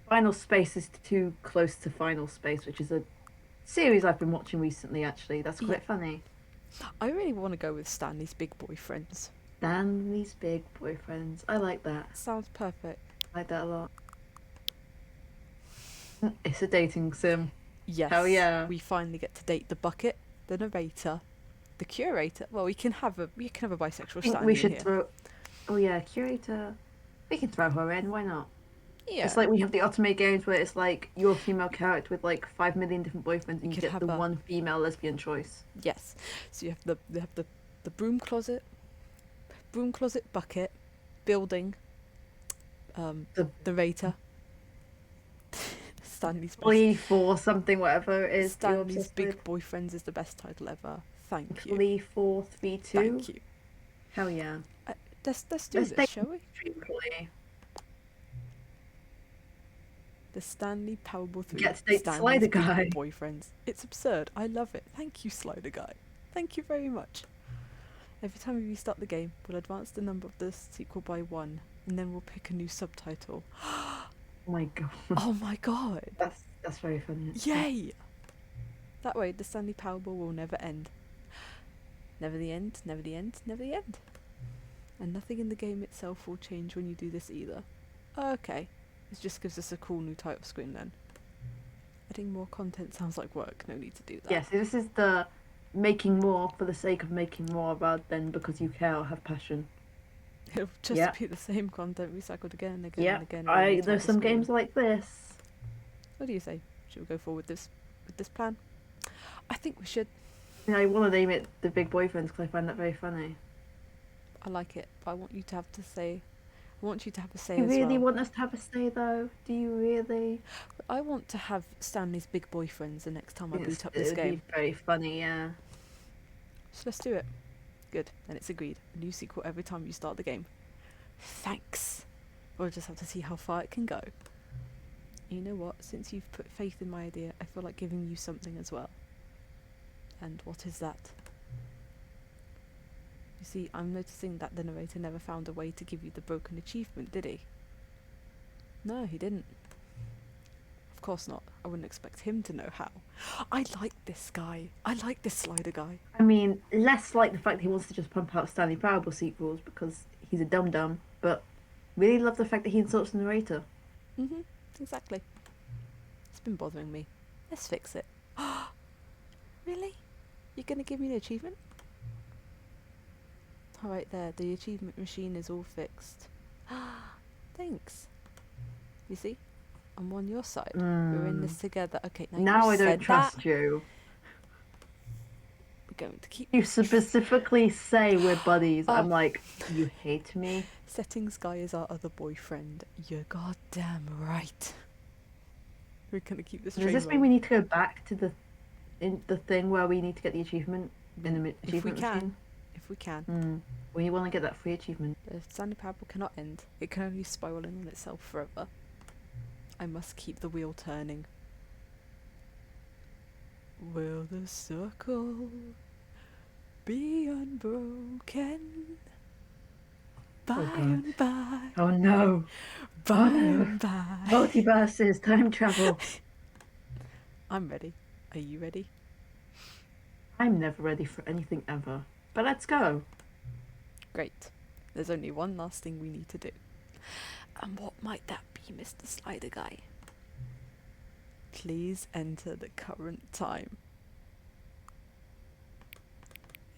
Final Space is too close to Final Space, which is a series I've been watching recently, actually. That's quite funny. I really want to go with Stanley's big boyfriends. Stanley's big boyfriends. I like that. Sounds perfect. I like that a lot. It's a dating sim. Yes. Hell yeah. We finally get to date the bucket, the narrator, the curator. Well, we can have a bisexual I think Stanley we in should here. throw. Oh yeah, curator. We can throw her in. Why not? Yeah. It's like we have the Ultimate Games where it's like you're a female character with like 5 million different boyfriends, and you could get have the a- one female lesbian choice. Yes. So you have the broom closet, bucket, building, The narrator, Stanley's Plea for something, whatever it is. you're Stanley's obsessed big with. boyfriends is the best title ever. Thank you. Plea 432. Thank you. Hell yeah. Let's do Let's this, take shall we? Stream play. The Stanley Powerball 3. Get to date Stanley's Slider big Guy. boyfriends. It's absurd. I love it. Thank you, Slider Guy. Thank you very much. Every time we restart the game, we'll advance the number of the sequel by 1, and then we'll pick a new subtitle. Oh my god. Oh my god! That's very funny. Yay! That way, the Stanley Powerball will never end. Never the end, never the end, never the end. And nothing in the game itself will change when you do this either. Okay. This just gives us a cool new title screen then. Adding more content sounds like work, no need to do that. Yeah, so this is the making more for the sake of making more rather than because you care or have passion. It'll just Yeah. be the same content recycled again and again Yeah, and again. around the there's title some screen. games like this. What do you say? Should we go forward with this plan? I think we should. I want to name it The Big Boyfriends because I find that very funny. I like it, but I want you to have to say. I want you to have a say Do you as really well. want us to have a say though? Do you really? I want to have Stanley's big boyfriends the next time I boot up It this would game. be very funny, yeah. So let's do it. Good, then it's agreed. A new sequel every time you start the game. Thanks. We'll just have to see how far it can go. You know what? Since you've put faith in my idea, I feel like giving you something as well. And what is that? You see, I'm noticing that the narrator never found a way to give you the broken achievement, did he? No, he didn't. Of course not. I wouldn't expect him to know how. I like this guy. I like this slider guy. I mean, less like the fact that he wants to just pump out Stanley Parable sequels because he's a dum-dum, but really love the fact that he insults the narrator. Exactly. It's been bothering me. Let's fix it. Really? You're gonna give me the achievement? Alright there, the achievement machine is all fixed. Thanks. You see? I'm on your side. We're in this together. Okay, Now I don't said trust that, you. we're going to keep You specifically say we're buddies. I'm like, you hate me? Settings guy is our other boyfriend. You're goddamn right. We're gonna keep this train Does this mean we need to go back to the thing where we need to get the achievement in the achievement machine? If we can. We want to get that free achievement. The Stanley Parable cannot end. It can only spiral in on itself forever. I must keep the wheel turning. Will the circle be unbroken? By and by. Oh no. By and by. Multiverses, time travel. I'm ready. Are you ready? I'm never ready for anything ever. But let's go. Great. There's only one last thing we need to do. And what might that be, Mr. Slider Guy? Please enter the current time.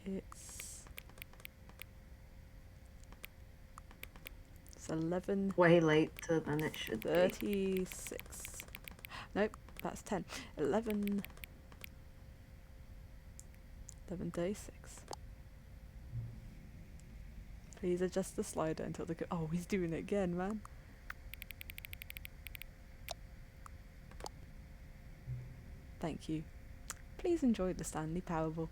It's 11. Way later than it should be. 36. Nope, that's 10. 11. 11:36. Please adjust the slider until the. Oh, he's doing it again, man. Thank you. Please enjoy the Stanley Parable.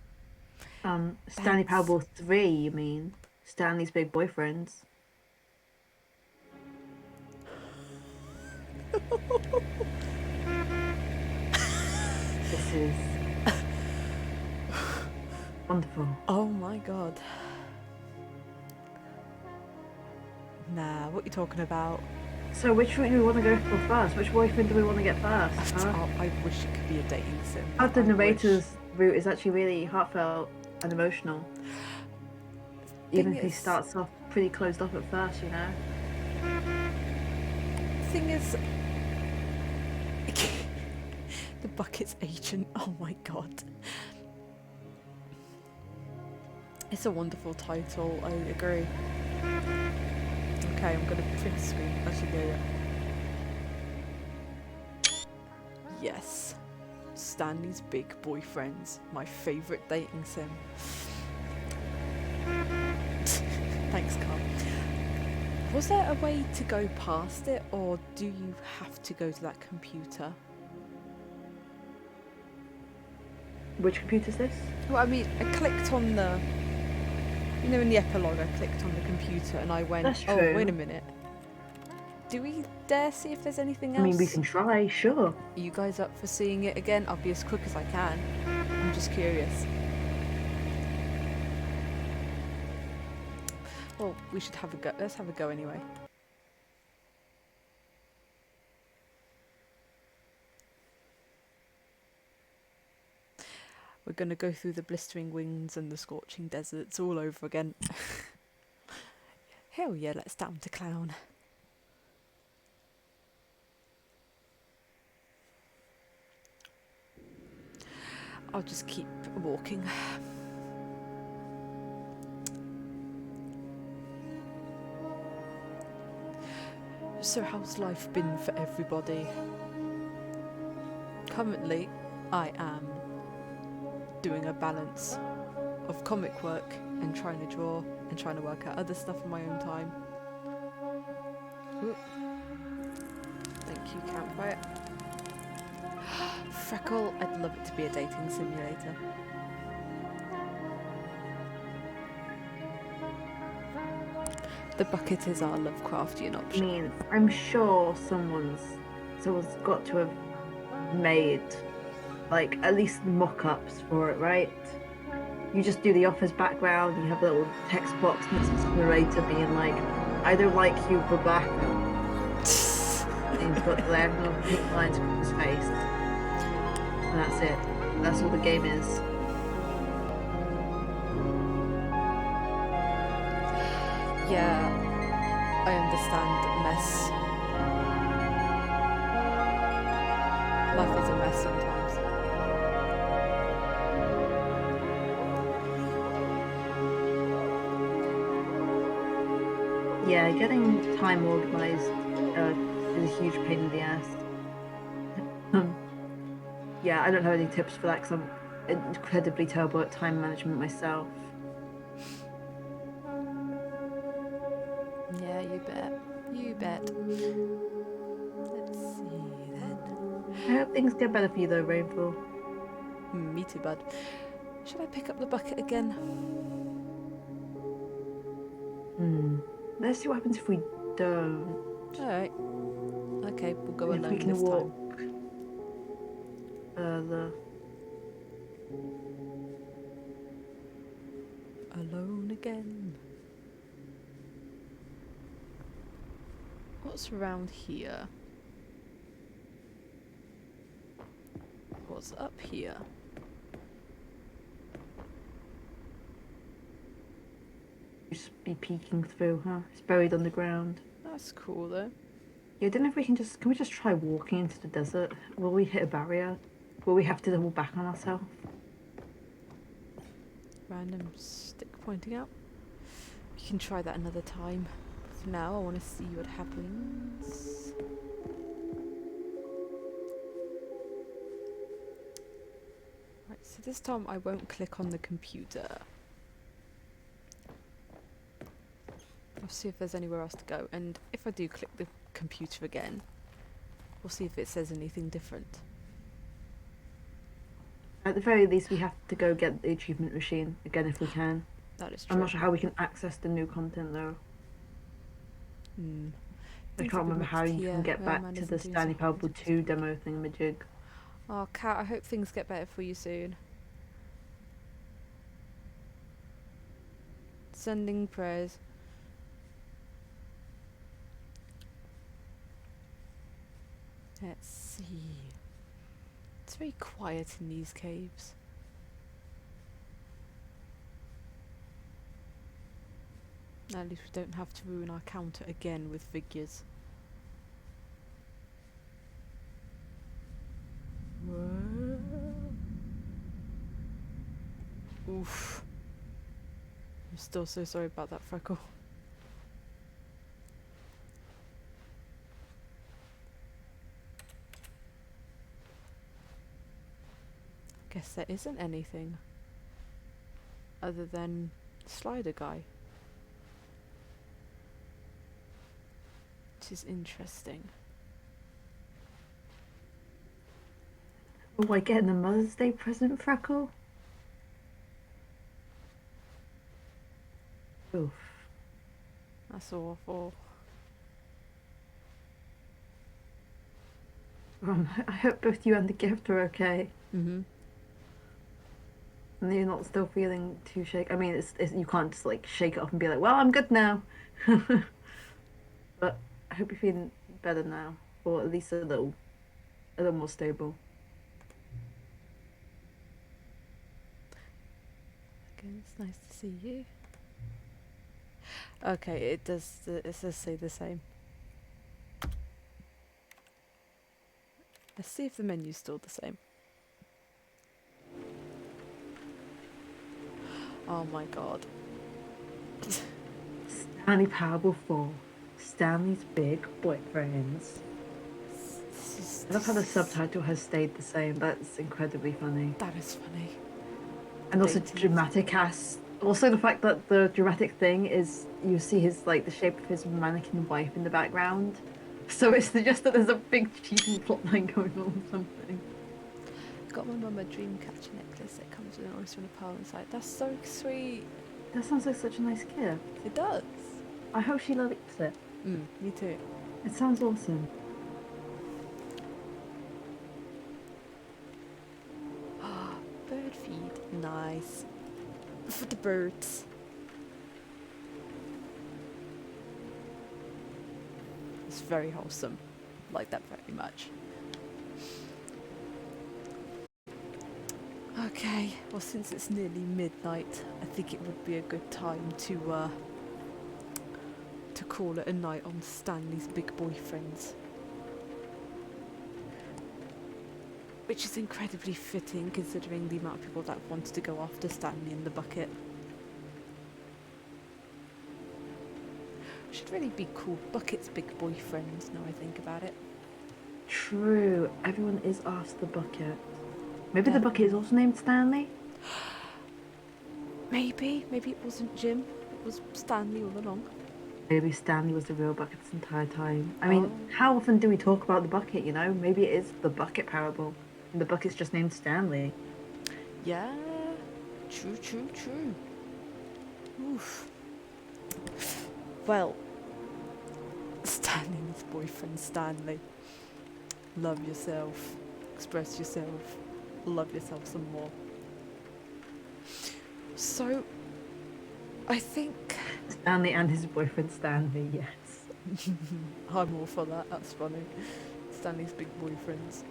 Stanley Parable 3, you mean? Stanley's big boyfriends. This is wonderful. Oh my god. Nah, what you talking about? So which route do we want to go for first? Which boyfriend do we want to get first? Huh? Oh, I wish it could be a dating sim. The I narrator's wish. route is actually really heartfelt and emotional. Even if he starts off pretty closed off at first, you know? Thing is, the bucket's agent. Oh my god. It's a wonderful title, I agree. Okay, I'm gonna print screen. Actually, yes. Stanley's Big Boyfriends. My favourite dating sim. Thanks, Carl. Was there a way to go past it, or do you have to go to that computer? Which computer's this? Well, I mean, I clicked on the... You know, in the epilogue, I clicked on the computer and I went, That's oh, true. wait a minute. Do we dare see if there's anything else? I mean, we can try, sure. Are you guys up for seeing it again? I'll be as quick as I can. I'm just curious. Well, we should have a go. Let's have a go anyway. We're going to go through the blistering winds and the scorching deserts all over again. Hell yeah, let's down to clown. I'll just keep walking. So how's life been for everybody? Currently, I am doing a balance of comic work and trying to draw and trying to work out other stuff in my own time. Ooh. Thank you, campfire. Freckle, I'd love it to be a dating simulator. The bucket is our Lovecraftian I option. mean, I'm sure someone's got to have made, like, at least mock-ups for it, right? You just do the office background, you have a little text box next to the narrator being like, I don't like you, Rebecca. And he's got the diagonal pink lines across his face. and that's it. That's all the game is. Yeah, I understand mess. Life is a mess sometimes. Yeah, getting time organized is a huge pain in the ass. Yeah, I don't have any tips for that because I'm incredibly terrible at time management myself. Yeah, you bet. You bet. Let's see then. I hope things get better for you though, Rainfall. Me too, bud. Should I pick up the bucket again? Let's see what happens if we don't. Alright. Okay, we'll go If alone we can this walk time. further. Alone again. What's around here? What's up here? Just be peeking through, huh? It's buried underground. That's cool though. Yeah, I don't know if we can we just try walking into the desert? Will we hit a barrier? Will we have to double back on ourselves? Random stick pointing out. We can try that another time. For now, I want to see what happens. Right, so this time I won't click on the computer. I'll see if there's anywhere else to go, and if I do click the computer again, we'll see if it says anything different. At the very least, we have to go get the achievement machine again if we can. That is true. I'm not sure how we can access the new content though. I can't remember how you can get back to the Stanley Parable 2 demo thingamajig. Oh, Kat, I hope things get better for you soon. Sending prayers. Let's see. It's very quiet in these caves. At least we don't have to ruin our counter again with figures. Whoa. Oof. I'm still so sorry about that, Freckle. Guess there isn't anything other than Slider Guy. Which is interesting. Oh, I getting a Mother's Day present, Freckle? Oof. That's awful. I hope both you and the gift are okay. Mm-hmm. And you're not still feeling too shaky. I mean, it's you can't just like shake it off and be like, well, I'm good now. But I hope you're feeling better now, or at least a little more stable. Again, it's nice to see you. Okay, it does say the same. Let's see if the menu's still the same. Oh my god. Stanley Parable 4. Stanley's big boyfriends. I love how the subtitle has stayed the same. That's incredibly funny. That is funny. And also dramatic ass. Also the fact that the dramatic thing is you see his like the shape of his mannequin wife in the background. So it's just that there's a big cheating plotline going on or something. Got my mum a dream catcher necklace that comes with an oyster and a pearl inside. That's so sweet. That sounds like such a nice gift. It does. I hope she likes it. Me too. It sounds awesome. Bird feed. Nice. For the birds. It's very wholesome. Like that very much. Okay, well since it's nearly midnight, I think it would be a good time to call it a night on Stanley's big boyfriends. Which is incredibly fitting considering the amount of people that wanted to go after Stanley in the bucket. Should really be called Bucket's big boyfriends now I think about it. True. Everyone is asked the bucket. Maybe the bucket is also named Stanley? Maybe it wasn't Jim, it was Stanley all along. Maybe Stanley was the real bucket this entire time. I mean, how often do we talk about the bucket, you know? Maybe it is the bucket parable. And the bucket's just named Stanley. Yeah, true. Oof. Well, Stanley and his boyfriend Stanley. Love yourself, express yourself, love yourself some more. So, I think... Stanley and his boyfriend Stanley, yes. I'm all for that, that's funny. Stanley's big boyfriends.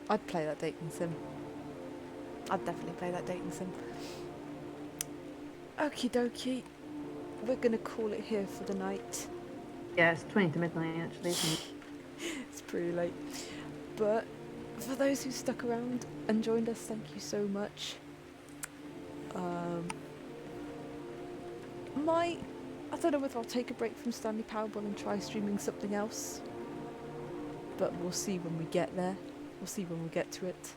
I'd play that dating sim. I'd definitely play that dating sim. Okie dokie. We're gonna call it here for the night. Yeah, it's 20 to midnight actually, isn't it? It's pretty late. But for those who stuck around and joined us, thank you so much. I don't know whether I'll take a break from Stanley Parable and try streaming something else. But we'll see when we get there. We'll see when we get to it.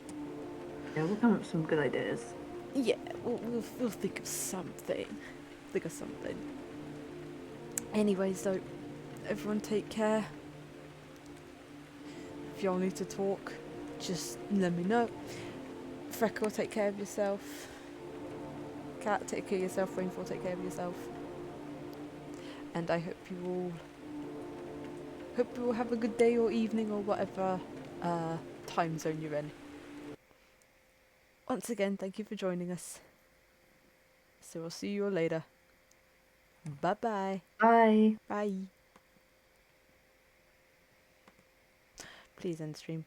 Yeah, we'll come up with some good ideas. Yeah, we'll think of something. Anyways though, everyone take care. If y'all need to talk, just let me know. Freckle, take care of yourself. Cat, take care of yourself. Rainfall, take care of yourself. And I hope you all have a good day or evening or whatever time zone you're in. Once again, thank you for joining us. So I'll see you all later. Bye-bye. Bye. Bye. Please end stream.